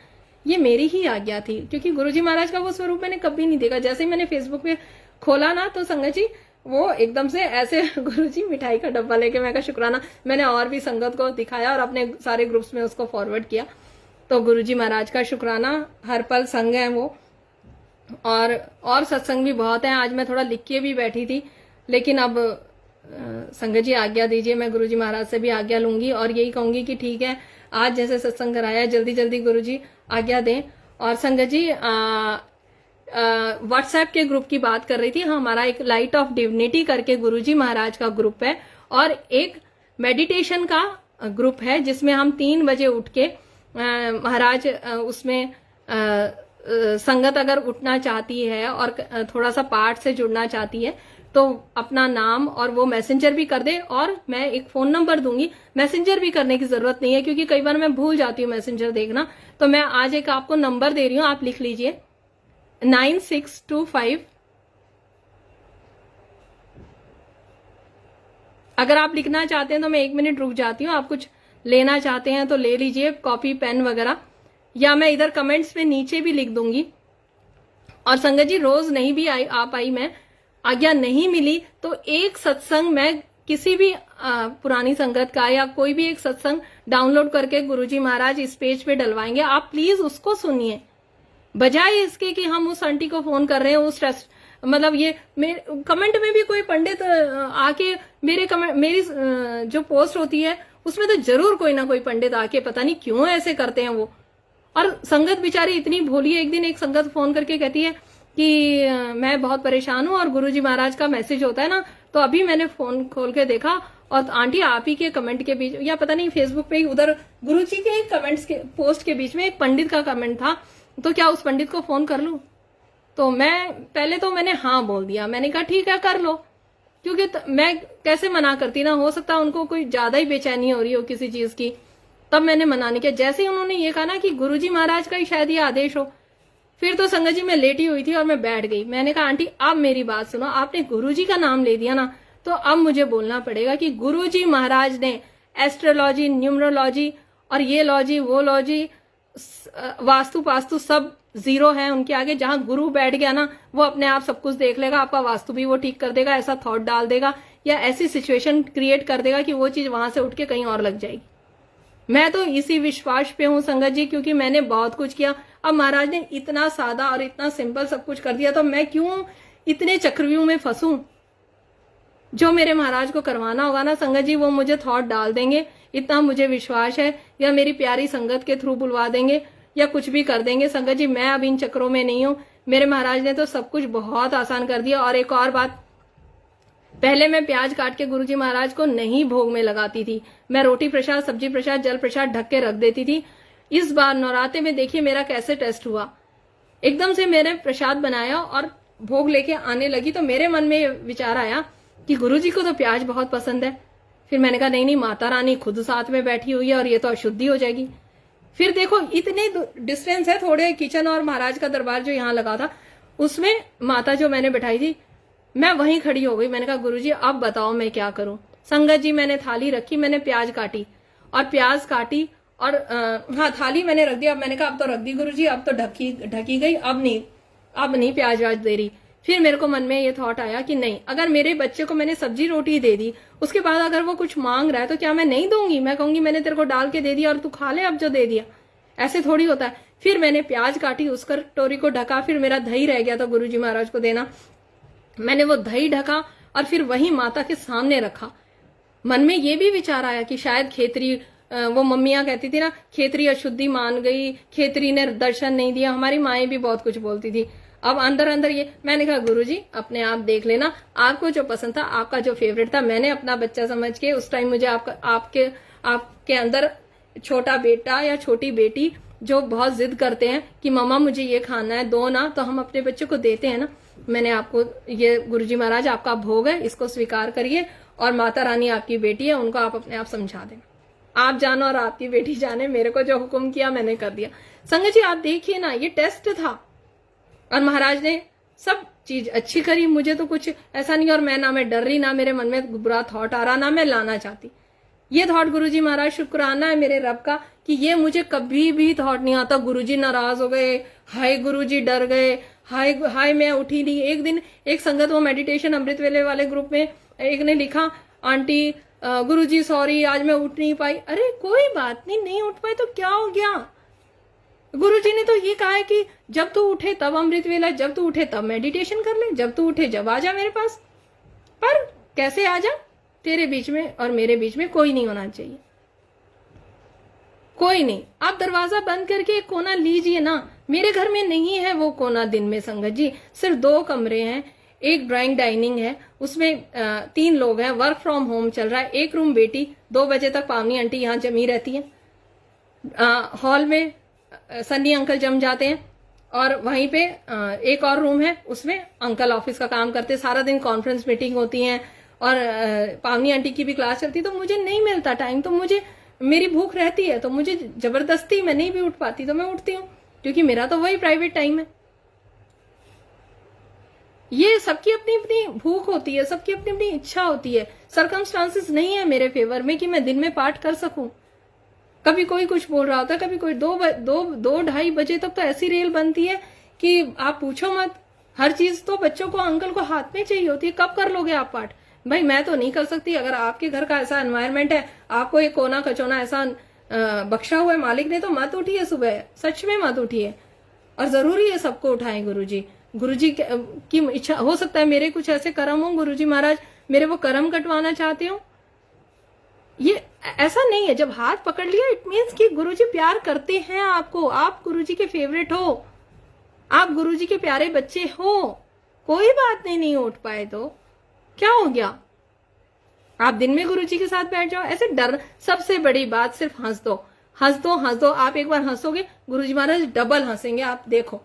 ये मेरी ही आज्ञा थी। क्योंकि गुरुजी महाराज का वो स्वरूप मैंने कभी नहीं देखा। जैसे ही मैंने फेसबुक पे खोला ना तो संगत जी वो एकदम से ऐसे गुरुजी मिठाई का डब्बा लेके, मैं कहा शुक्राना। मैंने और भी संगत को दिखाया और अपने सारे ग्रुप्स में उसको फॉरवर्ड किया। तो गुरुजी महाराज का शुक्राना, हर पल संग है वो। और सत्संग भी बहुत है। आज मैं थोड़ा लिख के भी बैठी थी, लेकिन अब संगत जी आज्ञा दीजिए, मैं गुरुजी महाराज से भी आज्ञा लूंगी और यही कहूंगी कि ठीक है आज जैसे सत्संग कराया जल्दी जल्दी गुरुजी आज्ञा दें। और संगत जी व्हाट्सएप के ग्रुप की बात कर रही थी। हमारा एक लाइट ऑफ डिविनिटी करके गुरुजी महाराज का ग्रुप है, और एक मेडिटेशन का ग्रुप है जिसमें हम 3 बजे उठ के महाराज उसमें संगत अगर उठना चाहती है और थोड़ा सा पाठ से जुड़ना चाहती है तो अपना नाम और वो मैसेंजर भी कर दे, और मैं एक फोन नंबर दूंगी। मैसेंजर भी करने की जरूरत नहीं है क्योंकि कई बार मैं भूल जाती हूँ मैसेंजर देखना, तो मैं आज एक आपको नंबर दे रही हूँ, आप लिख लीजिए 9625। अगर आप लिखना चाहते हैं तो मैं 1 मिनट रुक जाती हूँ, आप कुछ लेना चाहते हैं तो ले लीजिए कॉपी पेन वगैरह, या मैं इधर कमेंट्स में नीचे भी लिख दूंगी। और संगत जी रोज नहीं भी आ पाई, मैं आज्ञा नहीं मिली तो एक सत्संग मैं किसी भी पुरानी संगत का या कोई भी एक सत्संग डाउनलोड करके गुरुजी महाराज इस पेज पे डलवाएंगे, आप प्लीज उसको सुनिए, बजाय इसके कि हम उस आंटी को फोन कर रहे हैं उस मतलब ये कमेंट में भी कोई पंडित आके मेरी जो पोस्ट होती है उसमें तो जरूर कोई ना कोई पंडित आके, पता नहीं क्यों ऐसे करते हैं वो। और संगत बेचारी इतनी भोली है, एक दिन एक संगत फोन करके कहती है कि मैं बहुत परेशान हूं और गुरुजी महाराज का मैसेज होता है ना, तो अभी मैंने फोन खोल के देखा और आंटी आप ही के कमेंट के बीच, या पता नहीं फेसबुक पे ही उधर गुरुजी के कमेंट्स के पोस्ट के बीच में एक पंडित का कमेंट था, तो क्या उस पंडित को फोन कर लूं? तो मैंने हाँ बोल दिया, मैंने कहा ठीक है कर लो, क्योंकि मैं कैसे मना करती ना, हो सकता है उनको कोई ज्यादा ही बेचैनी हो रही हो किसी चीज की, तब मैंने मना नहीं किया। जैसे ही उन्होंने ये कहा ना कि गुरुजी महाराज का ही शायद ये आदेश हो, फिर तो संगत जी मैं लेटी हुई थी और मैं बैठ गई। मैंने कहा आंटी आप मेरी बात सुनो, आपने गुरुजी का नाम ले दिया ना, तो अब मुझे बोलना पड़ेगा कि गुरुजी महाराज ने एस्ट्रोलॉजी, न्यूमरोलॉजी और ये लॉजी वो लॉजी, वास्तु पास्तु सब जीरो है उनके आगे। जहां गुरु बैठ गया ना वो अपने आप सब कुछ देख लेगा, आपका वास्तु भी वो ठीक कर देगा, ऐसा थॉट डाल देगा या ऐसी सिचुएशन क्रिएट कर देगा कि वो चीज वहां से उठ के कहीं और लग जाएगी। मैं तो इसी विश्वास पे हूं संगत जी, क्योंकि मैंने बहुत कुछ किया। अब महाराज ने इतना सादा और इतना सिंपल सब कुछ कर दिया, तो मैं क्यों इतने चक्रव्यूह में फंसूं? जो मेरे महाराज को करवाना होगा ना संगत जी, वो मुझे थॉट डाल देंगे, इतना मुझे विश्वास है, या मेरी प्यारी संगत के थ्रू बुलवा देंगे या कुछ भी कर देंगे। संगत जी मैं अब इन चक्रों में नहीं हूं, मेरे महाराज ने तो सब कुछ बहुत आसान कर दिया। और एक और बात, पहले मैं प्याज काट के गुरुजी महाराज को नहीं भोग में लगाती थी, मैं रोटी प्रसाद, सब्जी प्रसाद, जल प्रसाद ढक के रख देती थी। इस बार नवरात्रे में देखिए मेरा कैसे टेस्ट हुआ, एकदम से मैंने प्रसाद बनाया और भोग लेके आने लगी, तो मेरे मन में विचार आया कि गुरुजी को तो प्याज बहुत पसंद है। फिर मैंने कहा नहीं माता रानी खुद साथ में बैठी हुई है और ये तो अशुद्धि हो जाएगी। फिर देखो इतने डिस्टेंस है थोड़े, किचन और महाराज का दरबार जो यहाँ लगा था, उसमें माता जो मैंने बैठाई थी, मैं वहीं खड़ी हो गई। मैंने कहा गुरुजी अब बताओ मैं क्या करूं। संगत जी मैंने थाली रखी, मैंने प्याज काटी और हाँ थाली मैंने रख दिया। अब मैंने कहा अब तो रख दी गुरुजी, अब तो ढकी गई, अब नहीं प्याज वाज दे रही। फिर मेरे को मन में ये थॉट आया कि नहीं, अगर मेरे बच्चे को मैंने सब्जी रोटी दे दी, उसके बाद अगर वो कुछ मांग रहा है तो क्या मैं नहीं दूंगी? मैं कहूंगी मैंने तेरे को डाल के दे दिया और तू खा ले अब जो दे दिया, ऐसे थोड़ी होता है। फिर मैंने प्याज काटी, उस कटोरी को ढका, फिर मेरा दही रह गया था गुरुजी महाराज को देना, मैंने वो दही ढका और फिर वही माता के सामने रखा। मन में ये भी विचार आया कि शायद खेतरी, वो मम्मियां कहती थी ना खेतरी अशुद्धि मान गई, खेतरी ने दर्शन नहीं दिया, हमारी माएं भी बहुत कुछ बोलती थी। अब अंदर अंदर ये मैंने कहा गुरुजी अपने आप देख लेना, आपको जो पसंद था, आपका जो फेवरेट था, मैंने अपना बच्चा समझ के उस टाइम मुझे आपके अंदर छोटा बेटा या छोटी बेटी जो बहुत जिद करते हैं कि मम्मा मुझे ये खाना है दो ना, तो हम अपने बच्चे को देते हैं ना। मैंने आपको ये गुरुजी महाराज आपका भोग है, इसको स्वीकार करिए, और माता रानी आपकी बेटी है, उनको आप अपने आप समझा दें। आप जानो और आपकी बेटी जाने, मेरे को जो हुक्म किया मैंने कर दिया। संगत जी आप देखिए ना, ये टेस्ट था और महाराज ने सब चीज अच्छी करी, मुझे तो कुछ ऐसा नहीं। और मैं डर रही, ना मेरे मन में बुरा थॉट आ रहा, ना मैं लाना चाहती। ये थॉट गुरुजी महाराज शुक्राना है मेरे रब का कि ये मुझे कभी भी थॉट नहीं आता गुरुजी नाराज हो गए, हाय गुरुजी डर गए, हाय मैं उठी नहीं। एक दिन एक संगत, वो मेडिटेशन अमृत वेले वाले ग्रुप में एक ने लिखा, आंटी गुरुजी सॉरी आज मैं उठ नहीं पाई। अरे कोई बात नहीं उठ पाई तो क्या हो गया? गुरुजी ने तो ये कहा है कि जब तू उठे तब अमृत वेला, जब तू उठे तब मेडिटेशन कर ले, जब तू उठे जब आ जा मेरे पास। पर कैसे आ जा? तेरे बीच में और मेरे बीच में कोई नहीं होना चाहिए, कोई नहीं। आप दरवाजा बंद करके एक कोना लीजिए ना, मेरे घर में नहीं है वो कोना दिन में संगत जी, सिर्फ 2 कमरे हैं, एक ड्राइंग डाइनिंग है, उसमें 3 लोग हैं, वर्क फ्रॉम होम चल रहा है, एक रूम बेटी 2 बजे तक पावनी आंटी यहाँ जमी रहती है, हॉल में सन्नी अंकल जम जाते हैं, और वहीं पे एक और रूम है, उसमें अंकल ऑफिस का काम करते, सारा दिन कॉन्फ्रेंस मीटिंग होती है और पावनी आंटी की भी क्लास चलती, तो मुझे नहीं मिलता टाइम। तो मुझे मेरी भूख रहती है तो मुझे जबरदस्ती, मैं नहीं भी उठ पाती तो मैं उठती हूँ, क्योंकि मेरा तो वही प्राइवेट टाइम है। ये सबकी अपनी अपनी भूख होती है, सबकी अपनी अपनी इच्छा होती है। सरकमस्टांसेस नहीं है मेरे फेवर में कि मैं दिन में पाठ कर सकूं। कभी कोई कुछ बोल रहा होता है, कभी कोई 2-2:30 बजे तक तो ऐसी रेल बनती है कि आप पूछो मत। हर चीज तो बच्चों को, अंकल को हाथ में चाहिए होती है। कब कर लोगे आप पाठ? भाई मैं तो नहीं कर सकती। अगर आपके घर का ऐसा एनवायरनमेंट है, आपको एक कोना कचौना ऐसा बख्शा हुआ है मालिक ने, तो मत उठिए सुबह, सच में मत उठिए। और जरूरी है सबको उठाएं गुरुजी। गुरुजी की इच्छा, हो सकता है मेरे कुछ ऐसे कर्म हो, गुरुजी महाराज मेरे वो कर्म कटवाना चाहते हो। ये ऐसा नहीं है, जब हाथ पकड़ लिया इट मीन्स कि गुरुजी प्यार करते हैं आपको, आप गुरुजी के फेवरेट हो, आप गुरुजी के प्यारे बच्चे हो। कोई बात नहीं उठ पाए तो क्या हो गया? आप दिन में गुरुजी के साथ बैठ जाओ। ऐसे डर, सबसे बड़ी बात सिर्फ हंस दो, हंस दो, हंस दो। आप एक बार हंसोगे, गुरुजी महाराज डबल हंसेंगे, आप देखो।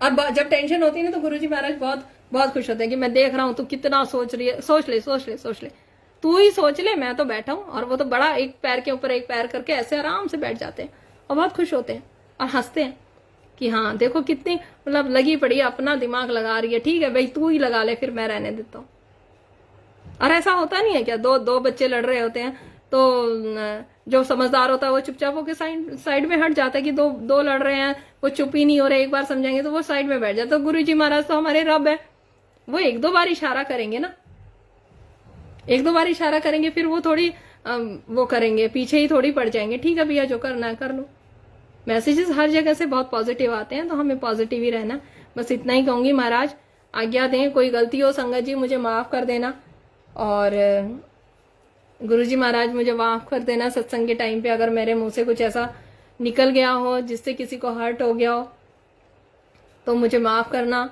और जब टेंशन होती है ना, तो गुरुजी महाराज बहुत बहुत खुश होते हैं कि मैं देख रहा हूं तू कितना सोच रही है, सोच ले सोच ले सोच ले, तू ही सोच ले, मैं तो बैठा हूं। और वो तो बड़ा एक पैर के ऊपर एक पैर करके ऐसे आराम से बैठ जाते हैं और बहुत खुश होते हैं और हंसते हैं कि हाँ देखो कितनी मतलब लगी पड़ी है, अपना दिमाग लगा रही है। ठीक है भाई, तू ही लगा ले, फिर मैं रहने देता हूँ। और ऐसा होता नहीं है क्या? दो बच्चे लड़ रहे होते हैं तो जो समझदार होता है वो चुपचाप होकर साइड में हट जाता है कि दो लड़ रहे हैं, वो चुप ही नहीं हो रहे, एक बार समझाएंगे तो वो साइड में बैठ जाता है। तो गुरुजी महाराज तो हमारे रब है, वो 1-2 बार इशारा करेंगे ना, 1-2 बार इशारा करेंगे, फिर वो थोड़ी वो करेंगे, पीछे ही थोड़ी पड़ जाएंगे। ठीक है भैया, जो करना है कर लो। मैसेजेस हर जगह से बहुत पॉजिटिव आते हैं, तो हमें पॉजिटिव ही रहना। बस इतना ही कहूंगी। महाराज आज्ञा दें, कोई गलती हो संगत जी मुझे माफ कर देना, और गुरुजी महाराज मुझे माफ कर देना सत्संग के टाइम पे अगर मेरे मुंह से कुछ ऐसा निकल गया हो जिससे किसी को हर्ट हो गया हो, तो मुझे माफ करना।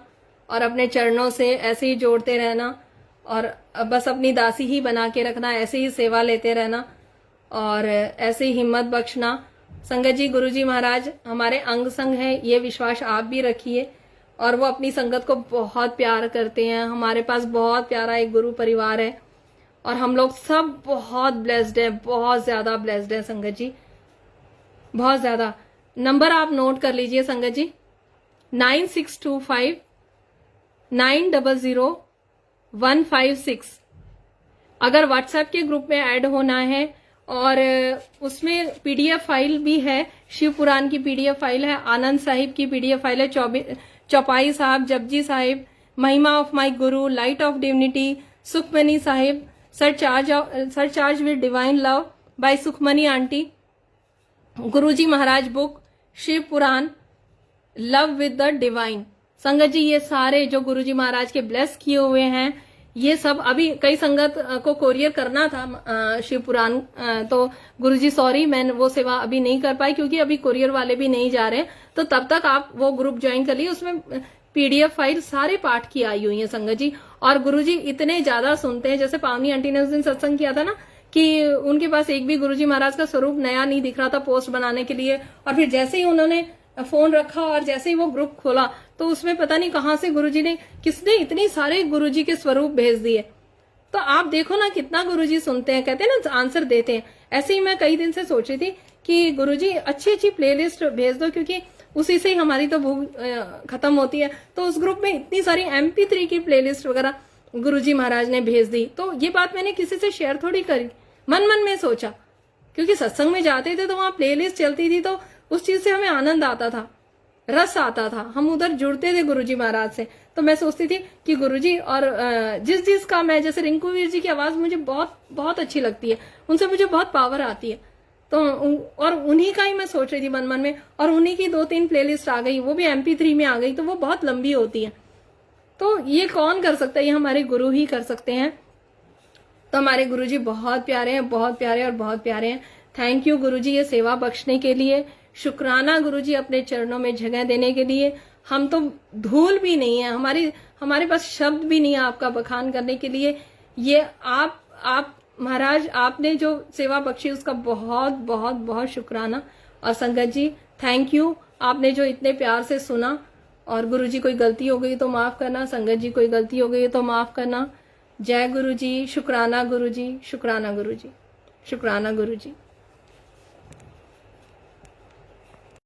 और अपने चरणों से ऐसे ही जोड़ते रहना, और बस अपनी दासी ही बना के रखना, ऐसे ही सेवा लेते रहना और ऐसे ही हिम्मत बख्शना। संगत जी, गुरुजी महाराज हमारे अंग संग है, ये विश्वास आप भी रखिए। और वो अपनी संगत को बहुत प्यार करते हैं। हमारे पास बहुत प्यारा एक गुरु परिवार है और हम लोग सब बहुत ब्लेस्ड है, बहुत ज्यादा ब्लेस्ड है संगत जी, बहुत ज्यादा। नंबर आप नोट कर लीजिए संगत जी, 9625 900 156। अगर व्हाट्सएप के ग्रुप में ऐड होना है, और उसमें पीडीएफ फाइल भी है, शिव पुराण की पीडीएफ फाइल है, आनंद साहिब की पीडीएफ फाइल है, चौपाई साहब, जपजी साहिब, महिमा of my guru, light of divinity, Sukhmani Sahib, surcharge with divine love by Sukhmani aunty, Guruji Maharaj book, Shiv Puran, love with the divine. संगत जी, ये सारे जो गुरुजी महाराज के ब्लेस किए हुए हैं, ये सब अभी कई संगत को कोरियर करना था शिव पुराण, तो गुरुजी सॉरी, मैं वो सेवा अभी नहीं कर पाई क्योंकि अभी कोरियर वाले भी नहीं जा रहे हैं। तो तब तक आप वो ग्रुप ज्वाइन कर लिए, उसमें पीडीएफ फाइल सारे पाठ की आई हुई है संगत जी। और गुरुजी इतने ज्यादा सुनते हैं, जैसे पावनी आंटी ने उस दिन सत्संग किया था ना कि उनके पास एक भी गुरुजी महाराज का स्वरूप नया नहीं दिख रहा था पोस्ट बनाने के लिए, और फिर जैसे ही उन्होंने फोन रखा और जैसे ही वो ग्रुप खोला तो उसमें पता नहीं कहां से गुरुजी ने, किसने इतने सारे गुरुजी के स्वरूप भेज दिए। तो आप देखो ना कितना गुरुजी सुनते हैं, कहते हैं ना आंसर देते हैं। ऐसे ही मैं कई दिन से सोच रही थी कि गुरुजी अच्छी अच्छी प्लेलिस्ट भेज दो, क्योंकि उसी से ही हमारी तो भूख खत्म होती है। तो उस ग्रुप में इतनी सारी MP3 की प्लेलिस्ट वगैरह गुरुजी महाराज ने भेज दी। तो ये बात मैंने किसी से शेयर थोड़ी करी, मन मन में सोचा, क्योंकि सत्संग में जाते थे तो वहां प्लेलिस्ट चलती थी, तो उस चीज से हमें आनंद आता था, रस आता था, हम उधर जुड़ते थे गुरुजी महाराज से। तो मैं सोचती थी कि गुरुजी, और जिस का मैं, जैसे रिंकू वीर जी की आवाज मुझे बहुत बहुत अच्छी लगती है, उनसे मुझे बहुत पावर आती है, तो और उन्हीं का ही मैं सोच रही थी मन मन में, और उन्हीं की 2-3 प्लेलिस्ट आ गई, वो भी MP3 में आ गई, तो वो बहुत लंबी होती है। तो ये कौन कर सकता है? ये हमारे गुरु ही कर सकते हैं। तो हमारे गुरुजी बहुत प्यारे हैं, बहुत प्यारे और बहुत प्यारे हैं। थैंक यू गुरुजी ये सेवा बख्शने के लिए, शुक्राना गुरुजी अपने चरणों में जगह देने के लिए। हम तो धूल भी नहीं है, हमारे पास शब्द भी नहीं है आपका बखान करने के लिए। ये आप महाराज, आपने जो सेवा बख्शी उसका बहुत बहुत बहुत शुक्राना। और संगत जी थैंक यू, आपने जो इतने प्यार से सुना। और गुरुजी कोई गलती हो गई तो माफ करना, संगत जी कोई गलती हो गई तो माफ करना। जय गुरुजी, शुक्राना गुरुजी, शुक्राना गुरुजी, शुक्राना गुरुजी।